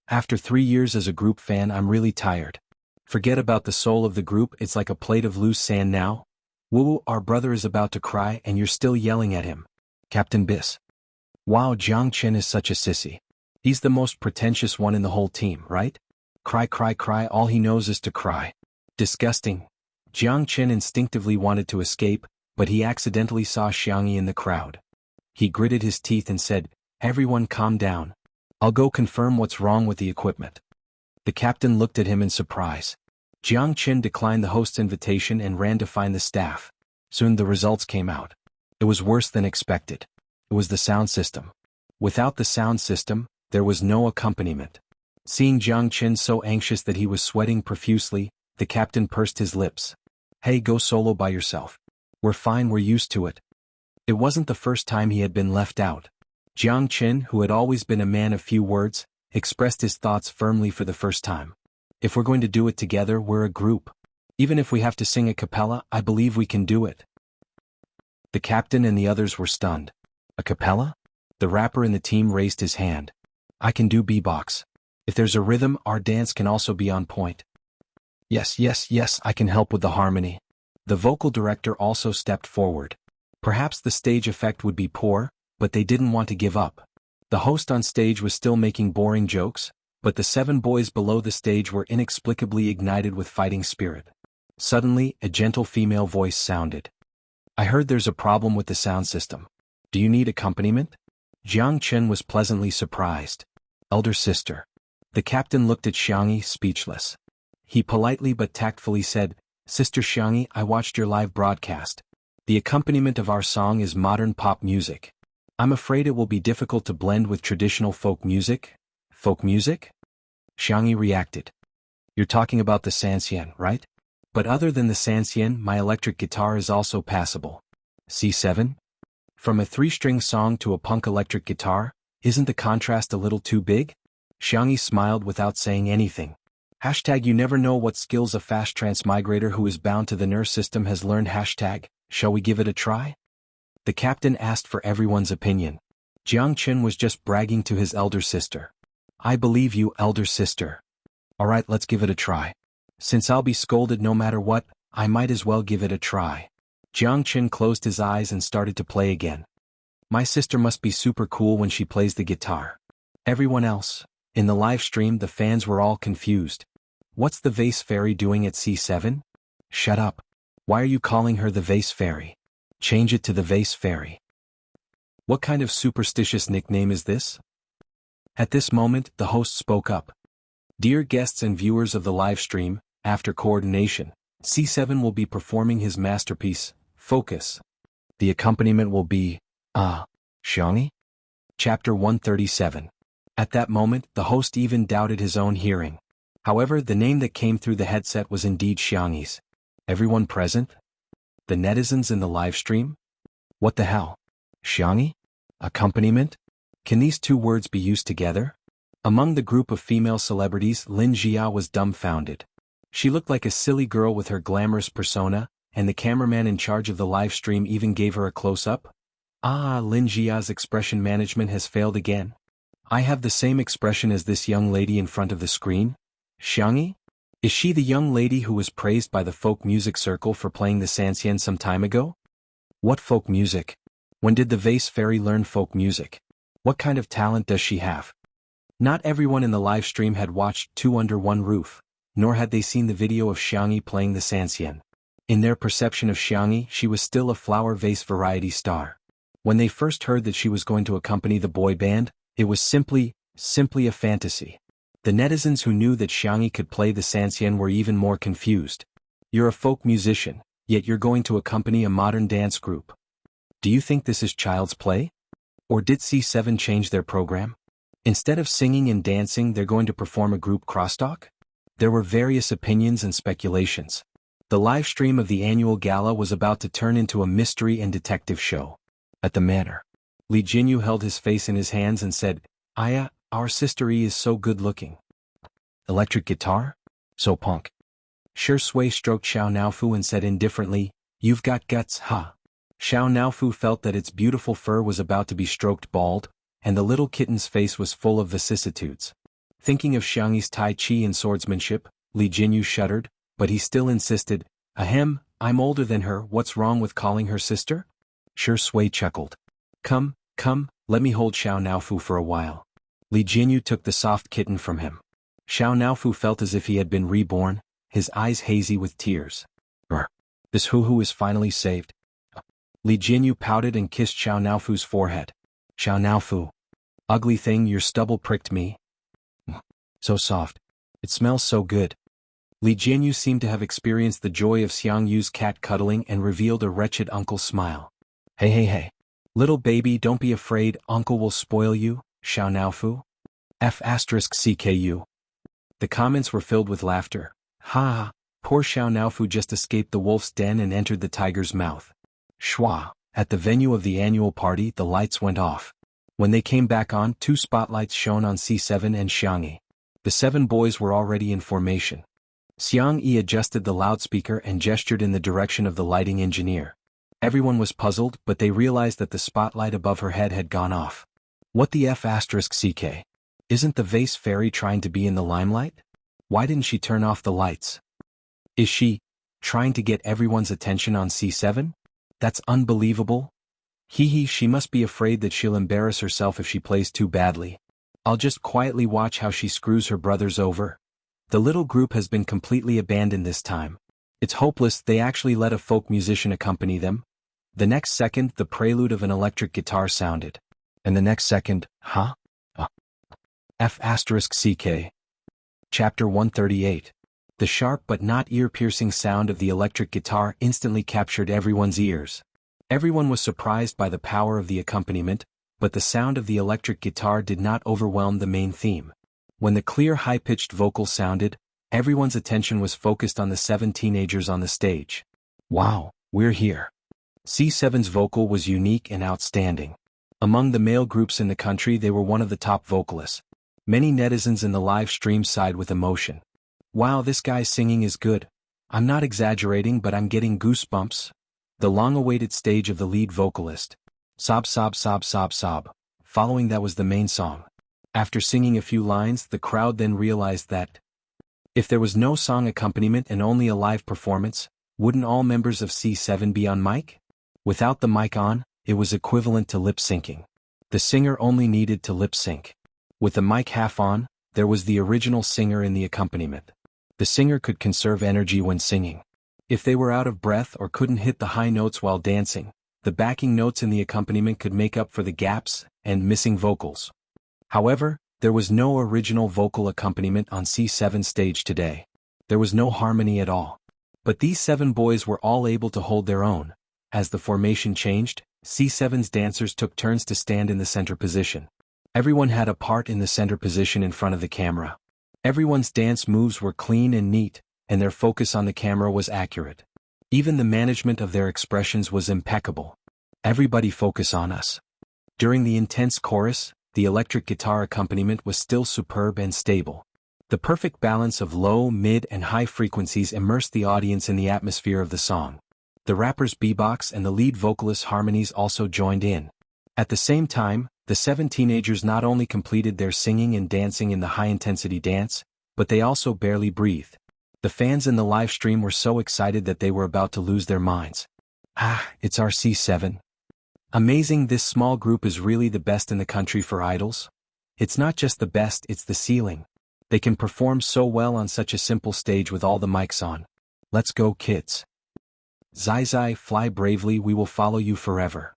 After 3 years as a group fan, I'm really tired. Forget about the soul of the group, it's like a plate of loose sand now. Woo, our brother is about to cry and you're still yelling at him. Captain Biss. Wow, Jiang Chen is such a sissy. He's the most pretentious one in the whole team, right? Cry, cry, cry, all he knows is to cry. Disgusting. Jiang Chen instinctively wanted to escape, but he accidentally saw Xiangyi in the crowd. He gritted his teeth and said, "Everyone calm down. I'll go confirm what's wrong with the equipment." The captain looked at him in surprise. Jiang Chen declined the host's invitation and ran to find the staff. Soon the results came out. It was worse than expected. It was the sound system. Without the sound system, there was no accompaniment. Seeing Jiang Chen so anxious that he was sweating profusely, the captain pursed his lips. "Hey, go solo by yourself. We're fine, we're used to it." It wasn't the first time he had been left out. Jiang Chen, who had always been a man of few words, expressed his thoughts firmly for the first time. "If we're going to do it together, we're a group. Even if we have to sing a cappella, I believe we can do it." The captain and the others were stunned. A cappella? The rapper in the team raised his hand. "I can do beatbox. If there's a rhythm, our dance can also be on point." Yes, yes, yes, I can help with the harmony." The vocal director also stepped forward. Perhaps the stage effect would be poor, but they didn't want to give up. The host on stage was still making boring jokes, but the 7 boys below the stage were inexplicably ignited with fighting spirit. Suddenly, a gentle female voice sounded. "I heard there's a problem with the sound system. Do you need accompaniment?" Jiang Chen was pleasantly surprised. "Elder sister." The captain looked at Xiangyi, speechless. He politely but tactfully said, "Sister Xiangyi, I watched your live broadcast. The accompaniment of our song is modern pop music. I'm afraid it will be difficult to blend with traditional folk music." "Folk music?" Xiangyi reacted. "You're talking about the sanxian, right? But other than the sanxian, my electric guitar is also passable." C7? From a 3-string song to a punk electric guitar, isn't the contrast a little too big? Xiangyi smiled without saying anything. Hashtag you never know what skills a fast transmigrator who is bound to the nerve system has learned. Hashtag, shall we give it a try? The captain asked for everyone's opinion. Jiang Qin was just bragging to his elder sister. I believe you, elder sister. Alright, let's give it a try. Since I'll be scolded no matter what, I might as well give it a try. Jiang Qin closed his eyes and started to play again. My sister must be super cool when she plays the guitar. Everyone else, in the live stream, the fans were all confused. What's the vase fairy doing at C7? Shut up. Why are you calling her the vase fairy? Change it to the vase fairy. What kind of superstitious nickname is this? At this moment, the host spoke up. Dear guests and viewers of the live stream, after coordination, C7 will be performing his masterpiece, Focus. The accompaniment will be, Xiangyi? Chapter 137. At that moment, the host even doubted his own hearing. However, the name that came through the headset was indeed Xiangyi's. Everyone present? The netizens in the live stream? What the hell? Xiangyi? Accompaniment? Can these two words be used together? Among the group of female celebrities, Lin Jia was dumbfounded. She looked like a silly girl with her glamorous persona, and the cameraman in charge of the live stream even gave her a close-up. Lin Jia's expression management has failed again. I have the same expression as this young lady in front of the screen. Xiangyi? Is she the young lady who was praised by the folk music circle for playing the sanxian some time ago? What folk music? When did the vase fairy learn folk music? What kind of talent does she have? Not everyone in the live stream had watched Two Under One Roof, nor had they seen the video of Xiangyi playing the sanxian. In their perception of Xiangyi, she was still a flower vase variety star. When they first heard that she was going to accompany the boy band, it was simply a fantasy. The netizens who knew that Xiangyi could play the sanxian were even more confused. You're a folk musician, yet you're going to accompany a modern dance group. Do you think this is child's play? Or did C7 change their program? Instead of singing and dancing, they're going to perform a group crosstalk? There were various opinions and speculations. The live stream of the annual gala was about to turn into a mystery and detective show. At the manor, Li Jinyu held his face in his hands and said, Aya, our sister E is so good looking. Electric guitar? So punk. Shi Sui stroked Xiao Naofu and said indifferently, You've got guts, ha. Xiao Naofu felt that its beautiful fur was about to be stroked bald, and the little kitten's face was full of vicissitudes. Thinking of Xiangyi's tai chi and swordsmanship, Li Jinyu shuddered, but he still insisted, Ahem, I'm older than her, what's wrong with calling her sister? Shi Sui chuckled. Come, let me hold Xiao Naofu for a while. Li Jinyu took the soft kitten from him. Xiao Naofu felt as if he had been reborn, his eyes hazy with tears. This hoo-hoo is finally saved. Li Jinyu pouted and kissed Xiao Naofu's forehead. Xiao Naofu. Ugly thing, your stubble pricked me. So soft. It smells so good. Li Jinyu seemed to have experienced the joy of Xiang Yu's cat cuddling and revealed a wretched uncle smile. Hey. Little baby, don't be afraid, uncle will spoil you, Xiao Naofu. F***CKU. The comments were filled with laughter. Ha! Poor Xiao Naofu just escaped the wolf's den and entered the tiger's mouth. Shwa! At the venue of the annual party, the lights went off. When they came back on, two spotlights shone on C7 and Xiangyi. The 7 boys were already in formation. Xiangyi adjusted the loudspeaker and gestured in the direction of the lighting engineer. Everyone was puzzled, but they realized that the spotlight above her head had gone off. What the F***CK? Isn't the vase fairy trying to be in the limelight? Why didn't she turn off the lights? Is she trying to get everyone's attention on C7? That's unbelievable. She must be afraid that she'll embarrass herself if she plays too badly. I'll just quietly watch how she screws her brothers over. The little group has been completely abandoned this time. It's hopeless. They actually let a folk musician accompany them. The next second, the prelude of an electric guitar sounded. And the next second, F***CK. Chapter 138. The sharp but not ear-piercing sound of the electric guitar instantly captured everyone's ears. Everyone was surprised by the power of the accompaniment, but the sound of the electric guitar did not overwhelm the main theme. When the clear high-pitched vocal sounded, everyone's attention was focused on the 7 teenagers on the stage. Wow, we're here. C7's vocal was unique and outstanding. Among the male groups in the country, they were one of the top vocalists. Many netizens in the live stream sighed with emotion. Wow, this guy's singing is good. I'm not exaggerating, but I'm getting goosebumps. The long-awaited stage of the lead vocalist. Sob sob sob sob sob. Following that was the main song. After singing a few lines, the crowd then realized that if there was no song accompaniment and only a live performance, wouldn't all members of C7 be on mic? Without the mic on, it was equivalent to lip-syncing. The singer only needed to lip-sync. With the mic half on, there was the original singer in the accompaniment. The singer could conserve energy when singing. If they were out of breath or couldn't hit the high notes while dancing, the backing notes in the accompaniment could make up for the gaps and missing vocals. However, there was no original vocal accompaniment on C7 stage today. There was no harmony at all. But these 7 boys were all able to hold their own. As the formation changed, C7's dancers took turns to stand in the center position. Everyone had a part in the center position in front of the camera. Everyone's dance moves were clean and neat, and their focus on the camera was accurate. Even the management of their expressions was impeccable. Everybody focus on us. During the intense chorus, the electric guitar accompaniment was still superb and stable. The perfect balance of low, mid, and high frequencies immersed the audience in the atmosphere of the song. The rapper's beatbox and the lead vocalist's harmonies also joined in. At the same time, the 7 teenagers not only completed their singing and dancing in the high-intensity dance, but they also barely breathed. The fans in the live stream were so excited that they were about to lose their minds. Ah, it's our C7. Amazing, this small group is really the best in the country for idols. It's not just the best, it's the ceiling. They can perform so well on such a simple stage with all the mics on. Let's go, kids. Zai Zai, fly bravely, we will follow you forever.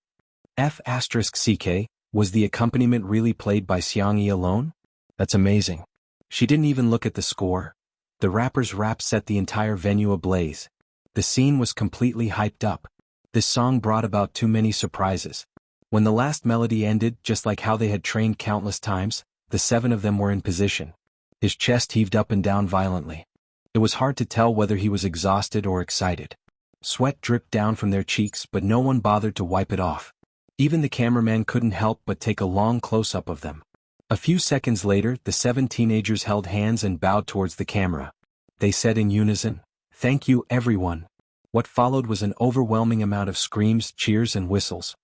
F***CK, was the accompaniment really played by Xiangyi alone? That's amazing. She didn't even look at the score. The rapper's rap set the entire venue ablaze. The scene was completely hyped up. This song brought about too many surprises. When the last melody ended, just like how they had trained countless times, the 7 of them were in position. His chest heaved up and down violently. It was hard to tell whether he was exhausted or excited. Sweat dripped down from their cheeks, but no one bothered to wipe it off. Even the cameraman couldn't help but take a long close-up of them. A few seconds later, the 7 teenagers held hands and bowed towards the camera. They said in unison, "Thank you, everyone." What followed was an overwhelming amount of screams, cheers, and whistles.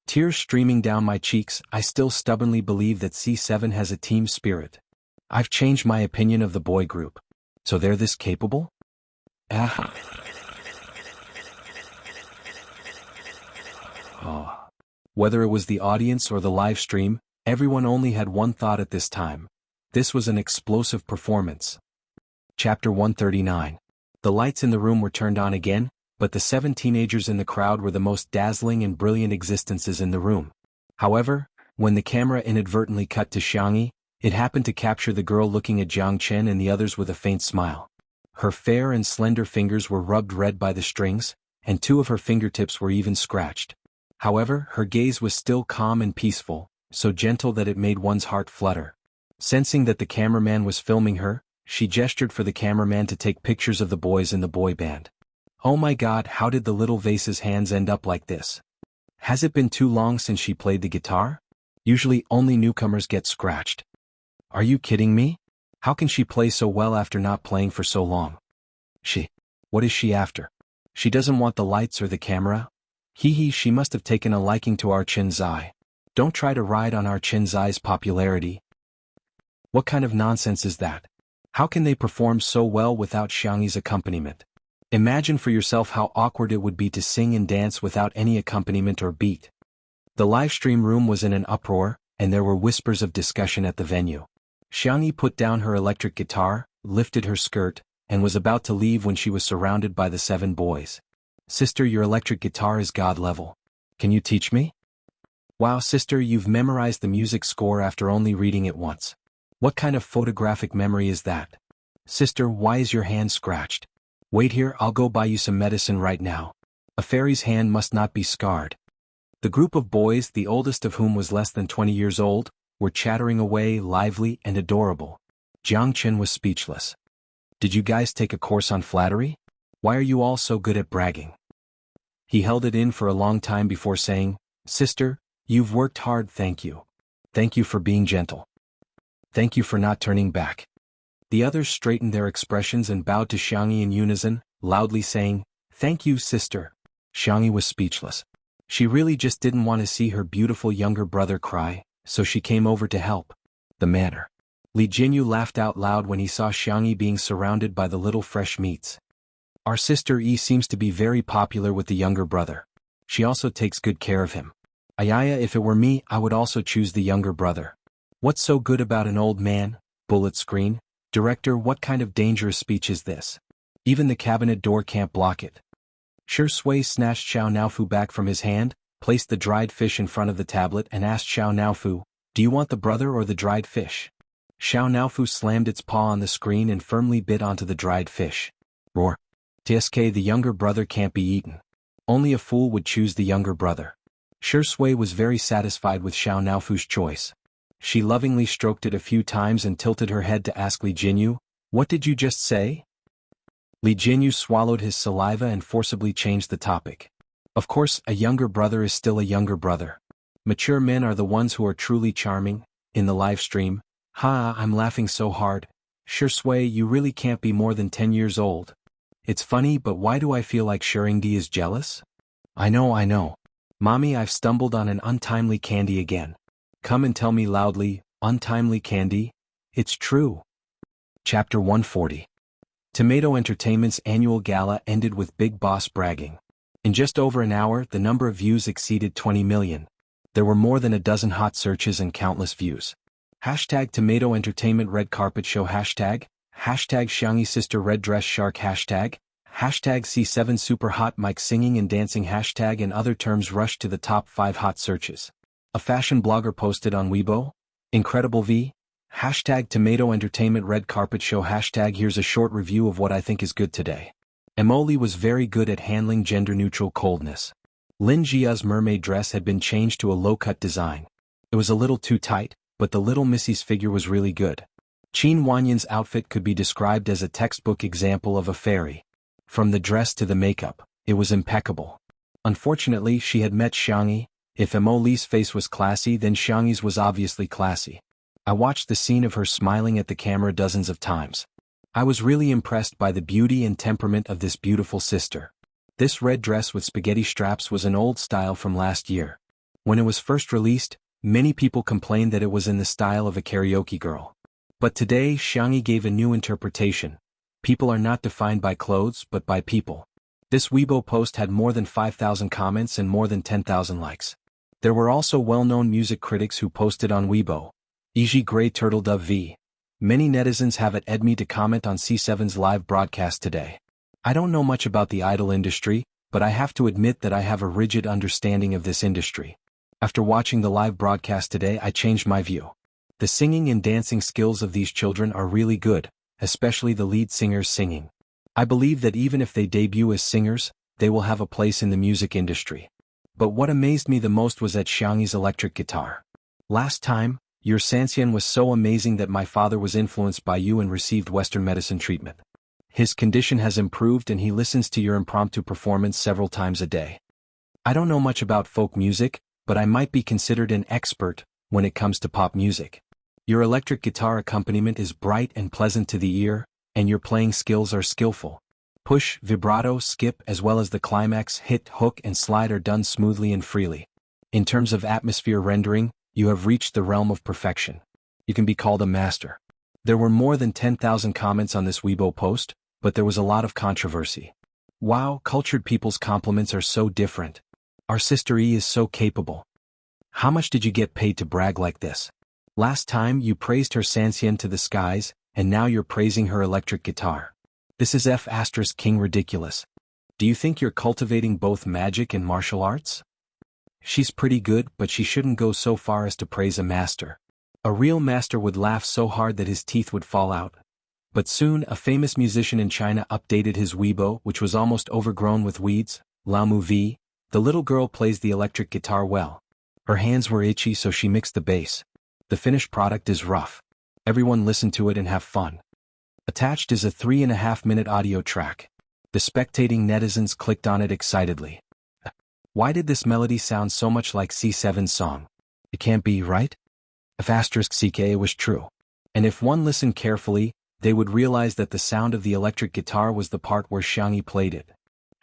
Tears streaming down my cheeks, I still stubbornly believe that C7 has a team spirit. I've changed my opinion of the boy group. So they're this capable? Ah. Oh. Whether it was the audience or the live stream, everyone only had one thought at this time. This was an explosive performance. Chapter 139. The lights in the room were turned on again, but the 7 teenagers in the crowd were the most dazzling and brilliant existences in the room. However, when the camera inadvertently cut to Xiangyi, it happened to capture the girl looking at Jiang Chen and the others with a faint smile. Her fair and slender fingers were rubbed red by the strings, and 2 of her fingertips were even scratched. However, her gaze was still calm and peaceful, so gentle that it made one's heart flutter. Sensing that the cameraman was filming her, she gestured for the cameraman to take pictures of the boys in the boy band. Oh my God, how did the little vase's hands end up like this? Has it been too long since she played the guitar? Usually only newcomers get scratched. Are you kidding me? How can she play so well after not playing for so long? What is she after? She doesn't want the lights or the camera? She must have taken a liking to our Chen Zai. Don't try to ride on our Chen Zai's popularity. What kind of nonsense is that? How can they perform so well without Xiangyi's accompaniment? Imagine for yourself how awkward it would be to sing and dance without any accompaniment or beat. The livestream room was in an uproar, and there were whispers of discussion at the venue. Xiangyi put down her electric guitar, lifted her skirt, and was about to leave when she was surrounded by the 7 boys. Sister, your electric guitar is god level. Can you teach me? Wow, sister, you've memorized the music score after only reading it once. What kind of photographic memory is that? Sister, why is your hand scratched? Wait here, I'll go buy you some medicine right now. A fairy's hand must not be scarred. The group of boys, the oldest of whom was less than 20 years old, were chattering away, lively and adorable. Jiang Chen was speechless. Did you guys take a course on flattery? Why are you all so good at bragging? He held it in for a long time before saying, Sister, you've worked hard, thank you. Thank you for being gentle. Thank you for not turning back. The others straightened their expressions and bowed to Xiangyi in unison, loudly saying, "Thank you, sister." Xiangyi was speechless. She really just didn't want to see her beautiful younger brother cry, so she came over to help. The manner. Li Jinyu laughed out loud when he saw Xiangyi being surrounded by the little fresh meats. Our sister Yi seems to be very popular with the younger brother. She also takes good care of him. Ayaya, if it were me, I would also choose the younger brother. What's so good about an old man? Bullet screen. Director, what kind of dangerous speech is this? Even the cabinet door can't block it. Shi Sui snatched Xiao Naofu back from his hand, placed the dried fish in front of the tablet and asked Xiao Naofu, "Do you want the brother or the dried fish?" Xiao Naofu slammed its paw on the screen and firmly bit onto the dried fish. Roar. TSK, the younger brother can't be eaten. Only a fool would choose the younger brother. Shi Sui was very satisfied with Xiao Naofu's choice. She lovingly stroked it a few times and tilted her head to ask Li Jinyu, "What did you just say?" Li Jinyu swallowed his saliva and forcibly changed the topic. Of course, a younger brother is still a younger brother. Mature men are the ones who are truly charming. In the live stream, "Ha, I'm laughing so hard. Shi Sui, you really can't be more than 10 years old. It's funny, but why do I feel like Shuringdi is jealous?" I know. Mommy, I've stumbled on an untimely candy again. Come and tell me loudly, untimely candy? It's true. Chapter 140. Tomato Entertainment's annual gala ended with Big Boss bragging. In just over an hour, the number of views exceeded 20 million. There were more than a dozen hot searches and countless views. Hashtag Tomato Entertainment Red Carpet Show Hashtag Xiangyi Sister Red Dress Shark Hashtag C7 Super Hot Mic Singing and Dancing Hashtag and other terms rushed to the top 5 hot searches. A fashion blogger posted on Weibo, "Incredible V? Hashtag Tomato Entertainment Red Carpet Show Hashtag Here's a short review of what I think is good today." Emoli was very good at handling gender-neutral coldness. Lin Jia's mermaid dress had been changed to a low-cut design. It was a little too tight, but the little Missy's figure was really good. Qin Wanyan's outfit could be described as a textbook example of a fairy. From the dress to the makeup, it was impeccable. Unfortunately, she had met Xiangyi. If Emoli's face was classy, then Xiangyi's was obviously classy. I watched the scene of her smiling at the camera dozens of times. I was really impressed by the beauty and temperament of this beautiful sister. This red dress with spaghetti straps was an old style from last year. When it was first released, many people complained that it was in the style of a karaoke girl. But today, Xiangyi gave a new interpretation. People are not defined by clothes but by people. This Weibo post had more than 5,000 comments and more than 10,000 likes. There were also well-known music critics who posted on Weibo. E.g. Grey Turtle Dove V. Many netizens have added me to comment on C7's live broadcast today. I don't know much about the idol industry, but I have to admit that I have a rigid understanding of this industry. After watching the live broadcast today, I changed my view. The singing and dancing skills of these children are really good, especially the lead singers singing. I believe that even if they debut as singers, they will have a place in the music industry. But what amazed me the most was at Xiangyi's electric guitar. Last time, your Sanxian was so amazing that my father was influenced by you and received Western medicine treatment. His condition has improved and he listens to your impromptu performance several times a day. I don't know much about folk music, but I might be considered an expert when it comes to pop music. Your electric guitar accompaniment is bright and pleasant to the ear, and your playing skills are skillful. Push, vibrato, skip as well as the climax, hit, hook and slide are done smoothly and freely. In terms of atmosphere rendering, you have reached the realm of perfection. You can be called a master. There were more than 10,000 comments on this Weibo post, but there was a lot of controversy. Wow, cultured people's compliments are so different. Our sister E is so capable. How much did you get paid to brag like this? Last time you praised her Sanxian to the skies, and now you're praising her electric guitar. This is King ridiculous. Do you think you're cultivating both magic and martial arts? She's pretty good, but she shouldn't go so far as to praise a master. A real master would laugh so hard that his teeth would fall out. But soon a famous musician in China updated his Weibo, which was almost overgrown with weeds. Lamu V. The little girl plays the electric guitar well. Her hands were itchy, so she mixed the bass. The finished product is rough. Everyone listen to it and have fun. Attached is a 3.5-minute audio track. The spectating netizens clicked on it excitedly. Why did this melody sound so much like C7's song? It can't be, right? If *CK was true. And if one listened carefully, they would realize that the sound of the electric guitar was the part where Xiangyi played it.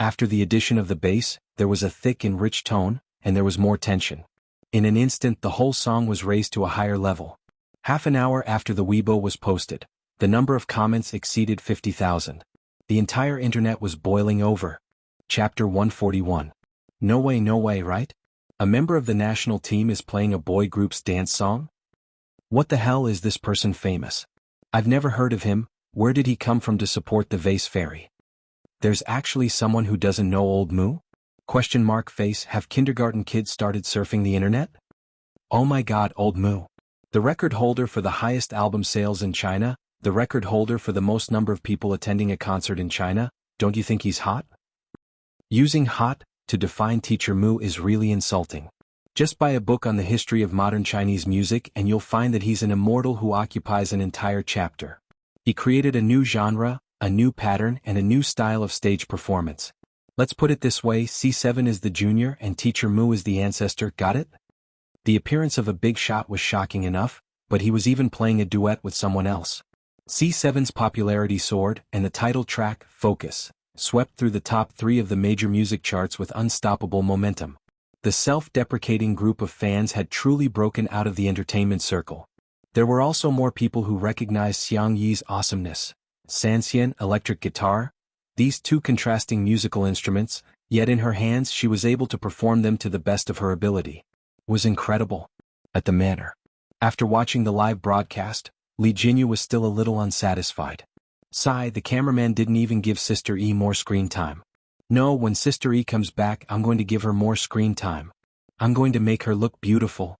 After the addition of the bass, there was a thick and rich tone, and there was more tension. In an instant the whole song was raised to a higher level. Half an hour after the Weibo was posted, the number of comments exceeded 50,000. The entire internet was boiling over. Chapter 141. No way, right? A member of the national team is playing a boy group's dance song? What the hell is this person famous? I've never heard of him. Where did he come from to support the vase fairy? There's actually someone who doesn't know old Mu? Question mark face. Have kindergarten kids started surfing the internet? Oh my god, old Mu. The record holder for the highest album sales in China, the record holder for the most number of people attending a concert in China, don't you think he's hot? Using hot to define teacher Mu is really insulting. Just buy a book on the history of modern Chinese music and you'll find that he's an immortal who occupies an entire chapter. He created a new genre, a new pattern and a new style of stage performance. Let's put it this way, C7 is the junior and teacher Mu is the ancestor, got it? The appearance of a big shot was shocking enough, but he was even playing a duet with someone else. C7's popularity soared and the title track, Focus, swept through the top 3 of the major music charts with unstoppable momentum. The self-deprecating group of fans had truly broken out of the entertainment circle. There were also more people who recognized Xiang Yi's awesomeness. Sanxian, electric guitar, these two contrasting musical instruments, yet in her hands she was able to perform them to the best of her ability. Was incredible. At the manor. After watching the live broadcast, Li Jinyu was still a little unsatisfied. Sigh, the cameraman didn't even give Sister E more screen time. No, when Sister E comes back I'm going to give her more screen time. I'm going to make her look beautiful.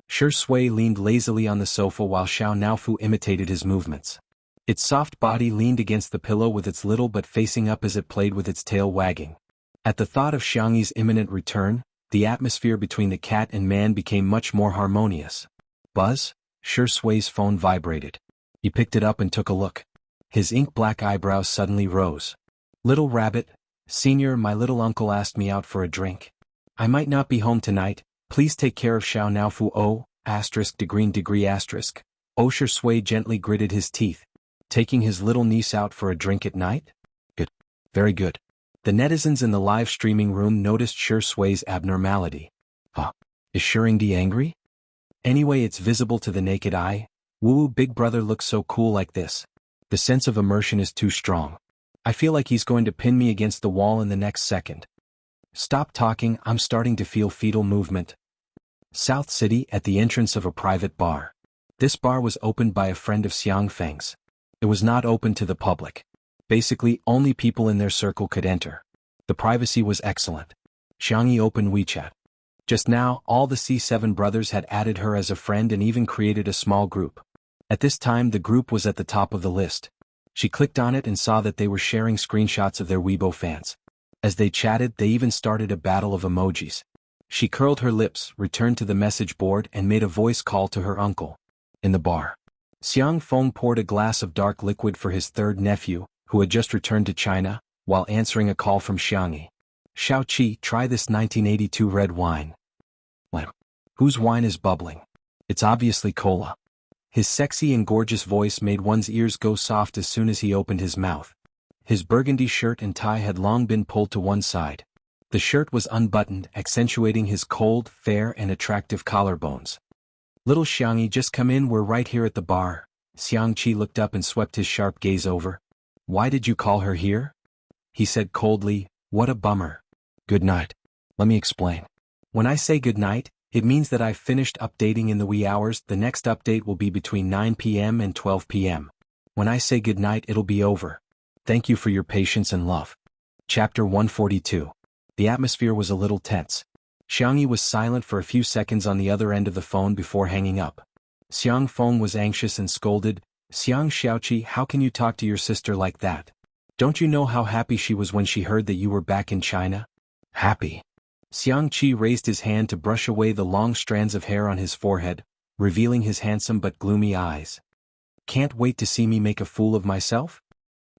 Shi Sui leaned lazily on the sofa while Xiao Naofu imitated his movements. Its soft body leaned against the pillow with its little butt facing up as it played with its tail wagging. At the thought of Xiangyi's imminent return, the atmosphere between the cat and man became much more harmonious. Buzz? Shi Sui's phone vibrated. He picked it up and took a look. His ink-black eyebrows suddenly rose. Little rabbit, Senior, my little uncle asked me out for a drink. I might not be home tonight, please take care of Xiao Naofu. Oh, degree asterisk. Oh, Shi Sui gently gritted his teeth. Taking his little niece out for a drink at night? Good. Very good. The netizens in the live streaming room noticed Shi Sui's abnormality. Huh. Is Shiringdi angry? Anyway, it's visible to the naked eye. Woo, big brother looks so cool like this. The sense of immersion is too strong. I feel like he's going to pin me against the wall in the next second. Stop talking, I'm starting to feel fetal movement. South City, at the entrance of a private bar. This bar was opened by a friend of Xiang Feng's. It was not open to the public. Basically, only people in their circle could enter. The privacy was excellent. Xiangyi opened WeChat. Just now, all the C7 brothers had added her as a friend and even created a small group. At this time the group was at the top of the list. She clicked on it and saw that they were sharing screenshots of their Weibo fans. As they chatted, they even started a battle of emojis. She curled her lips, returned to the message board and made a voice call to her uncle. In the bar. Xiang Feng poured a glass of dark liquid for his third nephew, who had just returned to China, while answering a call from Xiangyi. Xiao Qi, try this 1982 red wine. Well, whose wine is bubbling? It's obviously cola. His sexy and gorgeous voice made one's ears go soft as soon as he opened his mouth. His burgundy shirt and tie had long been pulled to one side. The shirt was unbuttoned, accentuating his cold, fair and attractive collarbones. Little Xiangyi, just come in, we're right here at the bar. Xiang Qi looked up and swept his sharp gaze over. Why did you call her here? He said coldly, what a bummer. Good night. Let me explain. When I say good night, it means that I've finished updating in the wee hours. The next update will be between 9 p.m. and 12 p.m. When I say good night, it'll be over. Thank you for your patience and love. Chapter 142. The atmosphere was a little tense. Xiangyi was silent for a few seconds on the other end of the phone before hanging up. Xiang Feng was anxious and scolded, Xiang Xiaoqi, how can you talk to your sister like that? Don't you know how happy she was when she heard that you were back in China? Happy. Xiang Qi raised his hand to brush away the long strands of hair on his forehead, revealing his handsome but gloomy eyes. Can't wait to see me make a fool of myself?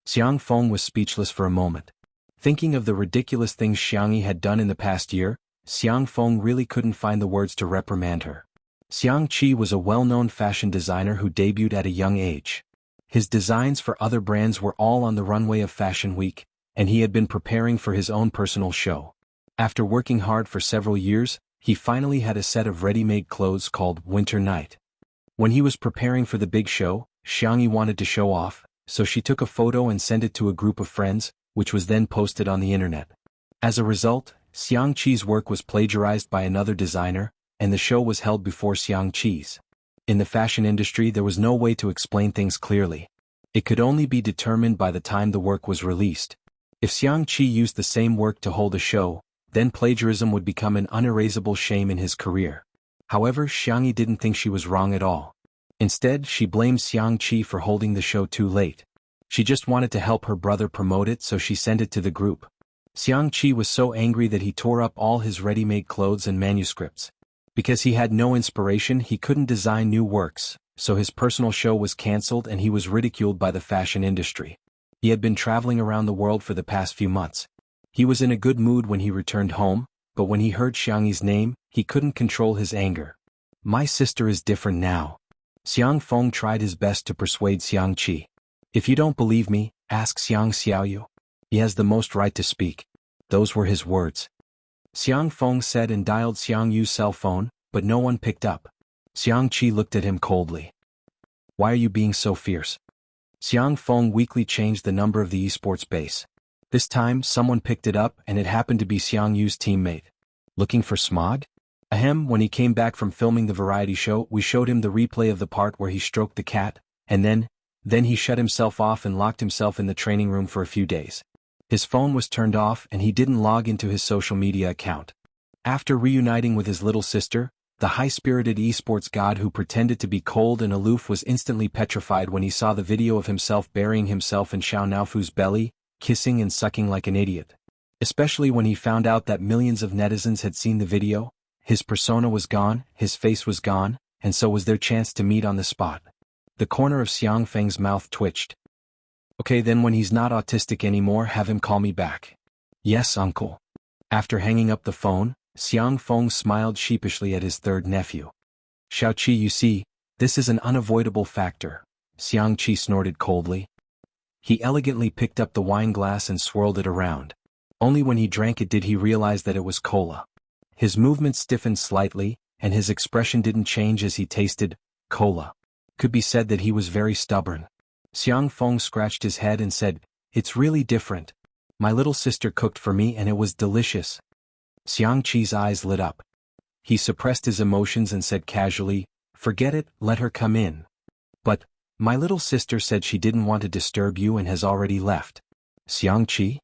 Xiang Feng was speechless for a moment. Thinking of the ridiculous things Xiangyi had done in the past year, Xiang Feng really couldn't find the words to reprimand her. Xiang Qi was a well-known fashion designer who debuted at a young age. His designs for other brands were all on the runway of Fashion Week, and he had been preparing for his own personal show. After working hard for several years, he finally had a set of ready-made clothes called Winter Night. When he was preparing for the big show, Xiangyi wanted to show off, so she took a photo and sent it to a group of friends, which was then posted on the internet. As a result, Xiangqi's work was plagiarized by another designer, and the show was held before Xiangqi's. In the fashion industry there was no way to explain things clearly. It could only be determined by the time the work was released. If Xiangqi used the same work to hold a show, then plagiarism would become an unerasable shame in his career. However, Xiangyi didn't think she was wrong at all. Instead, she blamed Xiangqi for holding the show too late. She just wanted to help her brother promote it, so she sent it to the group. Xiangqi was so angry that he tore up all his ready-made clothes and manuscripts. Because he had no inspiration, he couldn't design new works, so his personal show was cancelled and he was ridiculed by the fashion industry. He had been traveling around the world for the past few months. He was in a good mood when he returned home, but when he heard Xiangyi's name, he couldn't control his anger. My sister is different now. Xiang Feng tried his best to persuade Xiangqi. If you don't believe me, ask Xiang Xiaoyu. He has the most right to speak. Those were his words. Xiang Feng said and dialed Xiang Yu's cell phone, but no one picked up. Xiangqi looked at him coldly. Why are you being so fierce? Xiang Feng weakly changed the number of the esports base. This time, someone picked it up and it happened to be Xiang Yu's teammate. Looking for Smog? Ahem, when he came back from filming the variety show, we showed him the replay of the part where he stroked the cat, and then he shut himself off and locked himself in the training room for a few days. His phone was turned off and he didn't log into his social media account. After reuniting with his little sister, the high-spirited esports god who pretended to be cold and aloof was instantly petrified when he saw the video of himself burying himself in Xiao Naofu's belly, kissing and sucking like an idiot. Especially when he found out that millions of netizens had seen the video, his persona was gone, his face was gone, and so was their chance to meet on the spot. The corner of Xiang Feng's mouth twitched. Okay, then when he's not autistic anymore, have him call me back. Yes, uncle. After hanging up the phone, Xiang Feng smiled sheepishly at his third nephew. Xiaoqi, you see, this is an unavoidable factor, Xiangqi snorted coldly. He elegantly picked up the wine glass and swirled it around. Only when he drank it did he realize that it was cola. His movements stiffened slightly, and his expression didn't change as he tasted cola. Could be said that he was very stubborn. Xiang Feng scratched his head and said, It's really different. My little sister cooked for me and it was delicious. Xiangqi's eyes lit up. He suppressed his emotions and said casually, Forget it, let her come in. But, my little sister said she didn't want to disturb you and has already left. Xiangqi?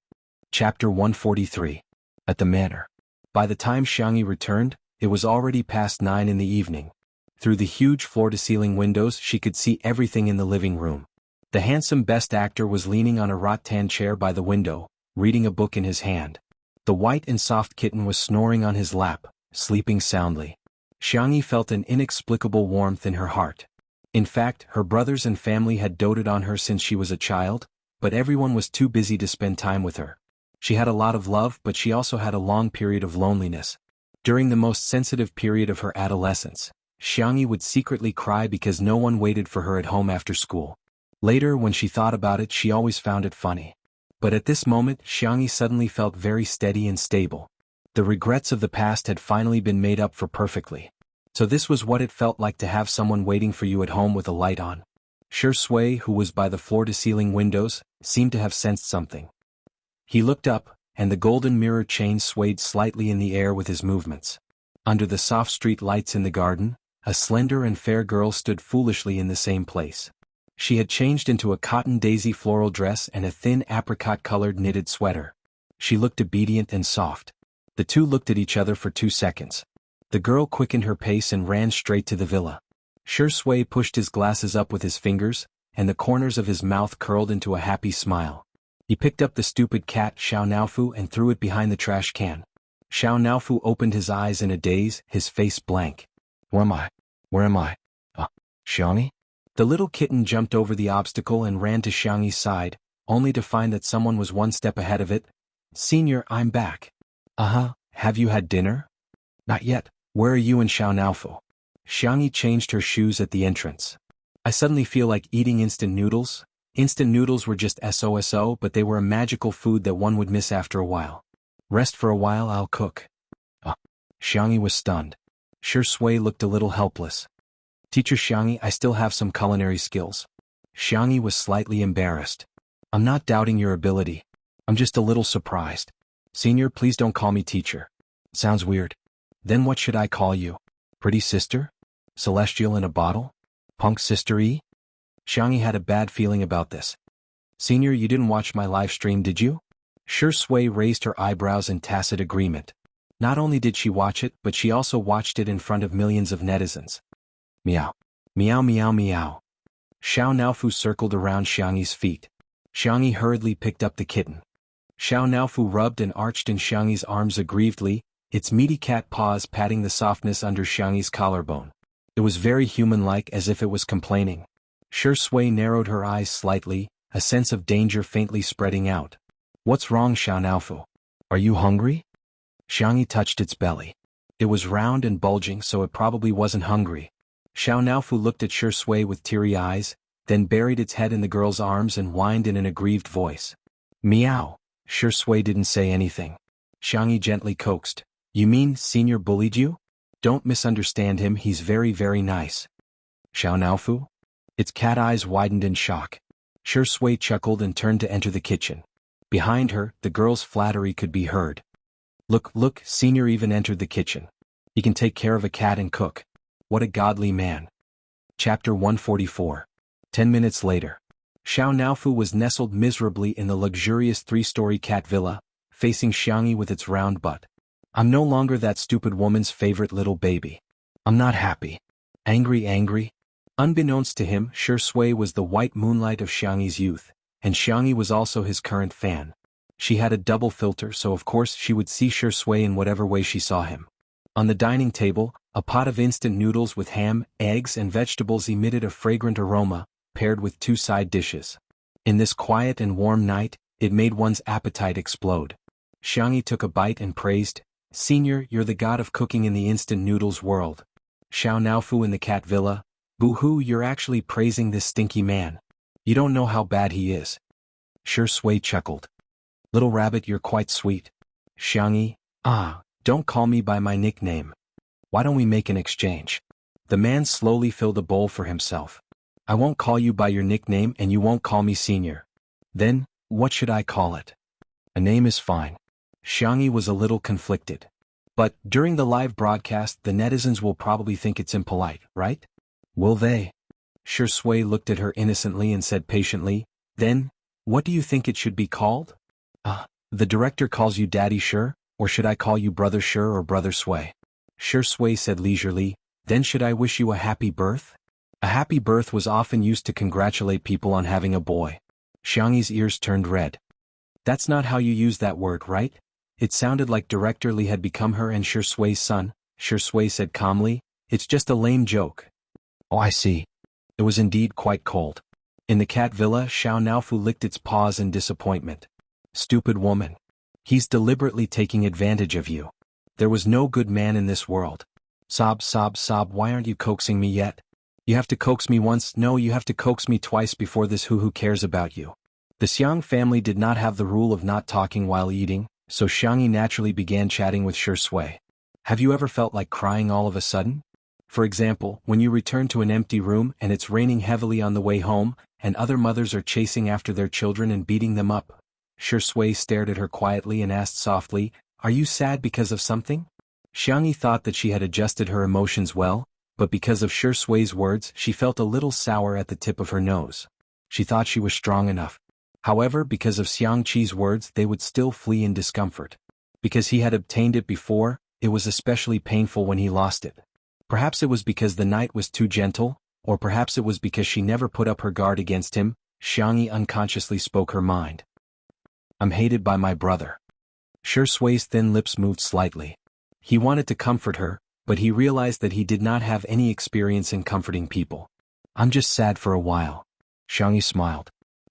Chapter 143. At the manor. By the time Xiangyi returned, it was already past 9 in the evening. Through the huge floor-to-ceiling windows she could see everything in the living room. The handsome best actor was leaning on a rattan chair by the window, reading a book in his hand. The white and soft kitten was snoring on his lap, sleeping soundly. Xiangyi felt an inexplicable warmth in her heart. In fact, her brothers and family had doted on her since she was a child, but everyone was too busy to spend time with her. She had a lot of love, but she also had a long period of loneliness. During the most sensitive period of her adolescence, Xiangyi would secretly cry because no one waited for her at home after school. Later, when she thought about it, she always found it funny. But at this moment, Xiangyi suddenly felt very steady and stable. The regrets of the past had finally been made up for perfectly. So this was what it felt like to have someone waiting for you at home with a light on. Shi Sui, who was by the floor-to-ceiling windows, seemed to have sensed something. He looked up, and the golden mirror chain swayed slightly in the air with his movements. Under the soft street lights in the garden, a slender and fair girl stood foolishly in the same place. She had changed into a cotton daisy floral dress and a thin apricot-colored knitted sweater. She looked obedient and soft. The two looked at each other for 2 seconds. The girl quickened her pace and ran straight to the villa. Shi Sui pushed his glasses up with his fingers, and the corners of his mouth curled into a happy smile. He picked up the stupid cat Xiao Naofu and threw it behind the trash can. Xiao Naofu opened his eyes in a daze, his face blank. Where am I? Where am I? Xiangyi? The little kitten jumped over the obstacle and ran to Xiangyi's side, only to find that someone was one step ahead of it. Senior, I'm back. Have you had dinner? Not yet. Where are you and Xiao Naofu? Xiangyi changed her shoes at the entrance. I suddenly feel like eating instant noodles. Instant noodles were just SOSO, but they were a magical food that one would miss after a while. Rest for a while, I'll cook. Xiangyi was stunned. Shi Sui looked a little helpless. Teacher Xiangyi, I still have some culinary skills. Xiangyi was slightly embarrassed. I'm not doubting your ability. I'm just a little surprised. Senior, please don't call me teacher. Sounds weird. Then what should I call you? Pretty sister? Celestial in a bottle? Punk sister-y? Xiangyi had a bad feeling about this. Senior, you didn't watch my live stream, did you? Shi Sui raised her eyebrows in tacit agreement. Not only did she watch it, but she also watched it in front of millions of netizens. Meow. Meow meow meow. Xiao Naofu circled around Xiangyi's feet. Xiangyi hurriedly picked up the kitten. Xiao Naofu rubbed and arched in Xiangyi's arms aggrievedly, its meaty cat paws patting the softness under Xiangyi's collarbone. It was very human-like, as if it was complaining. Shi Sui narrowed her eyes slightly, a sense of danger faintly spreading out. What's wrong, Xiao Naofu? Are you hungry? Xiangyi touched its belly. It was round and bulging, so it probably wasn't hungry. Xiao Naofu looked at Shi Sui with teary eyes, then buried its head in the girl's arms and whined in an aggrieved voice. Meow. Shi Sui didn't say anything. Xiangyi gently coaxed. You mean Senior bullied you? Don't misunderstand him, he's very very nice. Xiao Naofu? Its cat eyes widened in shock. Shi Sui chuckled and turned to enter the kitchen. Behind her, the girl's flattery could be heard. Look, Senior even entered the kitchen. He can take care of a cat and cook. What a godly man. Chapter 144. 10 minutes later. Xiao Naofu was nestled miserably in the luxurious 3-story cat villa, facing Xiangyi with its round butt. I'm no longer that stupid woman's favorite little baby. I'm not happy. Angry. Unbeknownst to him, Shi Sui was the white moonlight of Xiangyi's youth, and Xiangyi was also his current fan. She had a double filter, so of course she would see Shi Sui in whatever way she saw him. On the dining table, a pot of instant noodles with ham, eggs and vegetables emitted a fragrant aroma, paired with 2 side dishes. In this quiet and warm night, it made one's appetite explode. Xiangyi took a bite and praised, Senior, you're the god of cooking in the instant noodles world. Xiao Naofu in the cat villa, boo-hoo, you're actually praising this stinky man. You don't know how bad he is. Shi Sui chuckled. Little rabbit, you're quite sweet. Xiangyi, don't call me by my nickname. Why don't we make an exchange? The man slowly filled a bowl for himself. I won't call you by your nickname and you won't call me Senior. Then, what should I call it? A name is fine. Xiangyi was a little conflicted. But, during the live broadcast, the netizens will probably think it's impolite, right? Will they? Shi Sui looked at her innocently and said patiently, Then, what do you think it should be called? The director calls you Daddy Shi, or should I call you Brother Shi or Brother Sui? Shi Sui said leisurely, Then should I wish you a happy birth? A happy birth was often used to congratulate people on having a boy. Xiangyi's ears turned red. That's not how you use that word, right? It sounded like Director Li had become her and Shi Sui's son. Shi Sui said calmly, It's just a lame joke. Oh, I see. It was indeed quite cold. In the cat villa, Xiao Naofu licked its paws in disappointment. Stupid woman. He's deliberately taking advantage of you. There was no good man in this world. Sob, why aren't you coaxing me yet? You have to coax me once, no, you have to coax me twice before this who cares about you. The Xiang family did not have the rule of not talking while eating, so Xiangyi naturally began chatting with Shi Sui. Have you ever felt like crying all of a sudden? For example, when you return to an empty room and it's raining heavily on the way home, and other mothers are chasing after their children and beating them up. Shi Sui stared at her quietly and asked softly, Are you sad because of something? Xiangyi thought that she had adjusted her emotions well, but because of Shi Sui's words she felt a little sour at the tip of her nose. She thought she was strong enough. However, because of Xiang Qi's words they would still flee in discomfort. Because he had obtained it before, it was especially painful when he lost it. Perhaps it was because the night was too gentle, or perhaps it was because she never put up her guard against him. Xiangyi unconsciously spoke her mind. I'm hated by my brother. Shi Sui's thin lips moved slightly. He wanted to comfort her, but he realized that he did not have any experience in comforting people. I'm just sad for a while. Xiangyi smiled.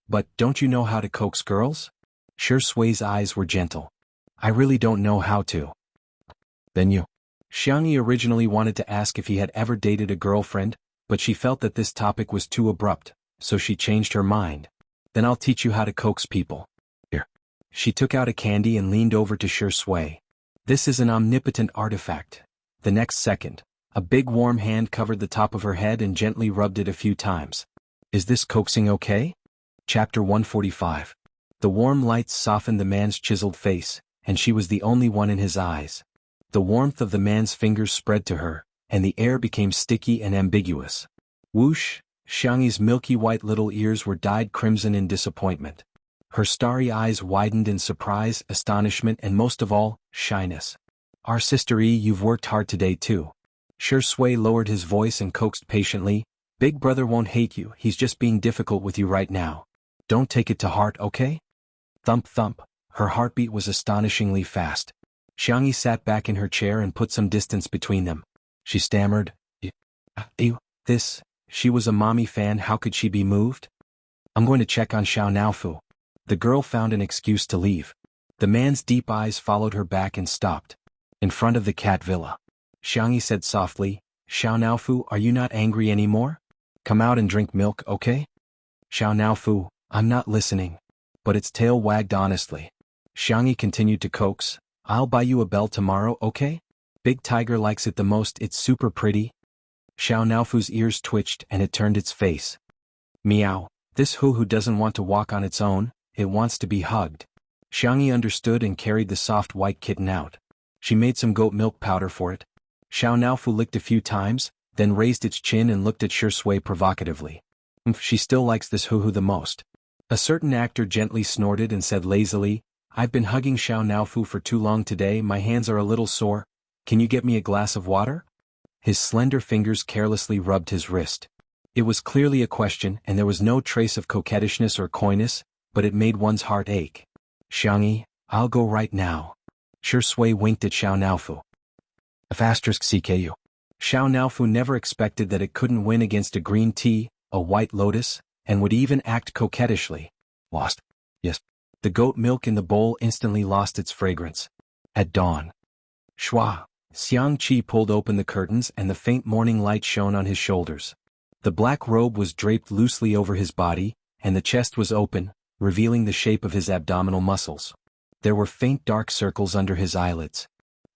But don't you know how to coax girls? Shi Sui's eyes were gentle. I really don't know how to. Then you. Xiangyi originally wanted to ask if he had ever dated a girlfriend, but she felt that this topic was too abrupt, so she changed her mind. Then I'll teach you how to coax people. Here. She took out a candy and leaned over to Sure Sway. This is an omnipotent artifact. The next second, a big warm hand covered the top of her head and gently rubbed it a few times. Is this coaxing okay? Chapter 145. The warm lights softened the man's chiseled face, and she was the only one in his eyes. The warmth of the man's fingers spread to her, and the air became sticky and ambiguous. Whoosh! Xiangyi's milky white little ears were dyed crimson in disappointment. Her starry eyes widened in surprise, astonishment, and most of all, shyness. Our sister E, you've worked hard today too. Sure Sway lowered his voice and coaxed patiently. Big brother won't hate you, he's just being difficult with you right now. Don't take it to heart, okay? Thump thump, her heartbeat was astonishingly fast. Xiangyi sat back in her chair and put some distance between them. She stammered, this. She was a mommy fan, how could she be moved? I'm going to check on Xiao Naofu. The girl found an excuse to leave. The man's deep eyes followed her back and stopped. In front of the cat villa. Xiangyi said softly, Xiao Naofu, are you not angry anymore? Come out and drink milk, okay? Xiao Naofu, I'm not listening. But its tail wagged honestly. Xiangyi continued to coax, I'll buy you a bell tomorrow, okay? Big Tiger likes it the most, it's super pretty. Xiao Naofu's ears twitched and it turned its face. Meow, this Hu doesn't want to walk on its own, it wants to be hugged. Xiangyi understood and carried the soft white kitten out. She made some goat milk powder for it. Xiao Naofu licked a few times, then raised its chin and looked at Sure Sway provocatively. She still likes this Hu the most. A certain actor gently snorted and said lazily, I've been hugging Xiao Naofu for too long today, my hands are a little sore. Can you get me a glass of water? His slender fingers carelessly rubbed his wrist. It was clearly a question and there was no trace of coquettishness or coyness, but it made one's heart ache. Xiangyi, I'll go right now. Sure Sway winked at Xiao Naofu. *CKU. Xiao Naofu never expected that it couldn't win against a green tea, a white lotus, and would even act coquettishly. Lost. Yes. The goat milk in the bowl instantly lost its fragrance. At dawn. Shua. Xiang Qi pulled open the curtains and the faint morning light shone on his shoulders. The black robe was draped loosely over his body, and the chest was open, revealing the shape of his abdominal muscles. There were faint dark circles under his eyelids.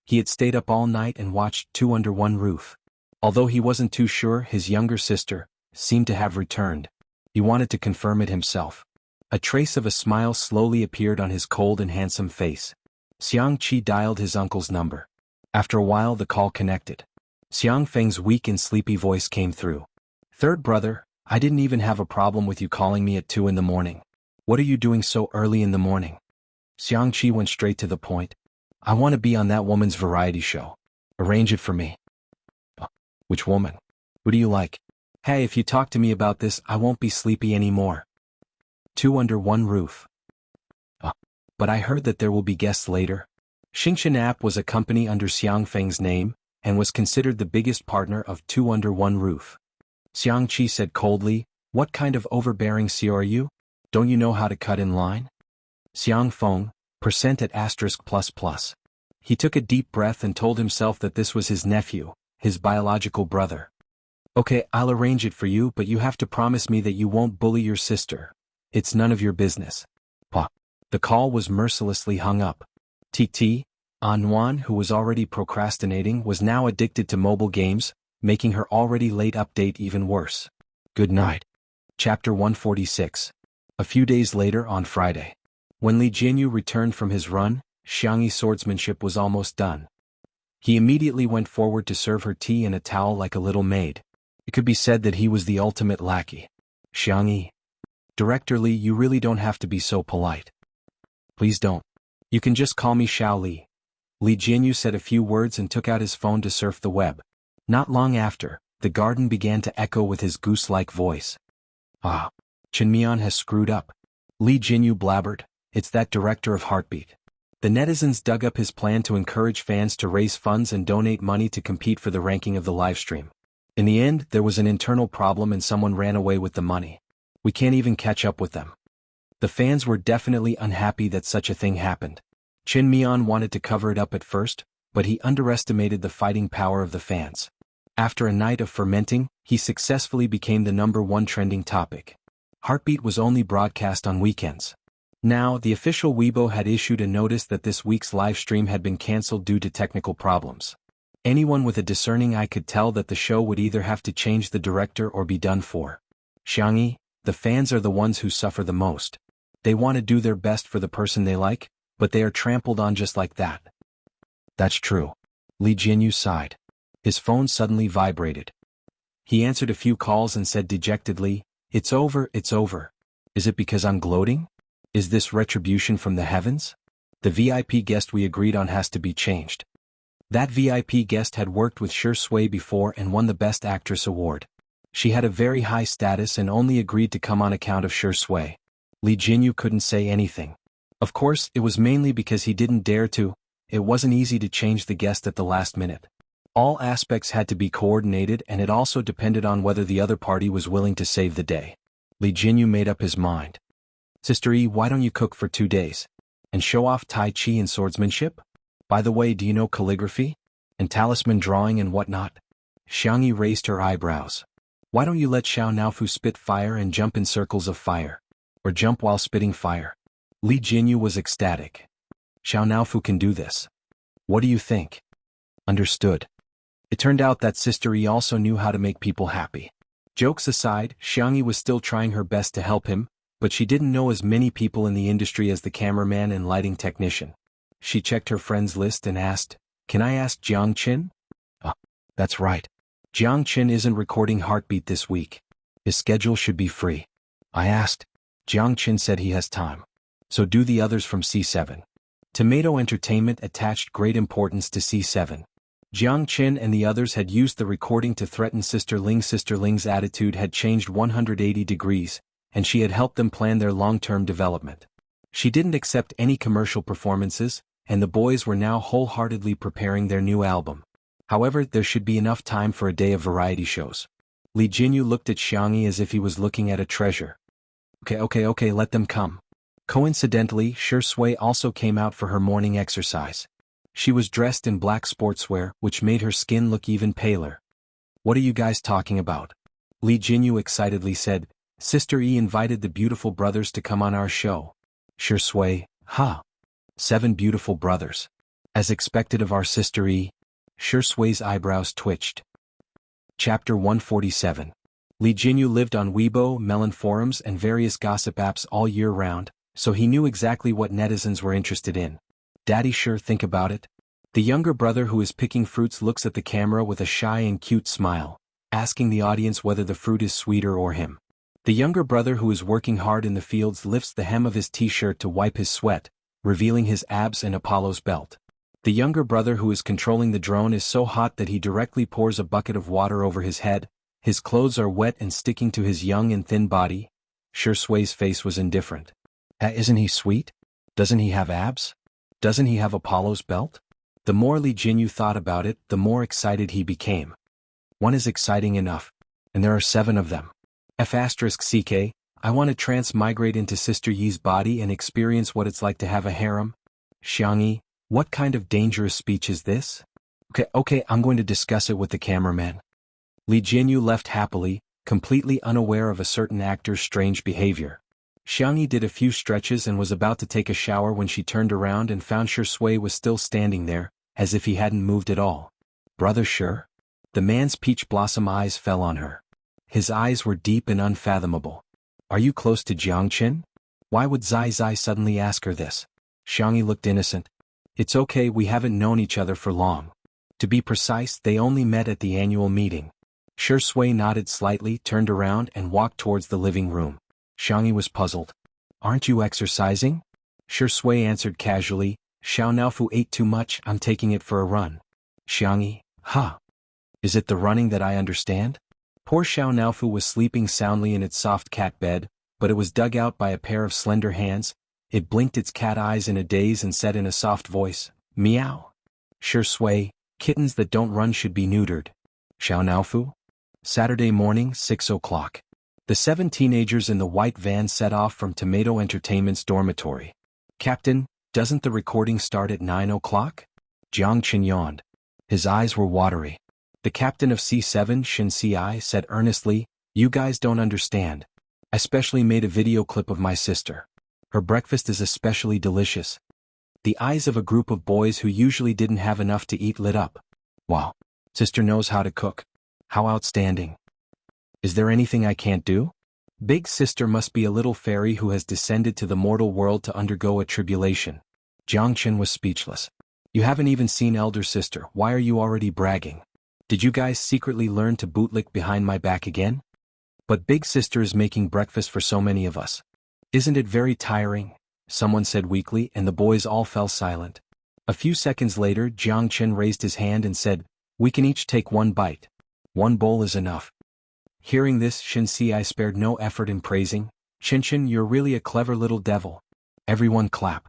He had stayed up all night and watched Two Under One Roof. Although he wasn't too sure, his younger sister seemed to have returned. He wanted to confirm it himself. A trace of a smile slowly appeared on his cold and handsome face. Xiang Qi dialed his uncle's number. After a while the call connected. Xiang Feng's weak and sleepy voice came through. Third brother, I didn't even have a problem with you calling me at 2 in the morning. What are you doing so early in the morning? Xiang Qi went straight to the point. I want to be on that woman's variety show. Arrange it for me. Which woman? Who do you like? Hey, if you talk to me about this, I won't be sleepy anymore. 2 Under One Roof. But I heard that there will be guests later. Xingshanap was a company under Xiang Feng's name, and was considered the biggest partner of 2 Under One Roof. Xiang Qi said coldly, what kind of overbearing CEO are you? Don't you know how to cut in line? Xiang Feng, percent at *++. He took a deep breath and told himself that this was his nephew, his biological brother. Okay, I'll arrange it for you, but you have to promise me that you won't bully your sister. It's none of your business. The call was mercilessly hung up. Titi, Anwan, who was already procrastinating, was now addicted to mobile games, making her already late update even worse. Good night. Chapter 146. A few days later on Friday. When Li Jinyu returned from his run, Xiangyi's swordsmanship was almost done. He immediately went forward to serve her tea in a towel like a little maid. It could be said that he was the ultimate lackey. Xiangyi. Director Li, you really don't have to be so polite. Please don't. You can just call me Xiao Li. Li Jinyu said a few words and took out his phone to surf the web. Not long after, the garden began to echo with his goose-like voice. Chenmian has screwed up. Li Jinyu blabbered, it's that director of Heartbeat. The netizens dug up his plan to encourage fans to raise funds and donate money to compete for the ranking of the livestream. In the end, there was an internal problem and someone ran away with the money. We can't even catch up with them. The fans were definitely unhappy that such a thing happened. Chin Mian wanted to cover it up at first, but he underestimated the fighting power of the fans. After a night of fermenting, he successfully became the #1 trending topic. Heartbeat was only broadcast on weekends. Now, the official Weibo had issued a notice that this week's live stream had been cancelled due to technical problems. Anyone with a discerning eye could tell that the show would either have to change the director or be done for. Xiangyi, the fans are the ones who suffer the most. They want to do their best for the person they like, but they are trampled on just like that. That's true. Li Jinyu sighed. His phone suddenly vibrated. He answered a few calls and said dejectedly, "It's over, it's over. Is it because I'm gloating? Is this retribution from the heavens? The VIP guest we agreed on has to be changed." That VIP guest had worked with Shi Sui before and won the Best Actress award. She had a very high status and only agreed to come on account of Shi Sui. Li Jinyu couldn't say anything. Of course, it was mainly because he didn't dare to. It wasn't easy to change the guest at the last minute. All aspects had to be coordinated, and it also depended on whether the other party was willing to save the day. Li Jinyu made up his mind. "Sister Yi, why don't you cook for 2 days? And show off Tai Chi and swordsmanship? By the way, do you know calligraphy? And talisman drawing and whatnot?" Xiangyi raised her eyebrows. "Why don't you let Xiao Naofu spit fire and jump in circles of fire? Or jump while spitting fire?" Li Jinyu was ecstatic. "Xiao Naofu can do this. What do you think?" "Understood." It turned out that Sister Yi also knew how to make people happy. Jokes aside, Xiangyi was still trying her best to help him, but she didn't know as many people in the industry as the cameraman and lighting technician. She checked her friends list and asked, "Can I ask Jiang Qin?" That's right. Jiang Qin isn't recording Heartbeat this week. His schedule should be free." I asked. Jiang Qin said he has time. So do the others from C7. Tomato Entertainment attached great importance to C7. Jiang Qin and the others had used the recording to threaten Sister Ling. Sister Ling's attitude had changed 180 degrees, and she had helped them plan their long-term development. She didn't accept any commercial performances, and the boys were now wholeheartedly preparing their new album. However, there should be enough time for a day of variety shows. Li Jinyu looked at Xiangyi as if he was looking at a treasure. Okay, let them come." Coincidentally, Shi Sui also came out for her morning exercise. She was dressed in black sportswear, which made her skin look even paler. "What are you guys talking about?" Li Jinyu excitedly said. "Sister Yi invited the beautiful brothers to come on our show." Shi Sui, "Ha! 7 beautiful brothers. As expected of our Sister Yi." Shi Sui's eyebrows twitched. Chapter 147. Li Jinyu lived on Weibo, Melon forums and various gossip apps all year round, so he knew exactly what netizens were interested in. "Daddy, sure, think about it." The younger brother who is picking fruits looks at the camera with a shy and cute smile, asking the audience whether the fruit is sweeter or him. The younger brother who is working hard in the fields lifts the hem of his t-shirt to wipe his sweat, revealing his abs and Apollo's belt. The younger brother who is controlling the drone is so hot that he directly pours a bucket of water over his head. His clothes are wet and sticking to his young and thin body. Shi Sui's face was indifferent. Isn't he sweet? Doesn't he have abs? Doesn't he have Apollo's belt? The more Li Jinyu thought about it, the more excited he became. One is exciting enough. And there are 7 of them. F***CK, I want to transmigrate into Sister Yi's body and experience what it's like to have a harem. Xiangyi, what kind of dangerous speech is this? Okay, I'm going to discuss it with the cameraman. Li Jinyu left happily, completely unaware of a certain actor's strange behavior. Xiangyi did a few stretches and was about to take a shower when she turned around and found Shi Sui was still standing there, as if he hadn't moved at all. "Brother Shi?" The man's peach blossom eyes fell on her. His eyes were deep and unfathomable. "Are you close to Jiang Qin?" Why would Zai suddenly ask her this? Xiangyi looked innocent. "It's okay, we haven't known each other for long. To be precise, they only met at the annual meeting." Shi Sui nodded slightly, turned around and walked towards the living room. Xiangyi was puzzled. "Aren't you exercising?" Shi Sui answered casually, "Xiao Naofu ate too much, I'm taking it for a run." Xiangyi, "Ha! Is it the running that I understand?" Poor Xiao Naofu was sleeping soundly in its soft cat bed, but it was dug out by a pair of slender hands. It blinked its cat eyes in a daze and said in a soft voice, "Meow." Shi Sui, "Kittens that don't run should be neutered." Xiao Naofu? Saturday morning, 6 o'clock. The 7 teenagers in the white van set off from Tomato Entertainment's dormitory. "Captain, doesn't the recording start at 9 o'clock? Jiang Qin yawned. His eyes were watery. The captain of C7, Shin Si, said earnestly, "You guys don't understand. I specially made a video clip of my sister. Her breakfast is especially delicious." The eyes of a group of boys who usually didn't have enough to eat lit up. "Wow. Sister knows how to cook. How outstanding. Is there anything I can't do?" Big sister must be a little fairy who has descended to the mortal world to undergo a tribulation. Jiang Chen was speechless. "You haven't even seen elder sister, why are you already bragging? Did you guys secretly learn to bootlick behind my back again? But big sister is making breakfast for so many of us. Isn't it very tiring?" someone said weakly, and the boys all fell silent. A few seconds later, Jiang Chen raised his hand and said, "We can each take one bite. One bowl is enough." Hearing this, Shin Si spared no effort in praising, "Chen, you're really a clever little devil." Everyone clap.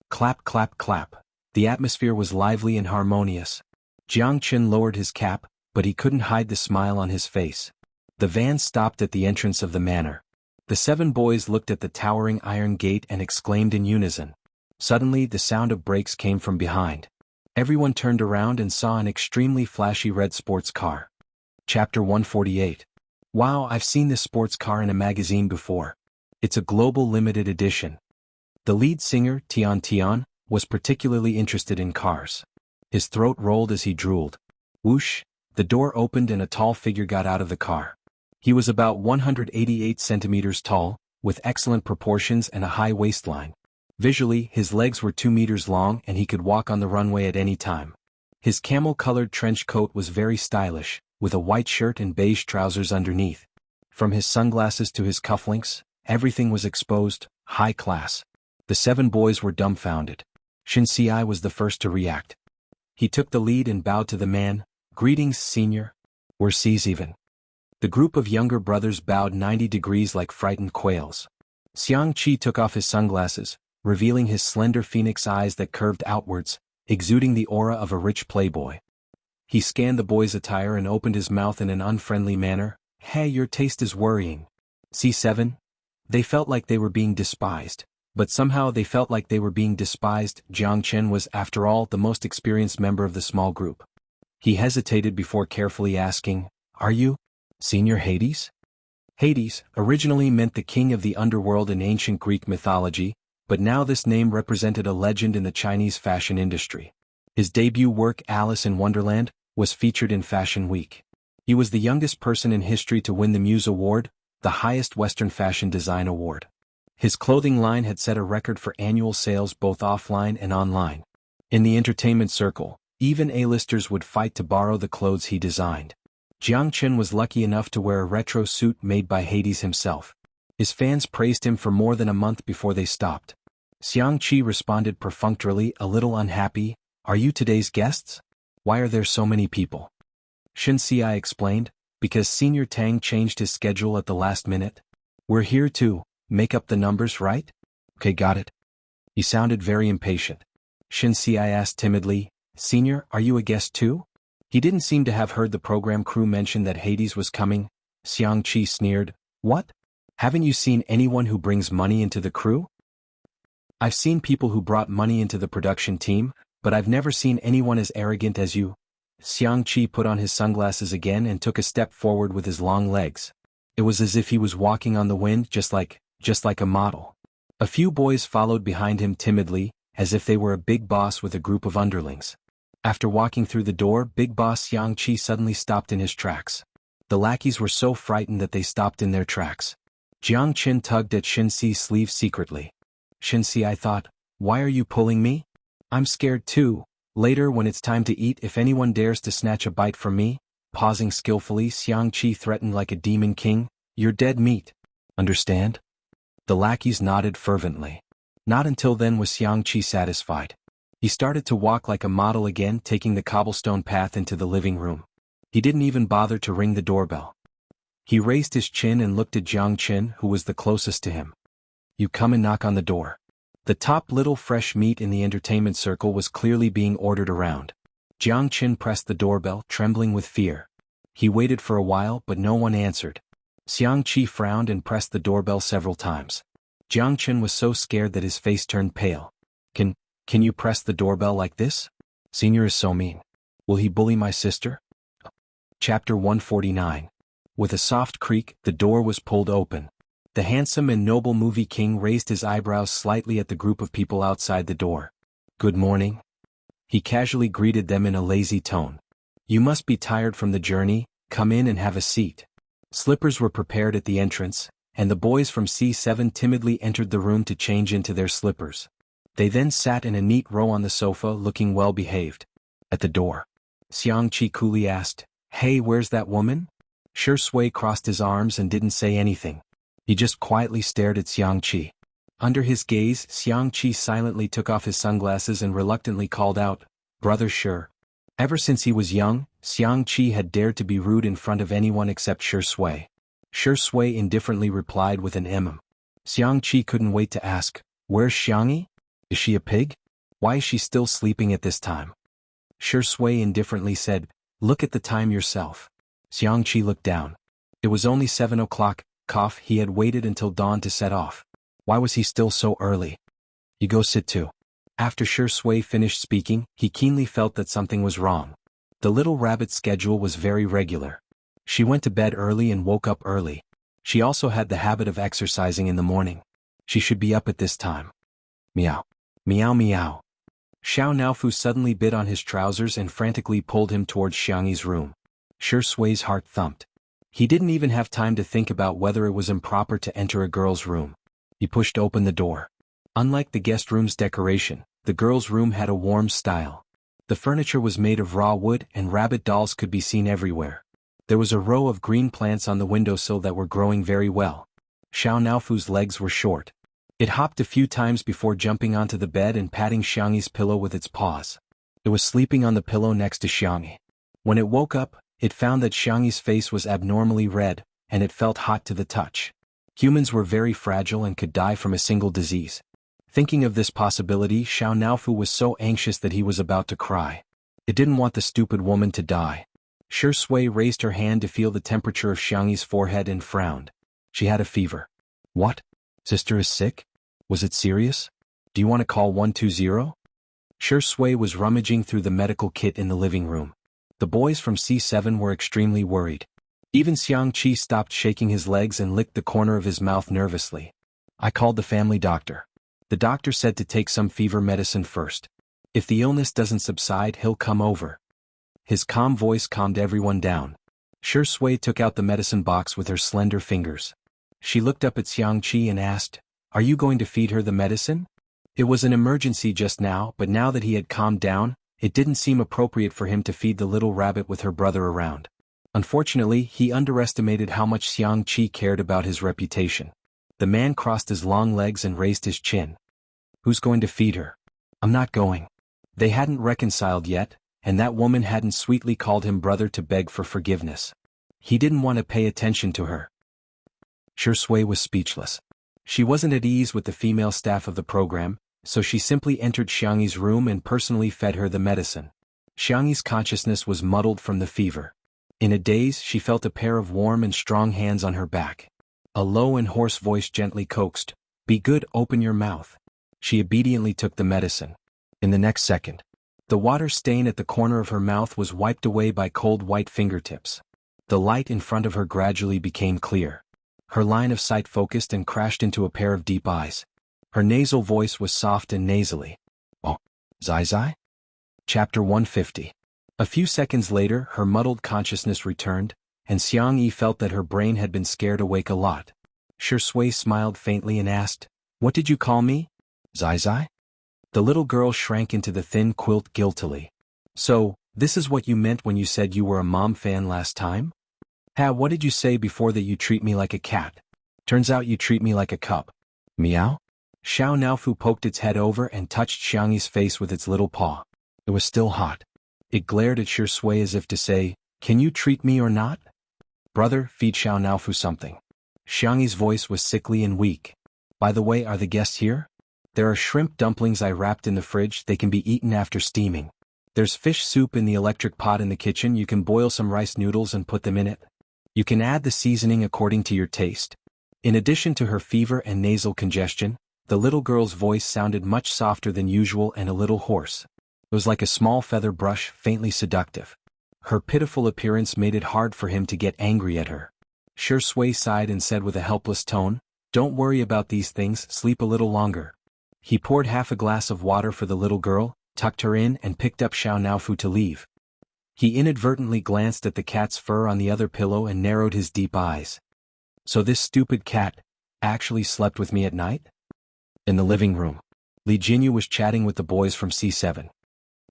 Clap, clap, clap. The atmosphere was lively and harmonious. Jiang Chen lowered his cap, but he couldn't hide the smile on his face. The van stopped at the entrance of the manor. The 7 boys looked at the towering iron gate and exclaimed in unison. Suddenly, the sound of brakes came from behind. Everyone turned around and saw an extremely flashy red sports car. Chapter 148. Wow, I've seen this sports car in a magazine before. It's a global limited edition. The lead singer, Tian, was particularly interested in cars. His throat rolled as he drooled. Whoosh, the door opened and a tall figure got out of the car. He was about 188 centimeters tall, with excellent proportions and a high waistline. Visually, his legs were 2 meters long and he could walk on the runway at any time. His camel-colored trench coat was very stylish, with a white shirt and beige trousers underneath. From his sunglasses to his cufflinks, everything was exposed, high class. The 7 boys were dumbfounded. Shin Si was the first to react. He took the lead and bowed to the man. "Greetings, senior. We're C's even." The group of younger brothers bowed 90 degrees like frightened quails. Xiang Qi took off his sunglasses, revealing his slender phoenix eyes that curved outwards, exuding the aura of a rich playboy. He scanned the boy's attire and opened his mouth in an unfriendly manner. "Hey, your taste is worrying." C7? They felt like they were being despised. But somehow they felt like they were being despised. Jiang Chen was, after all, the most experienced member of the small group. He hesitated before carefully asking, "Are you Senior Hades?" Hades originally meant the king of the underworld in ancient Greek mythology, but now this name represented a legend in the Chinese fashion industry. His debut work, Alice in Wonderland, was featured in Fashion Week. He was the youngest person in history to win the Muse Award, the highest Western fashion design award. His clothing line had set a record for annual sales both offline and online. In the entertainment circle, even A-listers would fight to borrow the clothes he designed. Jiang Chen was lucky enough to wear a retro suit made by Hades himself. His fans praised him for more than a month before they stopped. Xiang Qi responded perfunctorily, a little unhappy, "Are you today's guests? Why are there so many people?" Shin Si explained, "Because Senior Tang changed his schedule at the last minute. We're here to make up the numbers, right?" "Okay, got it." He sounded very impatient. Shin Si asked timidly, "Senior, are you a guest too?" He didn't seem to have heard the program crew mention that Hades was coming. Xiang Qi sneered, "What? Haven't you seen anyone who brings money into the crew?" "I've seen people who brought money into the production team, but I've never seen anyone as arrogant as you." Xiang Qi put on his sunglasses again and took a step forward with his long legs. It was as if he was walking on the wind, just like a model. A few boys followed behind him timidly, as if they were a big boss with a group of underlings. After walking through the door, Big Boss Xiang Qi suddenly stopped in his tracks. The lackeys were so frightened that they stopped in their tracks. Jiang Chen tugged at Shin Si's sleeve secretly. "Shin Si," I thought, "why are you pulling me? I'm scared too. Later when it's time to eat, if anyone dares to snatch a bite from me," pausing skillfully, Xiang Qi threatened like a demon king, "you're dead meat. Understand?" The lackeys nodded fervently. Not until then was Xiang Qi satisfied. He started to walk like a model again, taking the cobblestone path into the living room. He didn't even bother to ring the doorbell. He raised his chin and looked at Jiang Chen, who was the closest to him. "You come and knock on the door." The top little fresh meat in the entertainment circle was clearly being ordered around. Jiang Chen pressed the doorbell, trembling with fear. He waited for a while, but no one answered. Xiang Qi frowned and pressed the doorbell several times. Jiang Chen was so scared that his face turned pale. Can you press the doorbell like this? Senior is so mean. Will he bully my sister?" Chapter 149. With a soft creak, the door was pulled open. The handsome and noble movie king raised his eyebrows slightly at the group of people outside the door. "Good morning." He casually greeted them in a lazy tone. "You must be tired from the journey, come in and have a seat." Slippers were prepared at the entrance, and the boys from C7 timidly entered the room to change into their slippers. They then sat in a neat row on the sofa looking well behaved. At the door, Xiangqi coolly asked, "Hey, where's that woman?" Shi Sui crossed his arms and didn't say anything. He just quietly stared at Xiangqi. Under his gaze, Xiangqi silently took off his sunglasses and reluctantly called out, "Brother Shi." Ever since he was young, Xiangqi had dared to be rude in front of anyone except Shi Sui. Shi Sui indifferently replied with an Xiangqi couldn't wait to ask, "Where's Xiangyi? Is she a pig? Why is she still sleeping at this time?" Shi Sui indifferently said, "Look at the time yourself." Xiangqi looked down. It was only 7 o'clock, he had waited until dawn to set off. Why was he still so early? "You go sit too." After Shi Sui finished speaking, he keenly felt that something was wrong. The little rabbit's schedule was very regular. She went to bed early and woke up early. She also had the habit of exercising in the morning. She should be up at this time. Meow. Meow meow. Xiao Naofu suddenly bit on his trousers and frantically pulled him towards Xiangyi's room. Shi Sui's heart thumped. He didn't even have time to think about whether it was improper to enter a girl's room. He pushed open the door. Unlike the guest room's decoration, the girl's room had a warm style. The furniture was made of raw wood and rabbit dolls could be seen everywhere. There was a row of green plants on the windowsill that were growing very well. Xiao Naofu's legs were short. It hopped a few times before jumping onto the bed and patting Xiangyi's pillow with its paws. It was sleeping on the pillow next to Xiangyi. When it woke up, it found that Xiangyi's face was abnormally red, and it felt hot to the touch. Humans were very fragile and could die from a single disease. Thinking of this possibility, Xiao Naofu was so anxious that he was about to cry. It didn't want the stupid woman to die. Shi Sui raised her hand to feel the temperature of Xiangyi's forehead and frowned. She had a fever. "What? Sister is sick? Was it serious? Do you want to call 120? Shi Sui was rummaging through the medical kit in the living room. The boys from C7 were extremely worried. Even Xiangqi stopped shaking his legs and licked the corner of his mouth nervously. "I called the family doctor. The doctor said to take some fever medicine first. If the illness doesn't subside, he'll come over." His calm voice calmed everyone down. Shi Sui took out the medicine box with her slender fingers. She looked up at Xiangqi and asked, "Are you going to feed her the medicine?" It was an emergency just now, but now that he had calmed down, it didn't seem appropriate for him to feed the little rabbit with her brother around. Unfortunately, he underestimated how much Xiangqi cared about his reputation. The man crossed his long legs and raised his chin. "Who's going to feed her?" "I'm not going." They hadn't reconciled yet, and that woman hadn't sweetly called him brother to beg for forgiveness. He didn't want to pay attention to her. Shi Sui was speechless. She wasn't at ease with the female staff of the program, so she simply entered Xiangyi's room and personally fed her the medicine. Xiangyi's consciousness was muddled from the fever. In a daze, she felt a pair of warm and strong hands on her back. A low and hoarse voice gently coaxed, "Be good, open your mouth." She obediently took the medicine. In the next second, the water stain at the corner of her mouth was wiped away by cold white fingertips. The light in front of her gradually became clear. Her line of sight focused and crashed into a pair of deep eyes. Her nasal voice was soft and nasally. "Oh, Zai Zai?" Chapter 150. A few seconds later, her muddled consciousness returned, and Xiangyi felt that her brain had been scared awake a lot. Shi Sui smiled faintly and asked, "What did you call me? Zai Zai?" The little girl shrank into the thin quilt guiltily. "So, this is what you meant when you said you were a mom fan last time? What did you say before that you treat me like a cat? Turns out you treat me like a cup." "Meow?" Xiao Naofu poked its head over and touched Xiangyi's face with its little paw. It was still hot. It glared at Shi Sui as if to say, "Can you treat me or not?" "Brother, feed Xiao Naofu something." Xiangyi's voice was sickly and weak. "By the way, are the guests here? There are shrimp dumplings I wrapped in the fridge. They can be eaten after steaming. There's fish soup in the electric pot in the kitchen. You can boil some rice noodles and put them in it. You can add the seasoning according to your taste." In addition to her fever and nasal congestion, the little girl's voice sounded much softer than usual and a little hoarse. It was like a small feather brush, faintly seductive. Her pitiful appearance made it hard for him to get angry at her. Shui sighed and said with a helpless tone, "Don't worry about these things, sleep a little longer." He poured half a glass of water for the little girl, tucked her in and picked up Xiao Naofu to leave. He inadvertently glanced at the cat's fur on the other pillow and narrowed his deep eyes. So this stupid cat actually slept with me at night? In the living room, Li Jinyu was chatting with the boys from C7.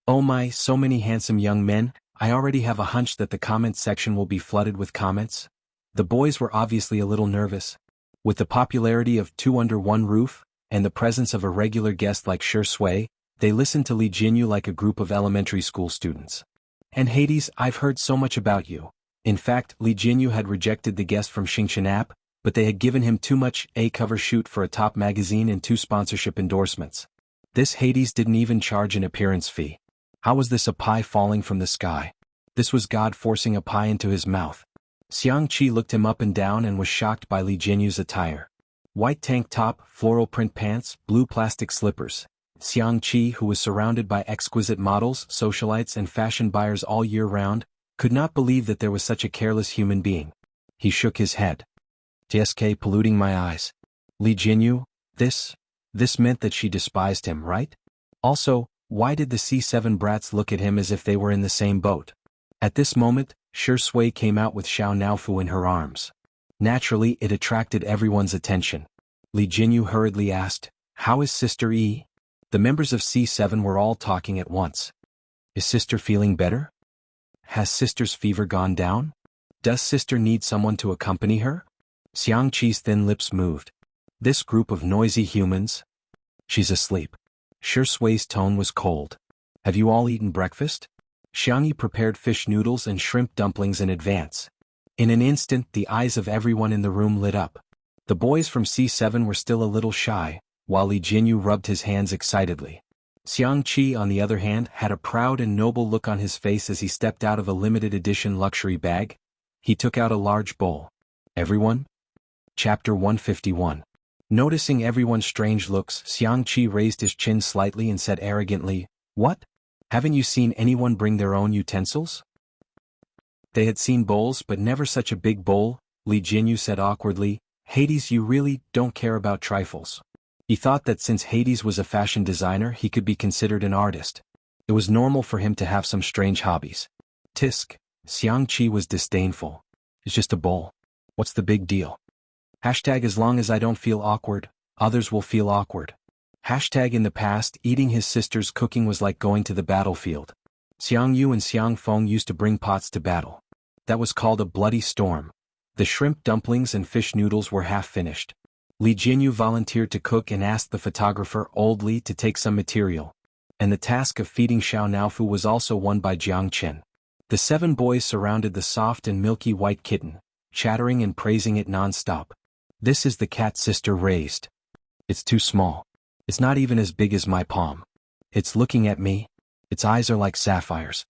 "Oh my, so many handsome young men, I already have a hunch that the comment section will be flooded with comments." The boys were obviously a little nervous. With the popularity of Two Under One Roof, and the presence of a regular guest like Shui, they listened to Li Jinyu like a group of elementary school students. "And Hades, I've heard so much about you." In fact, Li Jinyu had rejected the guest from Xingshanap, but they had given him too much a cover shoot for a top magazine and 2 sponsorship endorsements. This Hades didn't even charge an appearance fee. How was this a pie falling from the sky? This was God forcing a pie into his mouth. Xiang Qi looked him up and down and was shocked by Li Jinyu's attire. White tank top, floral print pants, blue plastic slippers. Xiang Qi, who was surrounded by exquisite models, socialites and fashion buyers all year round, could not believe that there was such a careless human being. He shook his head. "TSK polluting my eyes. Li Jinyu, this meant that she despised him, right? Also, why did the C7 brats look at him as if they were in the same boat?" At this moment, Shui came out with Xiao Naofu in her arms. Naturally, it attracted everyone's attention. Li Jinyu hurriedly asked, "How is Sister E?" The members of C7 were all talking at once. "Is Sister feeling better? Has Sister's fever gone down? Does Sister need someone to accompany her?" Xiang Qi's thin lips moved. This group of noisy humans? "She's asleep." Shui's tone was cold. "Have you all eaten breakfast?" Xiang Yi prepared fish noodles and shrimp dumplings in advance. In an instant, the eyes of everyone in the room lit up. The boys from C7 were still a little shy, while Li Jinyu rubbed his hands excitedly. Xiang Qi, on the other hand, had a proud and noble look on his face as he stepped out of a limited-edition luxury bag. He took out a large bowl. "Everyone?" Chapter 151. Noticing everyone's strange looks, Xiang Qi raised his chin slightly and said arrogantly, "What? Haven't you seen anyone bring their own utensils?" They had seen bowls but never such a big bowl. Li Jinyu said awkwardly, "Hades, you really don't care about trifles." He thought that since Hades was a fashion designer he could be considered an artist. It was normal for him to have some strange hobbies. "Tisk." Xiang Qi was disdainful. "It's just a bowl. What's the big deal?" As long as I don't feel awkward, others will feel awkward. In the past, eating his sister's cooking was like going to the battlefield. Xiang Yu and Xiang Feng used to bring pots to battle. That was called a bloody storm. The shrimp dumplings and fish noodles were half finished. Li Jinyu volunteered to cook and asked the photographer, Old Li, to take some material. And the task of feeding Xiao Naofu was also won by Jiang Chen. The 7 boys surrounded the soft and milky white kitten, chattering and praising it non-stop. "This is the cat Sister raised. It's too small. It's not even as big as my palm. It's looking at me. Its eyes are like sapphires."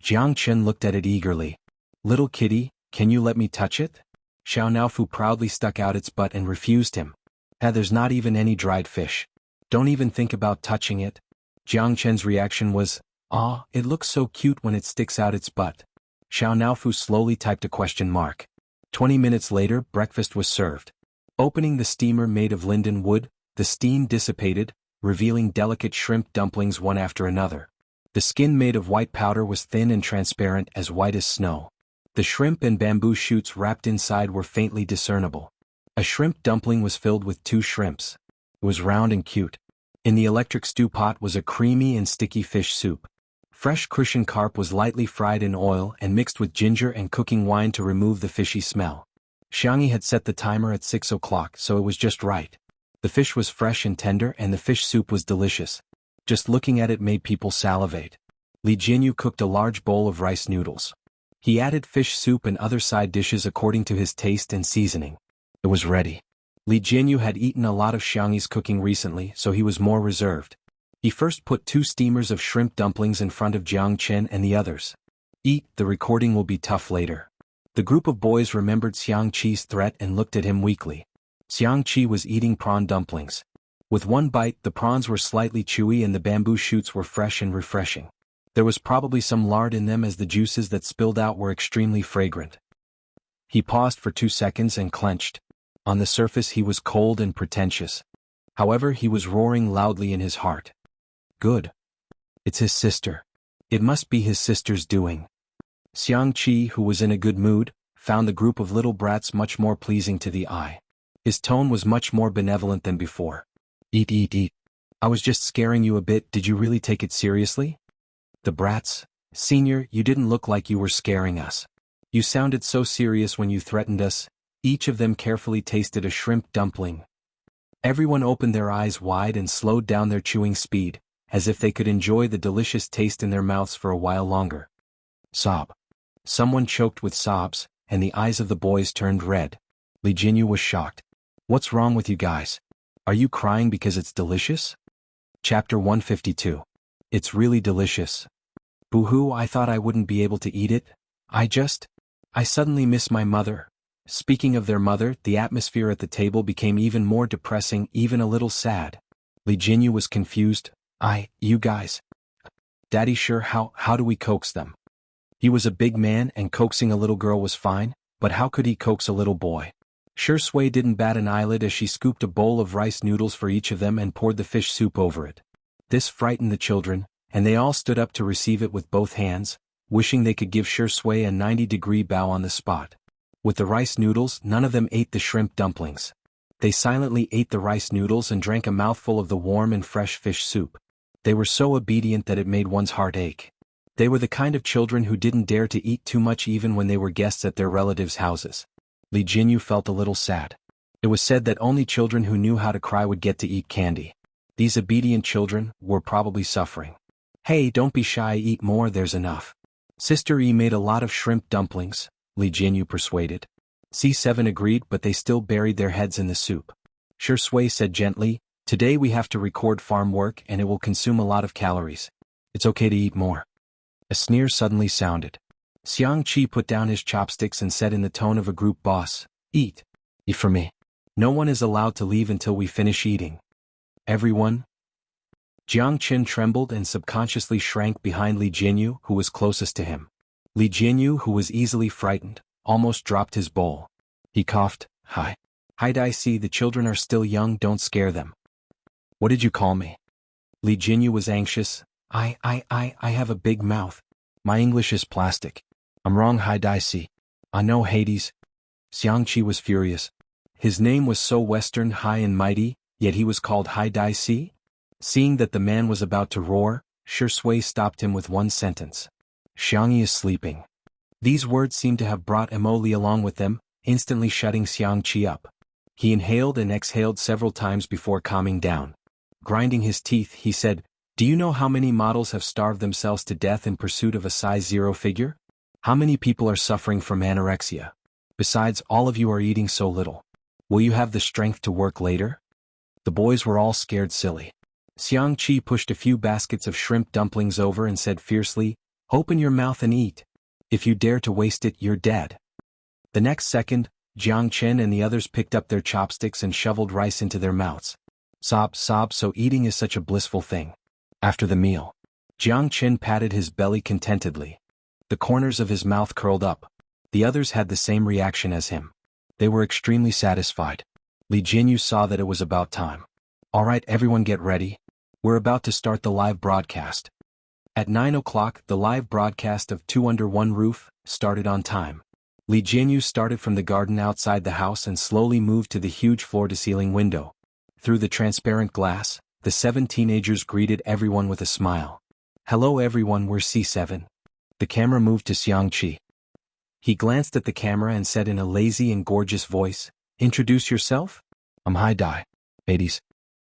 Jiang Chen looked at it eagerly. "Little kitty, can you let me touch it?" Xiao Naofu proudly stuck out its butt and refused him. There's not even any dried fish. Don't even think about touching it." Jiang Chen's reaction was, "Ah, it looks so cute when it sticks out its butt." Xiao Naofu slowly typed a question mark. 20 minutes later, breakfast was served. Opening the steamer made of linden wood, the steam dissipated, revealing delicate shrimp dumplings one after another. The skin made of white powder was thin and transparent, as white as snow. The shrimp and bamboo shoots wrapped inside were faintly discernible. A shrimp dumpling was filled with 2 shrimps. It was round and cute. In the electric stew pot was a creamy and sticky fish soup. Fresh crucian carp was lightly fried in oil and mixed with ginger and cooking wine to remove the fishy smell. Xiang Yi had set the timer at 6 o'clock, so it was just right. The fish was fresh and tender and the fish soup was delicious. Just looking at it made people salivate. Li Jinyu cooked a large bowl of rice noodles. He added fish soup and other side dishes according to his taste and seasoning. It was ready. Li Jinyu had eaten a lot of Xiang Yi's cooking recently, so he was more reserved. He first put 2 steamers of shrimp dumplings in front of Jiang Chen and the others. "Eat, the recording will be tough later." The group of boys remembered Xiang Qi's threat and looked at him weakly. Xiang Qi was eating prawn dumplings. With one bite, the prawns were slightly chewy and the bamboo shoots were fresh and refreshing. There was probably some lard in them as the juices that spilled out were extremely fragrant. He paused for 2 seconds and clenched. On the surface he was cold and pretentious. However, he was roaring loudly in his heart. Good. It's his sister. It must be his sister's doing. Xiangqi, who was in a good mood, found the group of little brats much more pleasing to the eye. His tone was much more benevolent than before. Eat, eat, eat. I was just scaring you a bit, did you really take it seriously? The brats, Senior, you didn't look like you were scaring us. You sounded so serious when you threatened us. Each of them carefully tasted a shrimp dumpling. Everyone opened their eyes wide and slowed down their chewing speed, as if they could enjoy the delicious taste in their mouths for a while longer. Sob. Someone choked with sobs, and the eyes of the boys turned red. Li Jinyu was shocked. What's wrong with you guys? Are you crying because it's delicious? Chapter 152. It's really delicious. Boo-hoo, I thought I wouldn't be able to eat it. I suddenly miss my mother. Speaking of their mother, the atmosphere at the table became even more depressing, even a little sad. Li Jinyu was confused. You guys. Daddy, sure, how do we coax them? He was a big man and coaxing a little girl was fine, but how could he coax a little boy? Sure Sui didn't bat an eyelid as she scooped a bowl of rice noodles for each of them and poured the fish soup over it. This frightened the children, and they all stood up to receive it with both hands, wishing they could give Sure Sui a 90-degree bow on the spot. With the rice noodles, none of them ate the shrimp dumplings. They silently ate the rice noodles and drank a mouthful of the warm and fresh fish soup. They were so obedient that it made one's heart ache. They were the kind of children who didn't dare to eat too much even when they were guests at their relatives' houses. Li Jinyu felt a little sad. It was said that only children who knew how to cry would get to eat candy. These obedient children were probably suffering. Hey, don't be shy, eat more, there's enough. Sister E made a lot of shrimp dumplings, Li Jinyu persuaded. C7 agreed, but they still buried their heads in the soup. Sure Sui said gently, today we have to record farm work and it will consume a lot of calories. It's okay to eat more. A sneer suddenly sounded. Xiangqi put down his chopsticks and said in the tone of a group boss, Eat. Eat for me. No one is allowed to leave until we finish eating. Everyone? Jiang Qin trembled and subconsciously shrank behind Li Jinyu, who was closest to him. Li Jinyu, who was easily frightened, almost dropped his bowl. He coughed, Hi. Hi, see, the children are still young, don't scare them. What did you call me? Li Jinyu was anxious. I have a big mouth. My English is plastic. I'm wrong, Hi see. I know Hades. Xiangqi was furious. His name was so Western, high and mighty, yet he was called Hi see? Seeing that the man was about to roar, Sure Sui stopped him with one sentence. Xiangyi is sleeping. These words seemed to have brought Emoli along with them, instantly shutting Xiangqi up. He inhaled and exhaled several times before calming down. Grinding his teeth, he said, Do you know how many models have starved themselves to death in pursuit of a size 0 figure? How many people are suffering from anorexia? Besides, all of you are eating so little. Will you have the strength to work later? The boys were all scared silly. Xiangqi pushed a few baskets of shrimp dumplings over and said fiercely, Open your mouth and eat. If you dare to waste it, you're dead. The next second, Jiang Chen and the others picked up their chopsticks and shoveled rice into their mouths. Sob, so eating is such a blissful thing. After the meal, Jiang Chen patted his belly contentedly. The corners of his mouth curled up. The others had the same reaction as him. They were extremely satisfied. Li Jinyu saw that it was about time. All right, everyone get ready. We're about to start the live broadcast. At 9 o'clock, the live broadcast of Two Under One Roof started on time. Li Jinyu started from the garden outside the house and slowly moved to the huge floor-to-ceiling window. Through the transparent glass, the 7 teenagers greeted everyone with a smile. Hello everyone, we're C7. The camera moved to Xiangqi. He glanced at the camera and said in a lazy and gorgeous voice, Introduce yourself? I'm Hi, Hades.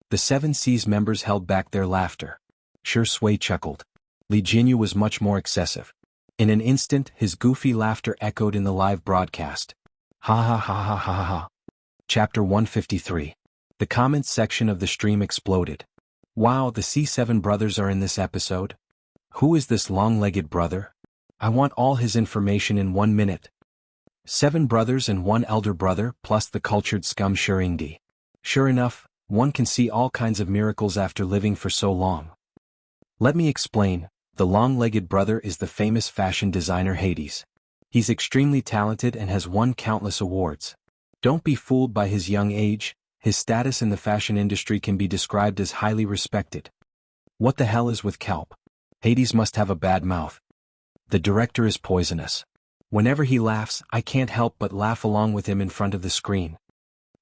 The 7C's members held back their laughter. Sure Sui chuckled. Li Jinyu was much more excessive. In an instant, his goofy laughter echoed in the live broadcast. Ha ha ha ha ha ha. Chapter 153. The comments section of the stream exploded. Wow, the C7 brothers are in this episode? Who is this long-legged brother? I want all his information in 1 minute. 7 brothers and 1 elder brother plus the cultured scum Shuringdi. Sure enough, one can see all kinds of miracles after living for so long. Let me explain. The long-legged brother is the famous fashion designer Hades. He's extremely talented and has won countless awards. Don't be fooled by his young age, his status in the fashion industry can be described as highly respected. What the hell is with Kelp? Hades must have a bad mouth. The director is poisonous. Whenever he laughs, I can't help but laugh along with him in front of the screen.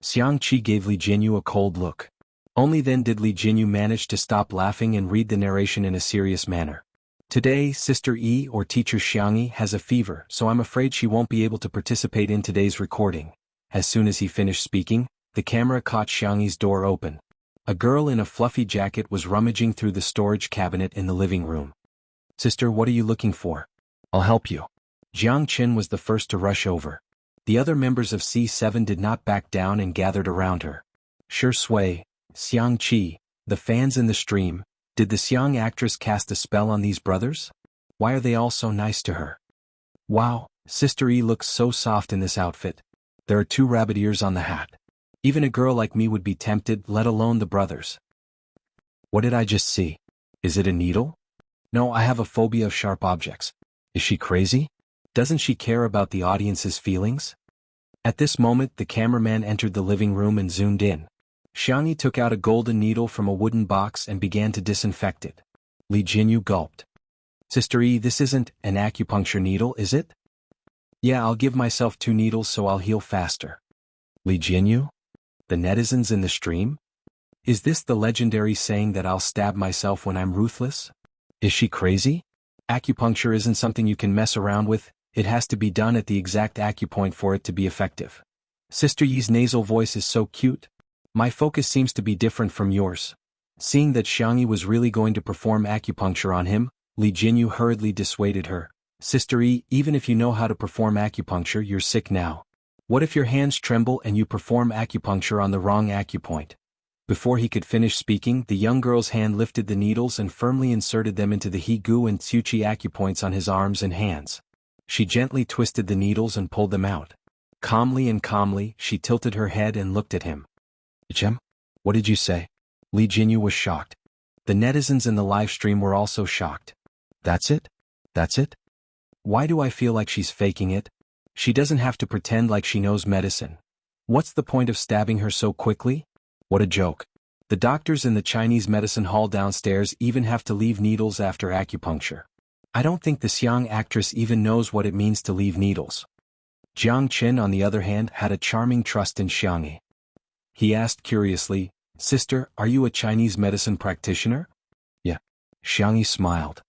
Xiangqi gave Li Jinyu a cold look. Only then did Li Jinyu manage to stop laughing and read the narration in a serious manner. Today, Sister Yi or Teacher Xiangyi has a fever, so I'm afraid she won't be able to participate in today's recording. As soon as he finished speaking, the camera caught Xiangyi's door open. A girl in a fluffy jacket was rummaging through the storage cabinet in the living room. Sister, what are you looking for? I'll help you. Jiang Qin was the first to rush over. The other members of C7 did not back down and gathered around her. Sure Sui, Xiangqi, the fans in the stream, did the Xiang actress cast a spell on these brothers? Why are they all so nice to her? Wow, Sister Yi looks so soft in this outfit. There are 2 rabbit ears on the hat. Even a girl like me would be tempted, let alone the brothers. What did I just see? Is it a needle? No, I have a phobia of sharp objects. Is she crazy? Doesn't she care about the audience's feelings? At this moment, the cameraman entered the living room and zoomed in. Xiangyi took out a golden needle from a wooden box and began to disinfect it. Li Jinyu gulped. Sister Yi, this isn't an acupuncture needle, is it? Yeah, I'll give myself 2 needles so I'll heal faster. Li Jinyu? The netizens in the stream? Is this the legendary saying that I'll stab myself when I'm ruthless? Is she crazy? Acupuncture isn't something you can mess around with, it has to be done at the exact acupoint for it to be effective. Sister Yi's nasal voice is so cute. My focus seems to be different from yours. Seeing that Xiangyi was really going to perform acupuncture on him, Li Jinyu hurriedly dissuaded her. Sister Yi, even if you know how to perform acupuncture, you're sick now. What if your hands tremble and you perform acupuncture on the wrong acupoint? Before he could finish speaking, the young girl's hand lifted the needles and firmly inserted them into the He Gu and Tsuchi acupoints on his arms and hands. She gently twisted the needles and pulled them out. Calmly, she tilted her head and looked at him. Jem? What did you say? Li Jinyu was shocked. The netizens in the live stream were also shocked. That's it? That's it? Why do I feel like she's faking it? She doesn't have to pretend like she knows medicine. What's the point of stabbing her so quickly? What a joke. The doctors in the Chinese medicine hall downstairs even have to leave needles after acupuncture. I don't think the Xiang actress even knows what it means to leave needles. Jiang Qin, on the other hand, had a charming trust in Xiangyi. He asked curiously, Sister, are you a Chinese medicine practitioner? Yeah. Xiangyi smiled.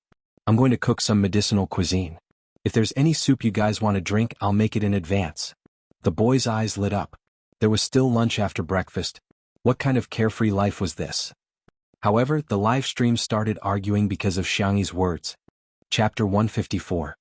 I'm going to cook some medicinal cuisine. If there's any soup you guys want to drink, I'll make it in advance. The boy's eyes lit up. There was still lunch after breakfast. What kind of carefree life was this? However, the live stream started arguing because of Xiangyi's words. Chapter 154.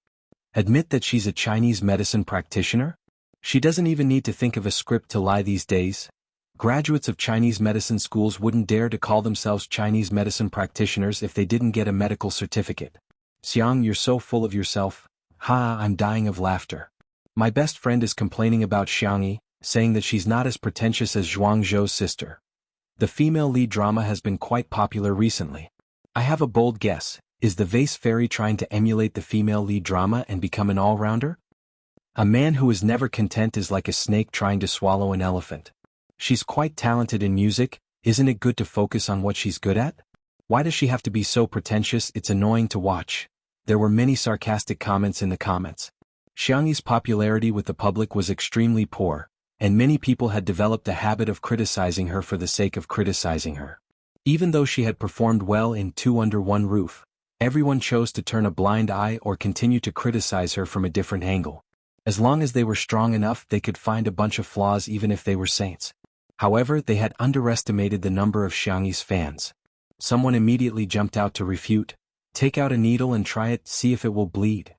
Admit that she's a Chinese medicine practitioner? She doesn't even need to think of a script to lie these days. Graduates of Chinese medicine schools wouldn't dare to call themselves Chinese medicine practitioners if they didn't get a medical certificate. Xiang, you're so full of yourself. Ha, I'm dying of laughter. My best friend is complaining about Xiangyi, saying that she's not as pretentious as Zhuang Zhou's sister. The female lead drama has been quite popular recently. I have a bold guess. Is the vase fairy trying to emulate the female lead drama and become an all-rounder? A man who is never content is like a snake trying to swallow an elephant. She's quite talented in music, isn't it good to focus on what she's good at? Why does she have to be so pretentious? It's annoying to watch. There were many sarcastic comments in the comments. Xiangyi's popularity with the public was extremely poor, and many people had developed a habit of criticizing her for the sake of criticizing her. Even though she had performed well in Two Under One Roof, everyone chose to turn a blind eye or continue to criticize her from a different angle. As long as they were strong enough, they could find a bunch of flaws even if they were saints. However, they had underestimated the number of Xiangyi's fans. Someone immediately jumped out to refute. Take out a needle and try it, see if it will bleed.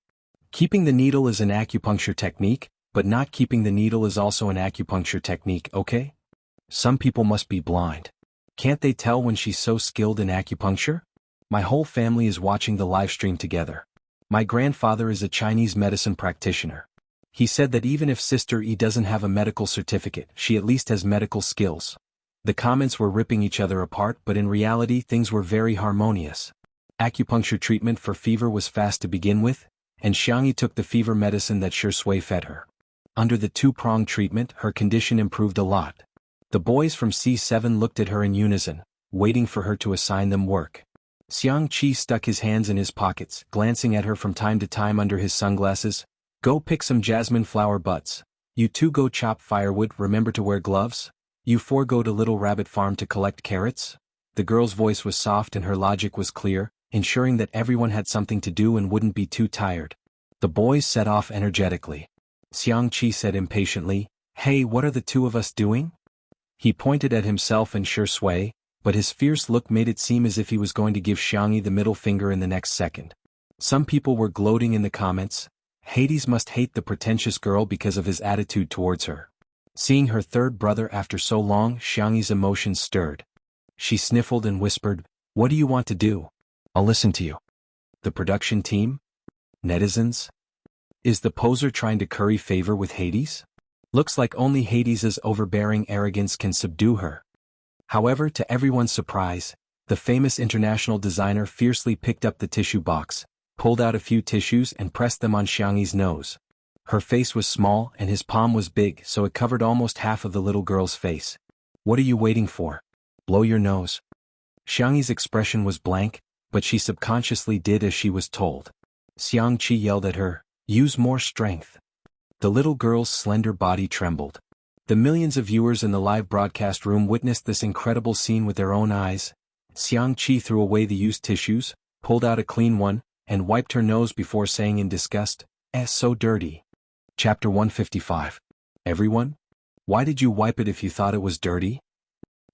Keeping the needle is an acupuncture technique, but not keeping the needle is also an acupuncture technique, okay? Some people must be blind. Can't they tell when she's so skilled in acupuncture? My whole family is watching the live stream together. My grandfather is a Chinese medicine practitioner. He said that even if Sister E doesn't have a medical certificate, she at least has medical skills. The comments were ripping each other apart, but in reality things were very harmonious. Acupuncture treatment for fever was fast to begin with, and Xiangyi took the fever medicine that Shui fed her. Under the two-pronged treatment, her condition improved a lot. The boys from C7 looked at her in unison, waiting for her to assign them work. Xiang Qi stuck his hands in his pockets, glancing at her from time to time under his sunglasses. Go pick some jasmine flower butts. You two go chop firewood, remember to wear gloves. You four go to Little Rabbit Farm to collect carrots. The girl's voice was soft and her logic was clear, ensuring that everyone had something to do and wouldn't be too tired. The boys set off energetically. Xiang Qi said impatiently, "Hey, what are the two of us doing?" He pointed at himself and Shui, but his fierce look made it seem as if he was going to give Xiangyi the middle finger in the next second. Some people were gloating in the comments. Hades must hate the pretentious girl because of his attitude towards her. Seeing her third brother after so long, Xiangyi's emotions stirred. She sniffled and whispered, "What do you want to do? I'll listen to you." The production team? Netizens? Is the poser trying to curry favor with Hades? Looks like only Hades's overbearing arrogance can subdue her. However, to everyone's surprise, the famous international designer fiercely picked up the tissue box, pulled out a few tissues and pressed them on Xiangyi's nose. Her face was small and his palm was big, so it covered almost half of the little girl's face. "What are you waiting for? Blow your nose." Xiangyi's expression was blank, but she subconsciously did as she was told. Xiang Qi yelled at her, "Use more strength." The little girl's slender body trembled. The millions of viewers in the live broadcast room witnessed this incredible scene with their own eyes. Xiang Qi threw away the used tissues, pulled out a clean one, and wiped her nose before saying in disgust, So dirty." Chapter 155. Everyone? Why did you wipe it if you thought it was dirty?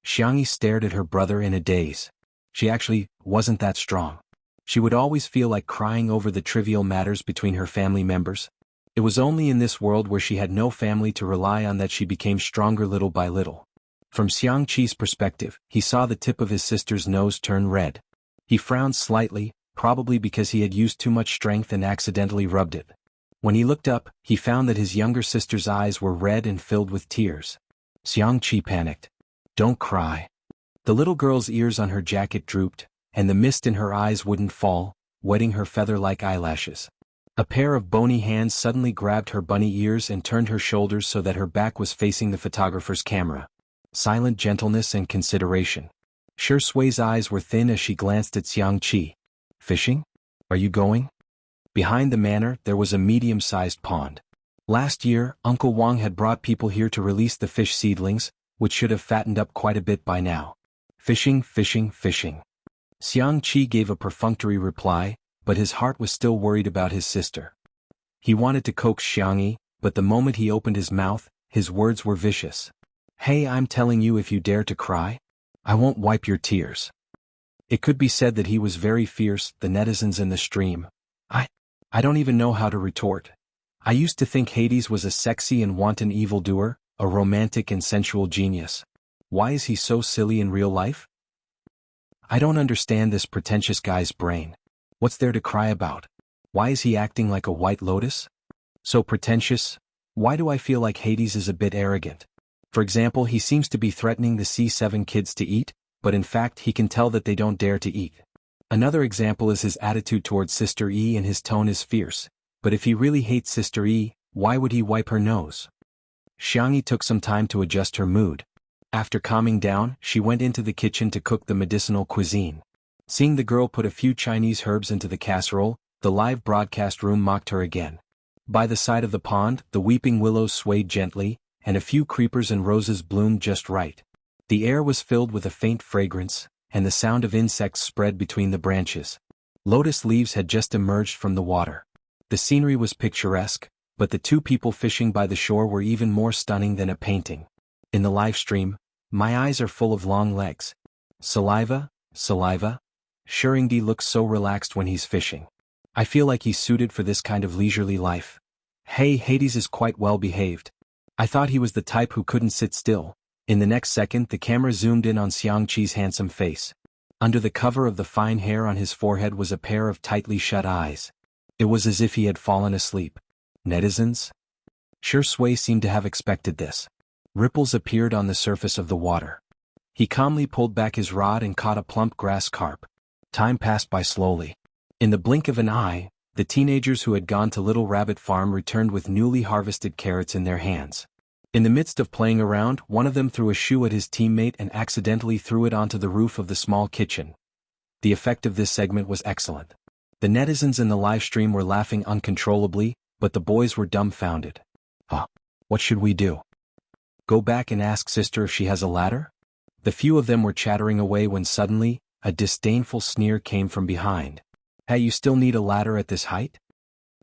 Xiangyi stared at her brother in a daze. She actually wasn't that strong. She would always feel like crying over the trivial matters between her family members. It was only in this world where she had no family to rely on that she became stronger little by little. From Xiang Qi's perspective, he saw the tip of his sister's nose turn red. He frowned slightly, probably because he had used too much strength and accidentally rubbed it. When he looked up, he found that his younger sister's eyes were red and filled with tears. Xiang Qi panicked. "Don't cry." The little girl's ears on her jacket drooped, and the mist in her eyes wouldn't fall, wetting her feather-like eyelashes. A pair of bony hands suddenly grabbed her bunny ears and turned her shoulders so that her back was facing the photographer's camera. Silent gentleness and consideration. Shui's eyes were thin as she glanced at Xiang Qi. "Fishing? Are you going?" Behind the manor, there was a medium-sized pond. Last year, Uncle Wang had brought people here to release the fish seedlings, which should have fattened up quite a bit by now. Fishing, fishing, fishing. Xiang Qi gave a perfunctory reply, but his heart was still worried about his sister. He wanted to coax Xiangyi, but the moment he opened his mouth, his words were vicious. "Hey, I'm telling you, if you dare to cry, I won't wipe your tears." It could be said that he was very fierce, the netizens in the stream. I don't even know how to retort. I used to think Hades was a sexy and wanton evildoer, a romantic and sensual genius. Why is he so silly in real life? I don't understand this pretentious guy's brain. What's there to cry about? Why is he acting like a white lotus? So pretentious? Why do I feel like Hades is a bit arrogant? For example, he seems to be threatening the C7 kids to eat, but in fact he can tell that they don't dare to eat. Another example is his attitude towards Sister E, and his tone is fierce. But if he really hates Sister E, why would he wipe her nose? Xiangyi took some time to adjust her mood. After calming down, she went into the kitchen to cook the medicinal cuisine. Seeing the girl put a few Chinese herbs into the casserole, the live broadcast room mocked her again. By the side of the pond, the weeping willows swayed gently, and a few creepers and roses bloomed just right. The air was filled with a faint fragrance, and the sound of insects spread between the branches. Lotus leaves had just emerged from the water. The scenery was picturesque, but the two people fishing by the shore were even more stunning than a painting. In the live stream, my eyes are full of long legs. Saliva, saliva. Shuringdi looks so relaxed when he's fishing. I feel like he's suited for this kind of leisurely life. Hey, Hades is quite well behaved. I thought he was the type who couldn't sit still. In the next second, the camera zoomed in on Xiang Qi's handsome face. Under the cover of the fine hair on his forehead was a pair of tightly shut eyes. It was as if he had fallen asleep. Netizens? Shui seemed to have expected this. Ripples appeared on the surface of the water. He calmly pulled back his rod and caught a plump grass carp. Time passed by slowly. In the blink of an eye, the teenagers who had gone to Little Rabbit Farm returned with newly harvested carrots in their hands. In the midst of playing around, one of them threw a shoe at his teammate and accidentally threw it onto the roof of the small kitchen. The effect of this segment was excellent. The netizens in the live stream were laughing uncontrollably, but the boys were dumbfounded. What should we do? Go back and ask sister if she has a ladder? The few of them were chattering away when suddenly, a disdainful sneer came from behind. Hey, you still need a ladder at this height?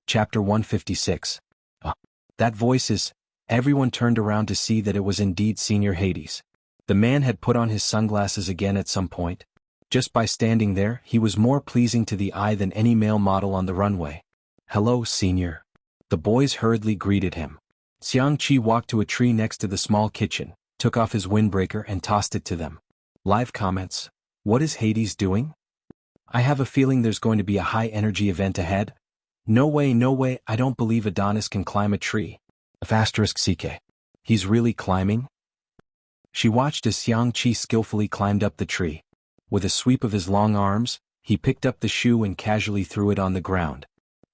Chapter 156. That voice is... Everyone turned around to see that it was indeed Senior Hades. The man had put on his sunglasses again at some point. Just by standing there, he was more pleasing to the eye than any male model on the runway. Hello, Senior. The boys hurriedly greeted him. Xiangqi walked to a tree next to the small kitchen, took off his windbreaker and tossed it to them. Live comments. What is Hades doing? I have a feeling there's going to be a high-energy event ahead. No way, I don't believe Adonis can climb a tree. *CK. He's really climbing? She watched as Xiangqi skillfully climbed up the tree. With a sweep of his long arms, he picked up the shoe and casually threw it on the ground.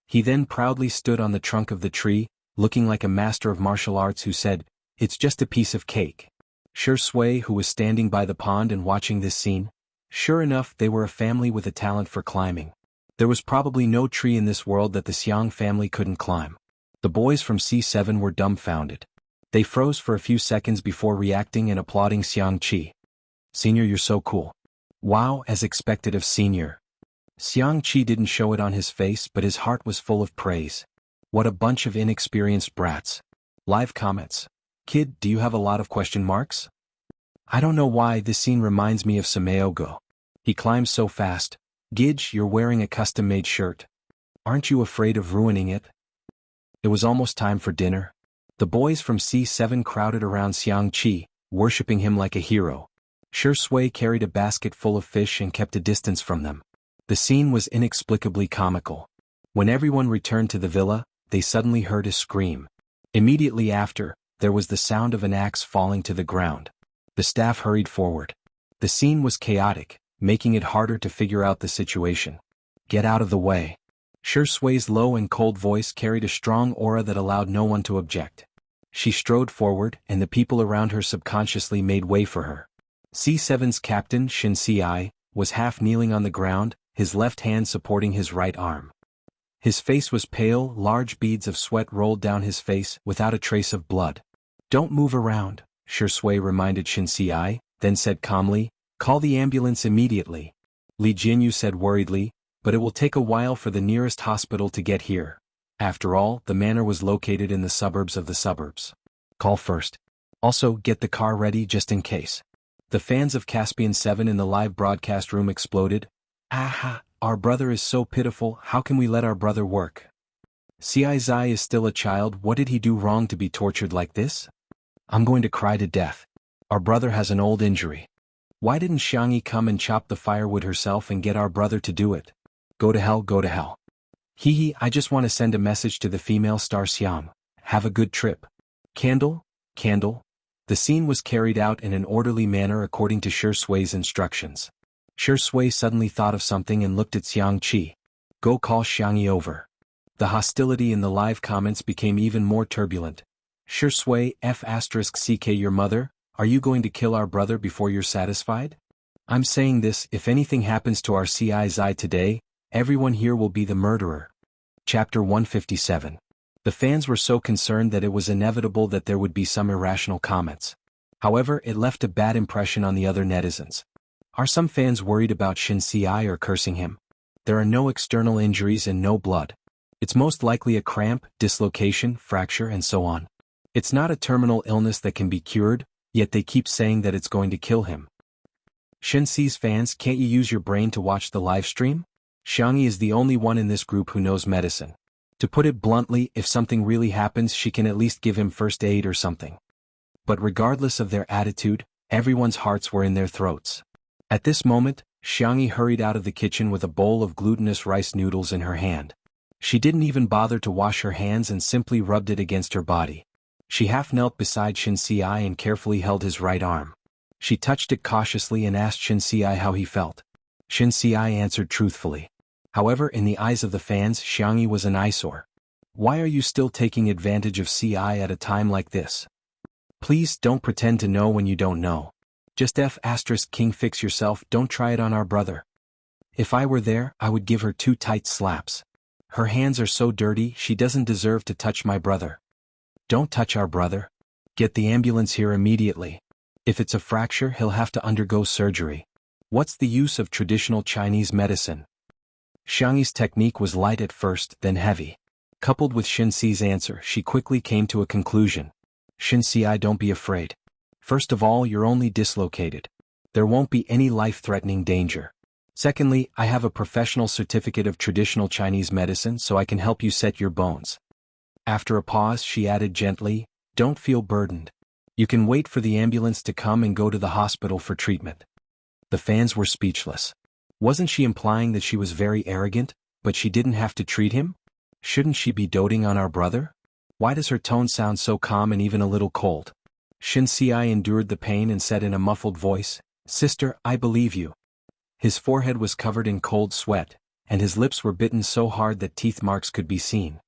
He then proudly stood on the trunk of the tree, looking like a master of martial arts who said, "It's just a piece of cake." Shi Sui, who was standing by the pond and watching this scene, sure enough, they were a family with a talent for climbing. There was probably no tree in this world that the Xiang family couldn't climb. The boys from C7 were dumbfounded. They froze for a few seconds before reacting and applauding Xiangqi. Senior, you're so cool. Wow, as expected of Senior. Xiangqi didn't show it on his face, but his heart was full of praise. What a bunch of inexperienced brats. Live comments. Kid, do you have a lot of question marks? I don't know why this scene reminds me of Sameogo. He climbs so fast. Gidge, you're wearing a custom-made shirt. Aren't you afraid of ruining it? It was almost time for dinner. The boys from C7 crowded around Xiangqi, worshipping him like a hero. Shi Sui carried a basket full of fish and kept a distance from them. The scene was inexplicably comical. When everyone returned to the villa, they suddenly heard a scream. Immediately after, there was the sound of an axe falling to the ground. The staff hurried forward. The scene was chaotic, making it harder to figure out the situation. Get out of the way. Shi Sui's low and cold voice carried a strong aura that allowed no one to object. She strode forward, and the people around her subconsciously made way for her. C7's captain, Shin Si, was half kneeling on the ground, his left hand supporting his right arm. His face was pale, large beads of sweat rolled down his face without a trace of blood. Don't move around, Shi Sui reminded Shin Si, then said calmly, call the ambulance immediately. Li Jinyu said worriedly, but it will take a while for the nearest hospital to get here. After all, the manor was located in the suburbs of the suburbs. Call first. Also, get the car ready just in case. The fans of Caspian 7 in the live broadcast room exploded. Aha, our brother is so pitiful, how can we let our brother work? Ci Zai is still a child, what did he do wrong to be tortured like this? I'm going to cry to death. Our brother has an old injury. Why didn't Xiangyi come and chop the firewood herself and get our brother to do it? Go to hell, go to hell. Hee, I just want to send a message to the female star Xiang. Have a good trip. Candle? Candle? The scene was carried out in an orderly manner according to Shi Sui's instructions. Shi Sui suddenly thought of something and looked at Xiangqi. Go call Xiangyi over. The hostility in the live comments became even more turbulent. Shi Sui F***CK your mother, are you going to kill our brother before you're satisfied? I'm saying this, if anything happens to our Ci Zai today, everyone here will be the murderer. Chapter 157. The fans were so concerned that it was inevitable that there would be some irrational comments. However, it left a bad impression on the other netizens. Are some fans worried about Shin Si or cursing him? There are no external injuries and no blood. It's most likely a cramp, dislocation, fracture and so on. It's not a terminal illness that can be cured, yet they keep saying that it's going to kill him. Shin Si's fans, can't you use your brain to watch the live stream? Xiangyi is the only one in this group who knows medicine. To put it bluntly, if something really happens she can at least give him first aid or something. But regardless of their attitude, everyone's hearts were in their throats. At this moment, Xiangyi hurried out of the kitchen with a bowl of glutinous rice noodles in her hand. She didn't even bother to wash her hands and simply rubbed it against her body. She half knelt beside Shin Si and carefully held his right arm. She touched it cautiously and asked Shin Si how he felt. Shin Si answered truthfully. However, in the eyes of the fans, Xiangyi was an eyesore. Why are you still taking advantage of Ci at a time like this? Please don't pretend to know when you don't know. Just King fix yourself, don't try it on our brother. If I were there, I would give her 2 tight slaps. Her hands are so dirty, she doesn't deserve to touch my brother. Don't touch our brother. Get the ambulance here immediately. If it's a fracture, he'll have to undergo surgery. What's the use of traditional Chinese medicine? Xiangyi's technique was light at first, then heavy. Coupled with Shin Si's answer, she quickly came to a conclusion. Shin Si, don't be afraid. First of all, you're only dislocated. There won't be any life-threatening danger. Secondly, I have a professional certificate of traditional Chinese medicine, so I can help you set your bones. After a pause, she added gently, don't feel burdened. You can wait for the ambulance to come and go to the hospital for treatment. The fans were speechless. Wasn't she implying that she was very arrogant, but she didn't have to treat him? Shouldn't she be doting on our brother? Why does her tone sound so calm and even a little cold? Shin Si endured the pain and said in a muffled voice, Sister, I believe you. His forehead was covered in cold sweat, and his lips were bitten so hard that teeth marks could be seen.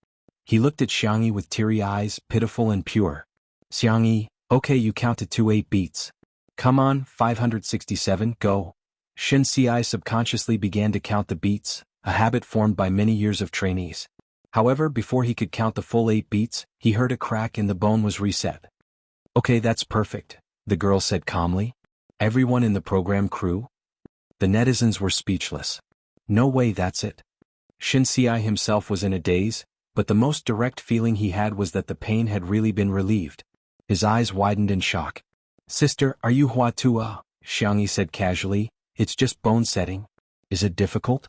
He looked at Xiangyi with teary eyes, pitiful and pure. Xiangyi, okay, you counted to 8 beats. Come on, 567, go. Shin Si subconsciously began to count the beats, a habit formed by many years of trainees. However, before he could count the full 8 beats, he heard a crack and the bone was reset. Okay, that's perfect, the girl said calmly. Everyone in the program crew? The netizens were speechless. No way, that's it. Shin Si himself was in a daze, but the most direct feeling he had was that the pain had really been relieved. His eyes widened in shock. Sister, are you Hua Tua? Xiangyi said casually, it's just bone setting. Is it difficult?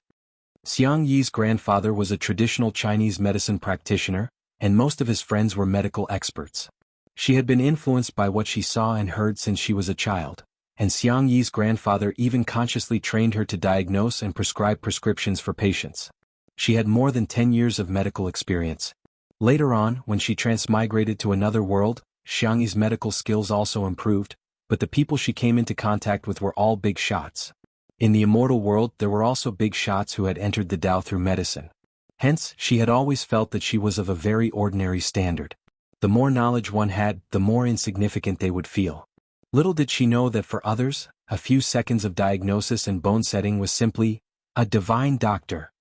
Xiang Yi's grandfather was a traditional Chinese medicine practitioner, and most of his friends were medical experts. She had been influenced by what she saw and heard since she was a child, and Xiang Yi's grandfather even consciously trained her to diagnose and prescribe prescriptions for patients. She had more than 10 years of medical experience. Later on, when she transmigrated to another world, Xiang Yi's medical skills also improved, but the people she came into contact with were all big shots. In the immortal world, there were also big shots who had entered the Tao through medicine. Hence, she had always felt that she was of a very ordinary standard. The more knowledge one had, the more insignificant they would feel. Little did she know that for others, a few seconds of diagnosis and bone setting was simply a divine doctor.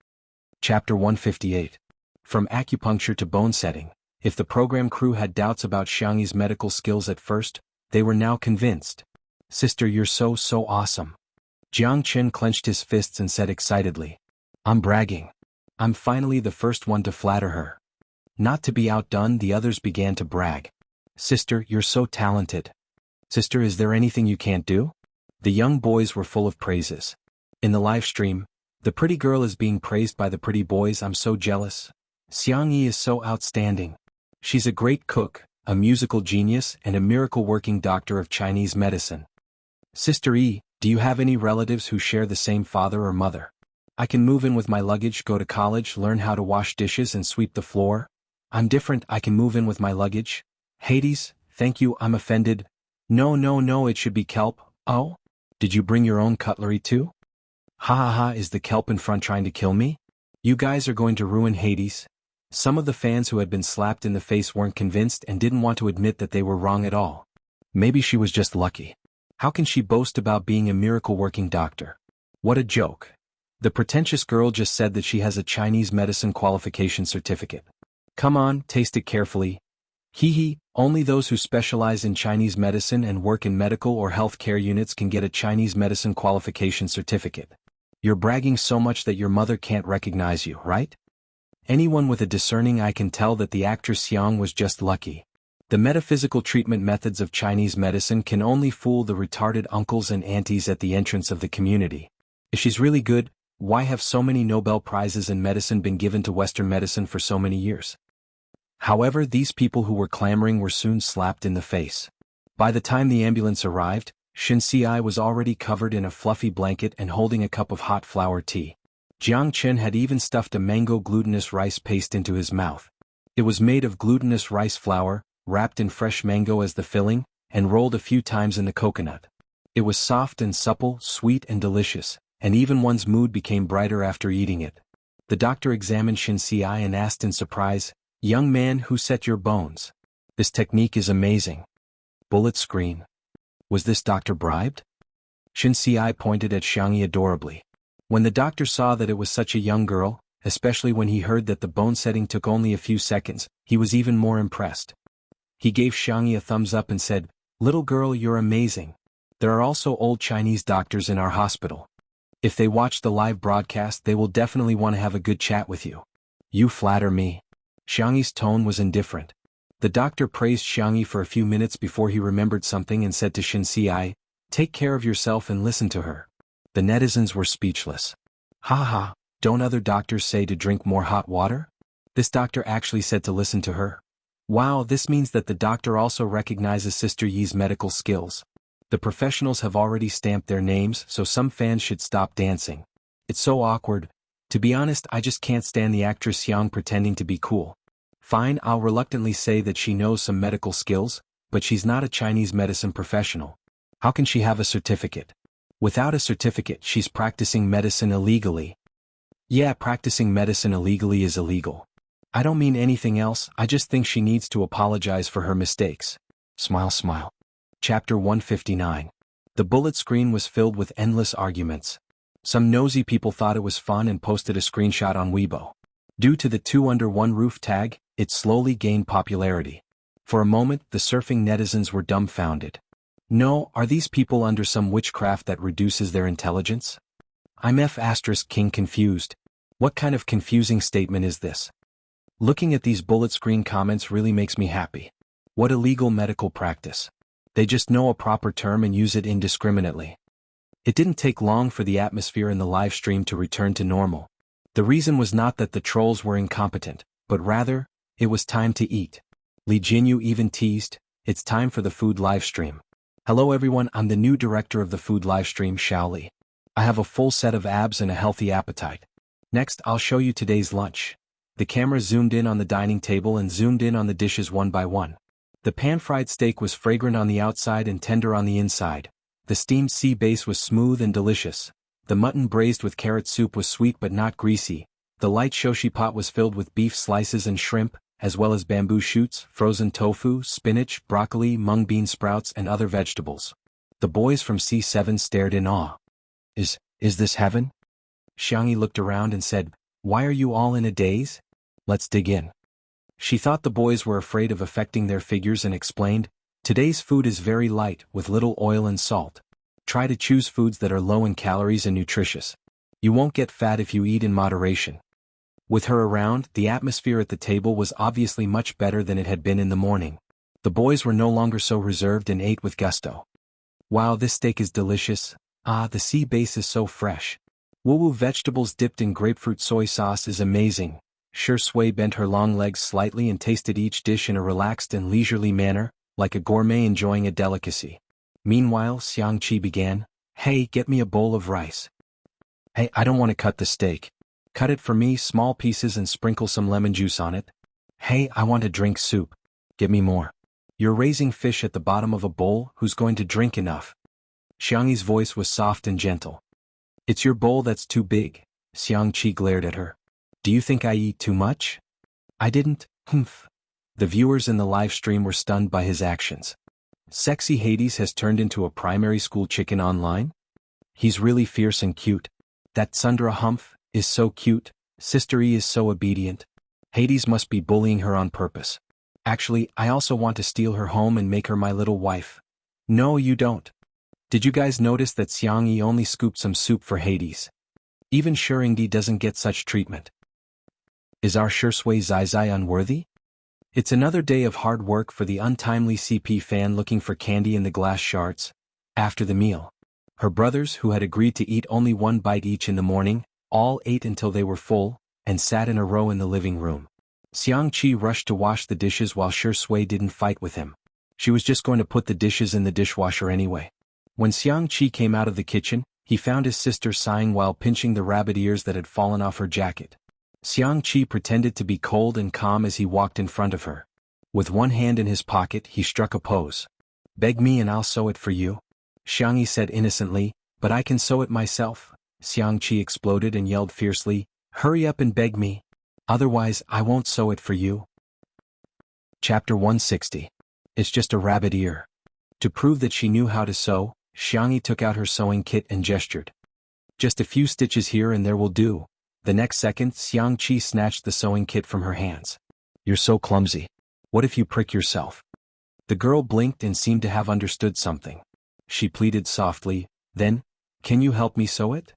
Chapter 158. From acupuncture to bone setting. If the program crew had doubts about Xiangyi's medical skills at first, they were now convinced. Sister, you're so awesome. Jiang Chen clenched his fists and said excitedly. I'm bragging. I'm finally the first one to flatter her. Not to be outdone, the others began to brag. Sister, you're so talented. Sister, is there anything you can't do? The young boys were full of praises. In the live stream, the pretty girl is being praised by the pretty boys. I'm so jealous. Xiangyi is so outstanding. She's a great cook, a musical genius, and a miracle-working doctor of Chinese medicine. Sister E, do you have any relatives who share the same father or mother? I can move in with my luggage, go to college, learn how to wash dishes and sweep the floor. I'm different, I can move in with my luggage. Hades, thank you, I'm offended. No, it should be kelp. Oh? Did you bring your own cutlery too? Ha, is the kelp in front trying to kill me? You guys are going to ruin Hades. Some of the fans who had been slapped in the face weren't convinced and didn't want to admit that they were wrong at all. Maybe she was just lucky. How can she boast about being a miracle-working doctor? What a joke. The pretentious girl just said that she has a Chinese medicine qualification certificate. Come on, taste it carefully. Hee, only those who specialize in Chinese medicine and work in medical or health care units can get a Chinese medicine qualification certificate. You're bragging so much that your mother can't recognize you, right? Anyone with a discerning eye can tell that the actress Xiang was just lucky. The metaphysical treatment methods of Chinese medicine can only fool the retarded uncles and aunties at the entrance of the community. If she's really good, why have so many Nobel Prizes in medicine been given to Western medicine for so many years? However, these people who were clamoring were soon slapped in the face. By the time the ambulance arrived, Shin Si was already covered in a fluffy blanket and holding a cup of hot flower tea. Jiang Chen had even stuffed a mango glutinous rice paste into his mouth. It was made of glutinous rice flour, wrapped in fresh mango as the filling, and rolled a few times in the coconut. It was soft and supple, sweet and delicious, and even one's mood became brighter after eating it. The doctor examined Shin Si and asked in surprise, "Young man, who set your bones? This technique is amazing." Bullet screen. Was this doctor bribed? Shin Si pointed at Xiangyi adorably. When the doctor saw that it was such a young girl, especially when he heard that the bone setting took only a few seconds, he was even more impressed. He gave Xiangyi a thumbs up and said, "Little girl, you're amazing. There are also old Chinese doctors in our hospital. If they watch the live broadcast, they will definitely want to have a good chat with you. You flatter me." Xiangyi's tone was indifferent. The doctor praised Xiangyi for a few minutes before he remembered something and said to Shin Si, "Take care of yourself and listen to her." The netizens were speechless. "Ha ha, don't other doctors say to drink more hot water? This doctor actually said to listen to her. Wow, this means that the doctor also recognizes Sister Yi's medical skills. The professionals have already stamped their names, so some fans should stop dancing. It's so awkward. To be honest, I just can't stand the actress Xiang pretending to be cool. Fine, I'll reluctantly say that she knows some medical skills, but she's not a Chinese medicine professional. How can she have a certificate? Without a certificate, she's practicing medicine illegally." "Yeah, practicing medicine illegally is illegal. I don't mean anything else, I just think she needs to apologize for her mistakes." Smile smile. Chapter 159. The bullet screen was filled with endless arguments. Some nosy people thought it was fun and posted a screenshot on Weibo. Due to the two under one roof tag, it slowly gained popularity. For a moment, the surfing netizens were dumbfounded. No, are these people under some witchcraft that reduces their intelligence? I'm F***king confused. What kind of confusing statement is this? Looking at these bullet screen comments really makes me happy. What illegal medical practice. They just know a proper term and use it indiscriminately. It didn't take long for the atmosphere in the live stream to return to normal. The reason was not that the trolls were incompetent, but rather, it was time to eat. Li Jinyu even teased, "It's time for the food live stream." Hello everyone, I'm the new director of the food live stream, Xiao Li. I have a full set of abs and a healthy appetite. Next, I'll show you today's lunch. The camera zoomed in on the dining table and zoomed in on the dishes one by one. The pan-fried steak was fragrant on the outside and tender on the inside. The steamed sea bass was smooth and delicious. The mutton braised with carrot soup was sweet but not greasy. The light shoshi pot was filled with beef slices and shrimp, as well as bamboo shoots, frozen tofu, spinach, broccoli, mung bean sprouts and other vegetables. The boys from C7 stared in awe. Is this heaven? Xiangyi looked around and said, "Why are you all in a daze? Let's dig in." She thought the boys were afraid of affecting their figures and explained, "Today's food is very light, with little oil and salt. Try to choose foods that are low in calories and nutritious. You won't get fat if you eat in moderation." With her around, the atmosphere at the table was obviously much better than it had been in the morning. The boys were no longer so reserved and ate with gusto. "Wow, this steak is delicious. Ah, the sea bass is so fresh. Woo-woo, vegetables dipped in grapefruit soy sauce is amazing." Sure Sui bent her long legs slightly and tasted each dish in a relaxed and leisurely manner, like a gourmet enjoying a delicacy. Meanwhile, Xiangqi began, "Hey, get me a bowl of rice." "Hey, I don't want to cut the steak. Cut it for me, small pieces and sprinkle some lemon juice on it." "Hey, I want to drink soup. Get me more. You're raising fish at the bottom of a bowl, who's going to drink enough?" Xiangyi's voice was soft and gentle. "It's your bowl that's too big." Xiangqi glared at her. "Do you think I eat too much?" "I didn't, humph." The viewers in the live stream were stunned by his actions. Sexy Hades has turned into a primary school chicken online? He's really fierce and cute. That Sundra Humph is so cute, Sister E is so obedient. Hades must be bullying her on purpose. Actually, I also want to steal her home and make her my little wife. No, you don't. Did you guys notice that Xiangyi only scooped some soup for Hades? Even Shuringdi doesn't get such treatment. Is our Shursui Zai unworthy? It's another day of hard work for the untimely CP fan looking for candy in the glass shards. After the meal, her brothers, who had agreed to eat only one bite each in the morning, all ate until they were full, and sat in a row in the living room. Xiangqi rushed to wash the dishes while Shursui didn't fight with him. She was just going to put the dishes in the dishwasher anyway. When Xiangqi came out of the kitchen, he found his sister sighing while pinching the rabbit ears that had fallen off her jacket. Xiangqi pretended to be cold and calm as he walked in front of her. With one hand in his pocket, he struck a pose. "Beg me and I'll sew it for you," Xiangyi said innocently, "but I can sew it myself. Xiangqi exploded and yelled fiercely, "Hurry up and beg me. Otherwise, I won't sew it for you." Chapter 160. It's just a rabbit ear. To prove that she knew how to sew, Xiangyi took out her sewing kit and gestured. "Just a few stitches here and there will do." The next second, Xiangqi snatched the sewing kit from her hands. "You're so clumsy. What if you prick yourself?" The girl blinked and seemed to have understood something. She pleaded softly, "Then, can you help me sew it?"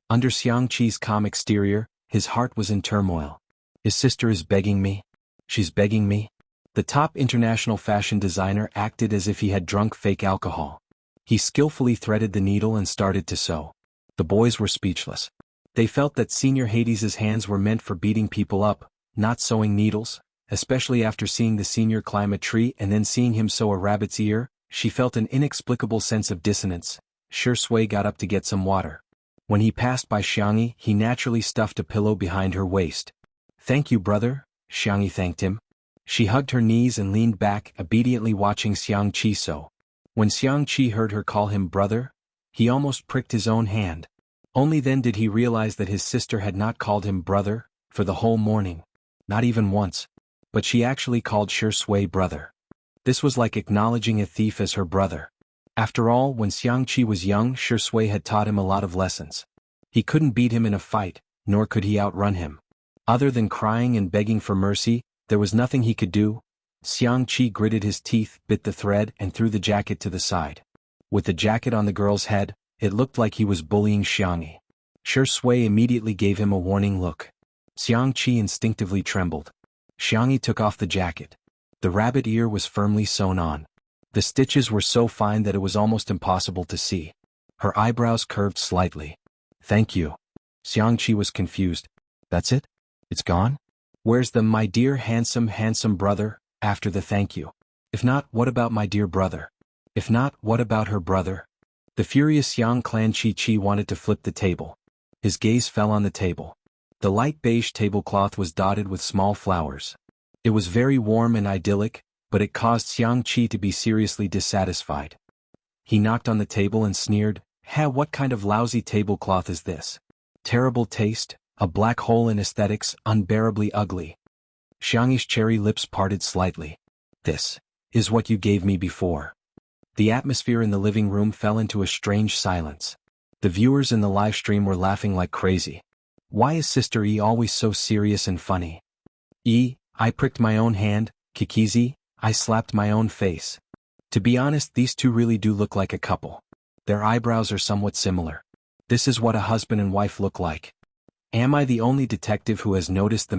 Under Xiangqi's calm exterior, his heart was in turmoil. His sister is begging me. She's begging me. The top international fashion designer acted as if he had drunk fake alcohol. He skillfully threaded the needle and started to sew. The boys were speechless. They felt that Senior Hades's hands were meant for beating people up, not sewing needles, especially after seeing the senior climb a tree and then seeing him sew a rabbit's ear. She felt an inexplicable sense of dissonance. Shui got up to get some water. When he passed by Xiangyi, he naturally stuffed a pillow behind her waist. "Thank you, brother," Xiangyi thanked him. She hugged her knees and leaned back, obediently watching Xiangqi sew. When Xiangqi heard her call him brother, he almost pricked his own hand. Only then did he realize that his sister had not called him brother for the whole morning. Not even once. But she actually called Shui brother. This was like acknowledging a thief as her brother. After all, when Xiangqi was young, Shui had taught him a lot of lessons. He couldn't beat him in a fight, nor could he outrun him. Other than crying and begging for mercy, there was nothing he could do. Xiangqi gritted his teeth, bit the thread, and threw the jacket to the side. With the jacket on the girl's head, it looked like he was bullying Xiangyi. Shui immediately gave him a warning look. Xiangqi instinctively trembled. Xiangyi took off the jacket. The rabbit ear was firmly sewn on. The stitches were so fine that it was almost impossible to see. Her eyebrows curved slightly. "Thank you." Xiangqi was confused. "That's it? It's gone? Where's the 'my dear handsome brother' after the thank you? If not, what about my dear brother? If not, what about her brother?" The furious Yang Clan Chi wanted to flip the table. His gaze fell on the table. The light beige tablecloth was dotted with small flowers. It was very warm and idyllic, but it caused Xiangqi to be seriously dissatisfied. He knocked on the table and sneered, What kind of lousy tablecloth is this? Terrible taste, a black hole in aesthetics, unbearably ugly." Xiangyi's cherry lips parted slightly. "This is what you gave me before." The atmosphere in the living room fell into a strange silence. The viewers in the live stream were laughing like crazy. Why is Sister E always so serious and funny? I pricked my own hand, Kikizi, I slapped my own face. To be honest, these two really do look like a couple. Their eyebrows are somewhat similar. This is what a husband and wife look like. Am I the only detective who has noticed the